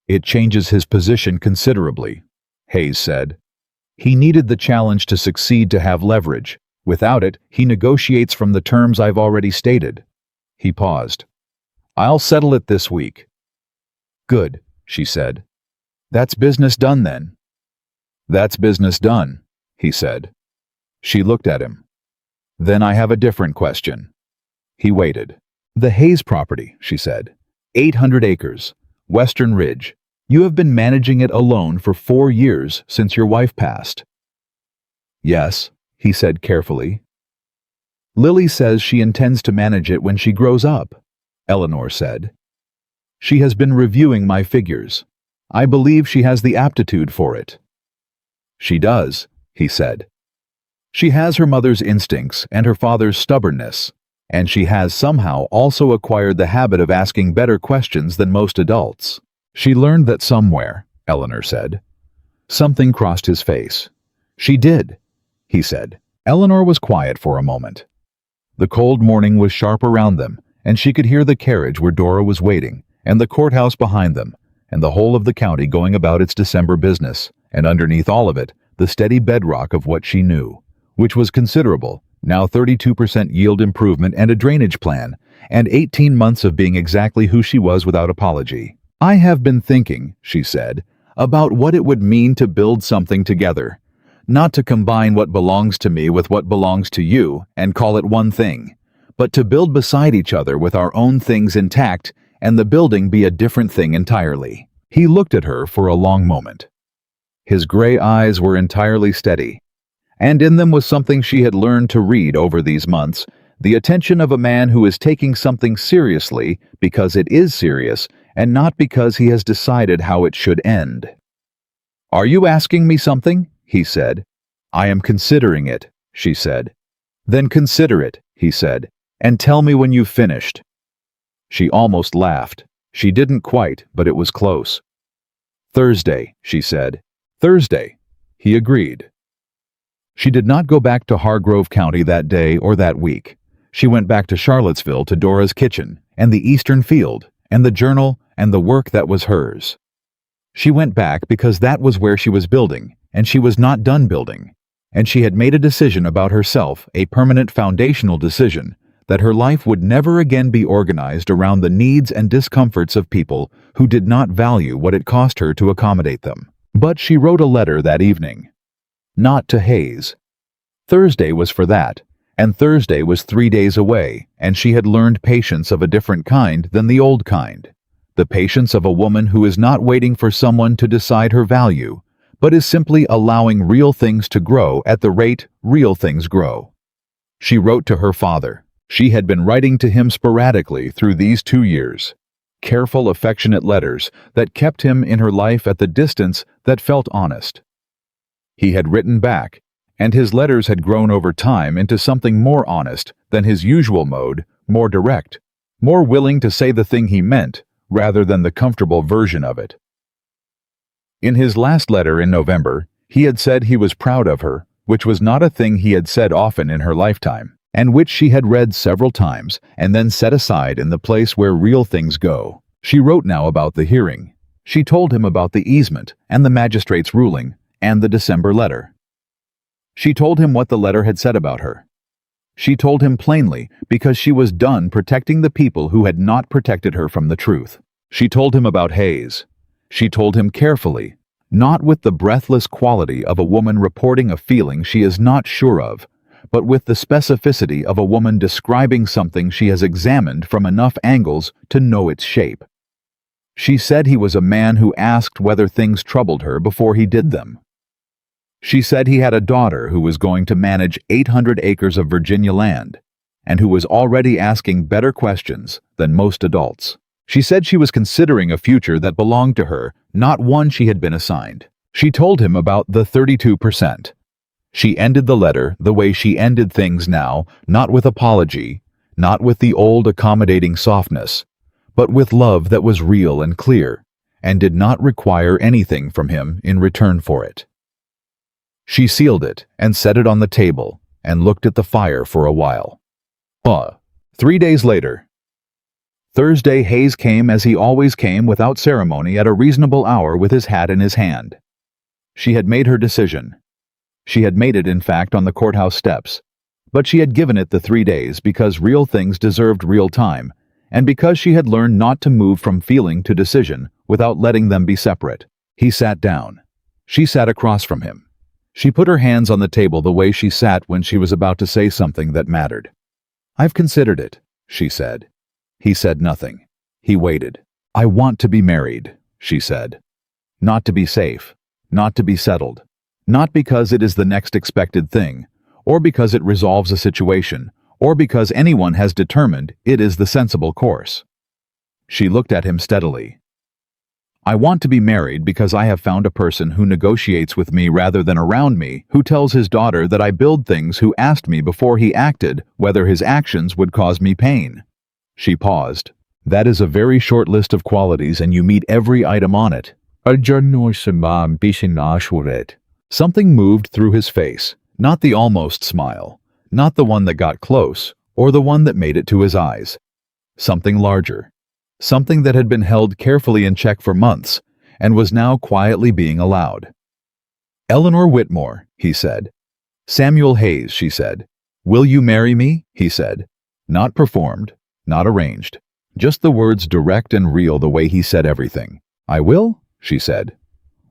A: It changes his position considerably, Hayes said. He needed the challenge to succeed to have leverage. Without it, he negotiates from the terms I've already stated. He paused. I'll settle it this week. Good, she said. That's business done then. That's business done, he said. She looked at him. Then I have a different question. He waited. The Hayes property, she said. 800 acres, Western Ridge. You have been managing it alone for 4 years since your wife passed. Yes, he said carefully. Lily says she intends to manage it when she grows up, Eleanor said. She has been reviewing my figures. I believe she has the aptitude for it. She does, he said. She has her mother's instincts and her father's stubbornness, and she has somehow also acquired the habit of asking better questions than most adults. She learned that somewhere, Eleanor said. Something crossed his face. She did, he said. Eleanor was quiet for a moment. The cold morning was sharp around them, and she could hear the carriage where Dora was waiting, and the courthouse behind them, and the whole of the county going about its December business, and underneath all of it, the steady bedrock of what she knew, which was considerable, now 32% yield improvement and a drainage plan, and 18 months of being exactly who she was without apology. "I have been thinking," she said, "about what it would mean to build something together. Not to combine what belongs to me with what belongs to you and call it one thing, but to build beside each other with our own things intact and the building be a different thing entirely." He looked at her for a long moment. His gray eyes were entirely steady, and in them was something she had learned to read over these months, the attention of a man who is taking something seriously because it is serious and not because he has decided how it should end. "Are you asking me something?" he said. "I am considering it," she said. "Then consider it," he said, "and tell me when you've finished." She almost laughed. She didn't quite, but it was close. "Thursday," she said. "Thursday," he agreed. She did not go back to Hargrove County that day or that week. She went back to Charlottesville to Dora's kitchen, and the Eastern Field, and the journal, and the work that was hers. She went back because that was where she was building, and she was not done building, and she had made a decision about herself, a permanent foundational decision, that her life would never again be organized around the needs and discomforts of people who did not value what it cost her to accommodate them. But she wrote a letter that evening. Not to Hayes. Thursday was for that, and Thursday was 3 days away, and she had learned patience of a different kind than the old kind. The patience of a woman who is not waiting for someone to decide her value, but is simply allowing real things to grow at the rate real things grow. She wrote to her father. She had been writing to him sporadically through these 2 years. Careful, affectionate letters that kept him in her life at the distance that felt honest. He had written back, and his letters had grown over time into something more honest than his usual mode, more direct, more willing to say the thing he meant, rather than the comfortable version of it. In his last letter in November, he had said he was proud of her, which was not a thing he had said often in her lifetime, and which she had read several times and then set aside in the place where real things go. She wrote now about the hearing. She told him about the easement and the magistrate's ruling and the December letter. She told him what the letter had said about her. She told him plainly because she was done protecting the people who had not protected her from the truth. She told him about Hayes. She told him carefully, not with the breathless quality of a woman reporting a feeling she is not sure of, but with the specificity of a woman describing something she has examined from enough angles to know its shape. She said he was a man who asked whether things troubled her before he did them. She said he had a daughter who was going to manage 800 acres of Virginia land, and who was already asking better questions than most adults. She said she was considering a future that belonged to her, not one she had been assigned. She told him about the 32%. She ended the letter the way she ended things now, not with apology, not with the old accommodating softness, but with love that was real and clear, and did not require anything from him in return for it. She sealed it and set it on the table and looked at the fire for a while. 3 days later. Thursday, Hayes came as he always came without ceremony at a reasonable hour with his hat in his hand. She had made her decision. She had made it, in fact, on the courthouse steps, but she had given it the 3 days because real things deserved real time, and because she had learned not to move from feeling to decision without letting them be separate. He sat down. She sat across from him. She put her hands on the table the way she sat when she was about to say something that mattered. "I've considered it," she said. He said nothing. He waited. "I want to be married," she said. "Not to be safe, not to be settled, not because it is the next expected thing, or because it resolves a situation, or because anyone has determined it is the sensible course." She looked at him steadily. "I want to be married because I have found a person who negotiates with me rather than around me, who tells his daughter that I build things, who asked me before he acted whether his actions would cause me pain." She paused. "That is a very short list of qualities, and you meet every item on it." Something moved through his face, not the almost smile, not the one that got close, or the one that made it to his eyes. Something larger. something that had been held carefully in check for months and was now quietly being allowed. "Eleanor Whitmore," he said. "Samuel Hayes," she said. "Will you marry me?" he said. Not performed, not arranged, just the words direct and real the way he said everything. "I will," she said.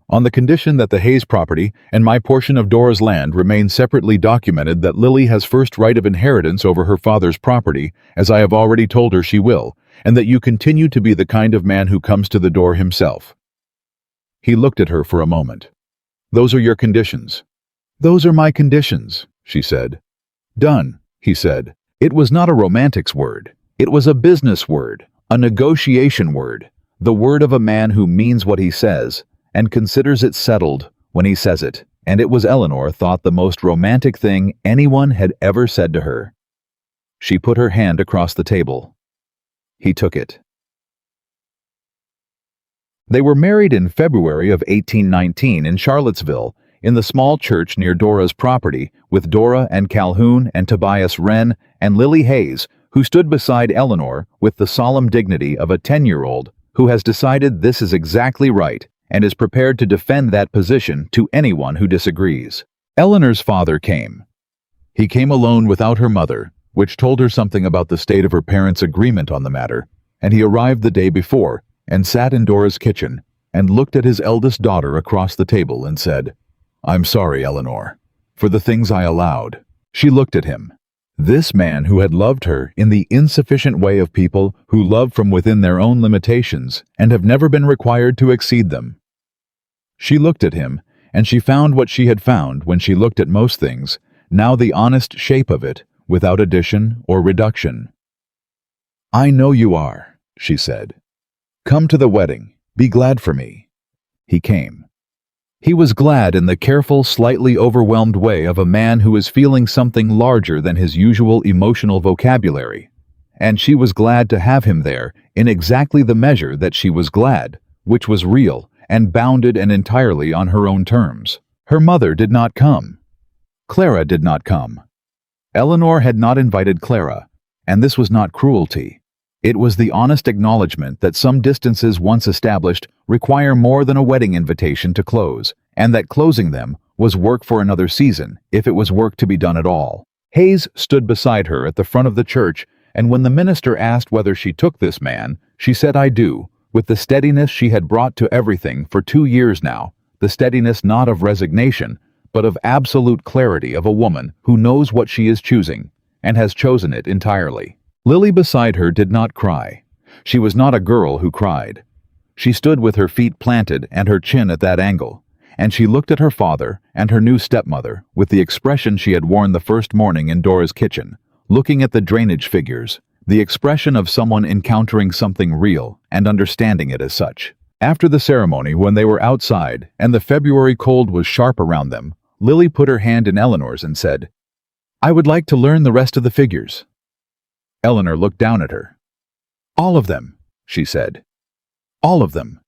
A: "On the condition that the Hayes property and my portion of Dora's land remain separately documented, that Lily has first right of inheritance over her father's property, as I have already told her she will, and that you continue to be the kind of man who comes to the door himself." He looked at her for a moment. "Those are your conditions." "Those are my conditions," she said. "Done," he said. It was not a romantics word. It was a business word, a negotiation word, the word of a man who means what he says and considers it settled when he says it, and it was, Eleanor thought, the most romantic thing anyone had ever said to her. She put her hand across the table. He took it. They were married in February of 1819 in Charlottesville, in the small church near Dora's property, with Dora and Calhoun and Tobias Wren and Lily Hayes, who stood beside Eleanor with the solemn dignity of a 10-year-old who has decided this is exactly right and is prepared to defend that position to anyone who disagrees. Eleanor's father came. He came alone without her mother, which told her something about the state of her parents' agreement on the matter, and he arrived the day before and sat in Dora's kitchen and looked at his eldest daughter across the table and said, "I'm sorry, Eleanor, for the things I allowed." She looked at him. This man who had loved her in the insufficient way of people who love from within their own limitations and have never been required to exceed them. She looked at him, and she found what she had found when she looked at most things, now the honest shape of it, without addition or reduction. "I know you are," she said. "Come to the wedding. Be glad for me." He came. He was glad in the careful, slightly overwhelmed way of a man who is feeling something larger than his usual emotional vocabulary, and she was glad to have him there in exactly the measure that she was glad, which was real and bounded and entirely on her own terms. Her mother did not come. Clara did not come. Eleanor had not invited Clara, and this was not cruelty. It was the honest acknowledgement that some distances once established require more than a wedding invitation to close, and that closing them was work for another season, if it was work to be done at all. Hayes stood beside her at the front of the church, and when the minister asked whether she took this man, she said, "I do," with the steadiness she had brought to everything for 2 years now, the steadiness not of resignation, but of absolute clarity of a woman who knows what she is choosing, and has chosen it entirely. Lily beside her did not cry. She was not a girl who cried. She stood with her feet planted and her chin at that angle, and she looked at her father and her new stepmother with the expression she had worn the first morning in Dora's kitchen, looking at the drainage figures, the expression of someone encountering something real and understanding it as such. After the ceremony, when they were outside and the February cold was sharp around them, Lily put her hand in Eleanor's and said, "I would like to learn the rest of the figures." Eleanor looked down at her. "All of them," she said. "All of them,"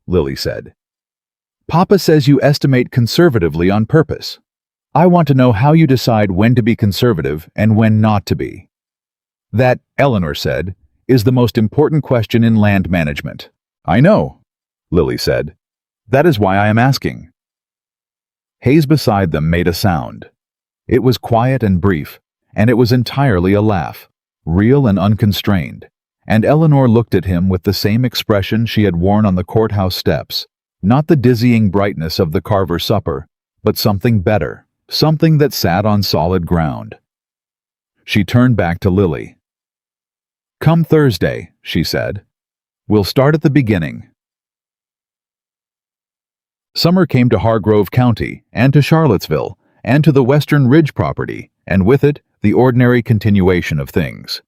A: Lily said. "Papa says you estimate conservatively on purpose. I want to know how you decide when to be conservative and when not to be." "That," Eleanor said, "is the most important question in land management." "I know," Lily said. "That is why I am asking." Hayes beside them made a sound. It was quiet and brief, and it was entirely a laugh, real and unconstrained, and Eleanor looked at him with the same expression she had worn on the courthouse steps, not the dizzying brightness of the Carver supper, but something better, something that sat on solid ground. She turned back to Lily. "Come Thursday," she said. "We'll start at the beginning." Summer came to Hargrove County, and to Charlottesville, and to the Western Ridge property, and with it, the ordinary continuation of things.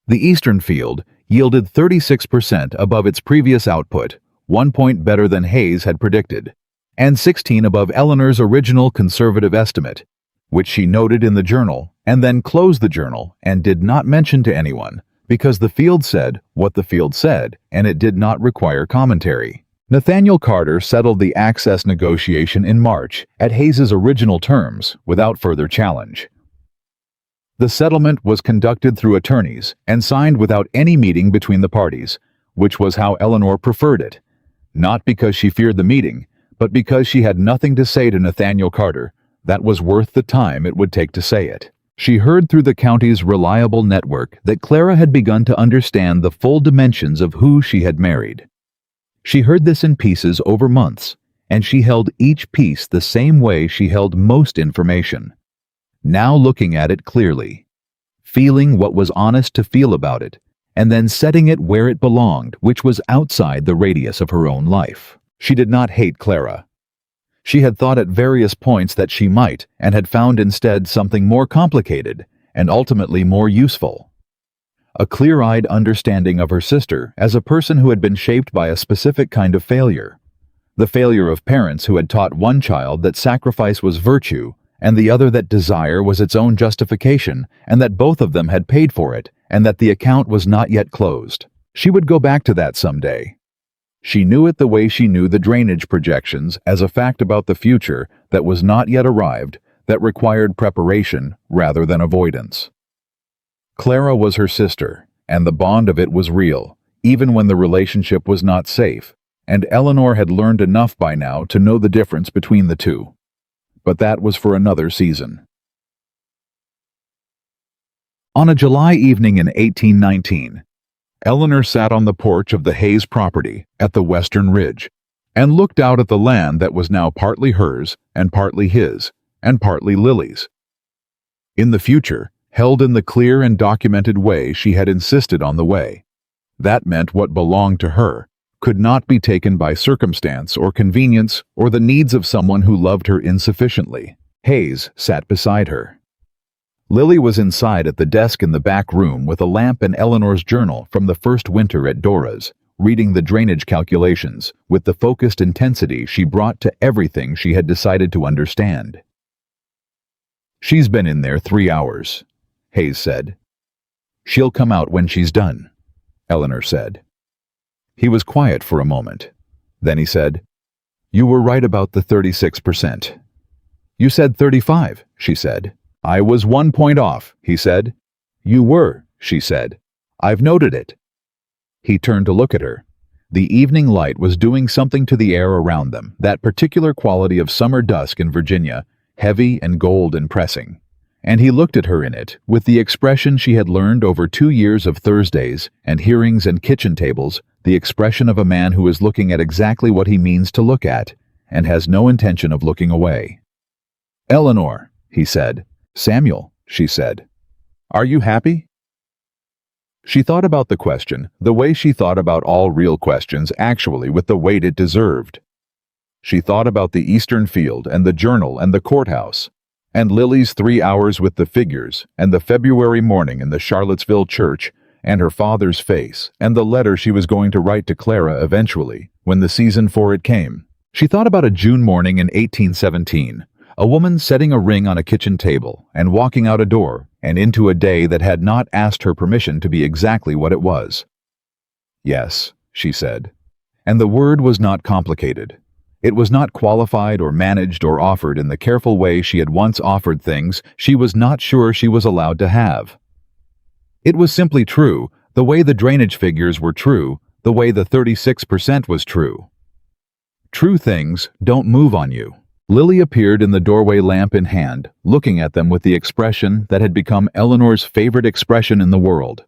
A: The eastern field yielded 36% above its previous output, 1 point better than Hayes had predicted, and 16 above Eleanor's original conservative estimate, which she noted in the journal, and then closed the journal and did not mention to anyone, because the field said what the field said, and it did not require commentary. Nathaniel Carter settled the access negotiation in March at Hayes's original terms without further challenge. The settlement was conducted through attorneys and signed without any meeting between the parties, which was how Eleanor preferred it. Not because she feared the meeting, but because she had nothing to say to Nathaniel Carter that was worth the time it would take to say it. She heard through the county's reliable network that Clara had begun to understand the full dimensions of who she had married. She heard this in pieces over months, and she held each piece the same way she held most information. Now looking at it clearly, feeling what was honest to feel about it, and then setting it where it belonged, which was outside the radius of her own life. She did not hate Clara. She had thought at various points that she might, and had found instead something more complicated, and ultimately more useful. A clear-eyed understanding of her sister as a person who had been shaped by a specific kind of failure. The failure of parents who had taught one child that sacrifice was virtue, and the other that desire was its own justification, and that both of them had paid for it, and that the account was not yet closed. She would go back to that someday. She knew it the way she knew the drainage projections as a fact about the future that was not yet arrived, that required preparation rather than avoidance. Clara was her sister, and the bond of it was real, even when the relationship was not safe, and Eleanor had learned enough by now to know the difference between the two. But that was for another season. On a July evening in 1819, Eleanor sat on the porch of the Hayes property at the Western Ridge and looked out at the land that was now partly hers and partly his and partly Lily's. In the future, held in the clear and documented way she had insisted on the way. That meant what belonged to her could not be taken by circumstance or convenience or the needs of someone who loved her insufficiently. Hayes sat beside her. Lily was inside at the desk in the back room with a lamp and Eleanor's journal from the first winter at Dora's, reading the drainage calculations with the focused intensity she brought to everything she had decided to understand. "She's been in there 3 hours," Hayes said. "She'll come out when she's done," Eleanor said. He was quiet for a moment. Then he said, "You were right about the 36%. "You said 35, she said. "I was 1 point off," he said. "You were," she said. "I've noted it." He turned to look at her. The evening light was doing something to the air around them, that particular quality of summer dusk in Virginia, heavy and gold and pressing. And he looked at her in it, with the expression she had learned over 2 years of Thursdays and hearings and kitchen tables, the expression of a man who is looking at exactly what he means to look at, and has no intention of looking away. "Eleanor," he said. "Samuel," she said. "Are you happy?" She thought about the question the way she thought about all real questions, actually with the weight it deserved. She thought about the Eastern Field and the Journal and the courthouse, and Lily's 3 hours with the figures, and the February morning in the Charlottesville church, and her father's face, and the letter she was going to write to Clara eventually, when the season for it came. She thought about a June morning in 1817, a woman setting a ring on a kitchen table and walking out a door and into a day that had not asked her permission to be exactly what it was. "Yes," she said. And the word was not complicated. It was not qualified or managed or offered in the careful way she had once offered things she was not sure she was allowed to have. It was simply true, the way the drainage figures were true, the way the 36% was true. True things don't move on you. Lily appeared in the doorway, lamp in hand, looking at them with the expression that had become Eleanor's favorite expression in the world.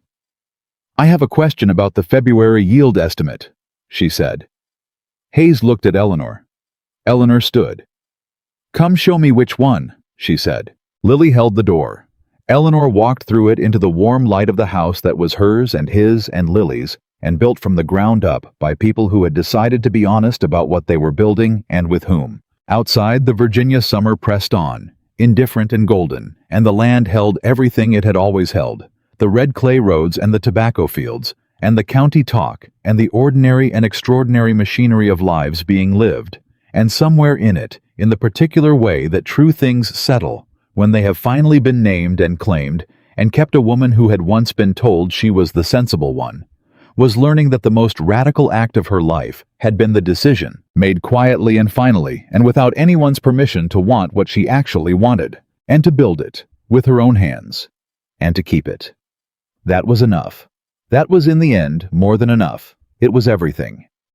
A: "I have a question about the February yield estimate," she said. Hayes looked at Eleanor. Eleanor stood. "Come show me which one," she said. Lily held the door. Eleanor walked through it into the warm light of the house that was hers and his and Lily's, and built from the ground up by people who had decided to be honest about what they were building and with whom. Outside, the Virginia summer pressed on, indifferent and golden, and the land held everything it had always held, the red clay roads and the tobacco fields, and the county talk, and the ordinary and extraordinary machinery of lives being lived, and somewhere in it, in the particular way that true things settle, when they have finally been named and claimed, and kept a woman who had once been told she was the sensible one, was learning that the most radical act of her life had been the decision, made quietly and finally, and without anyone's permission, to want what she actually wanted, and to build it, with her own hands, and to keep it. That was enough. That was in the end more than enough. It was everything.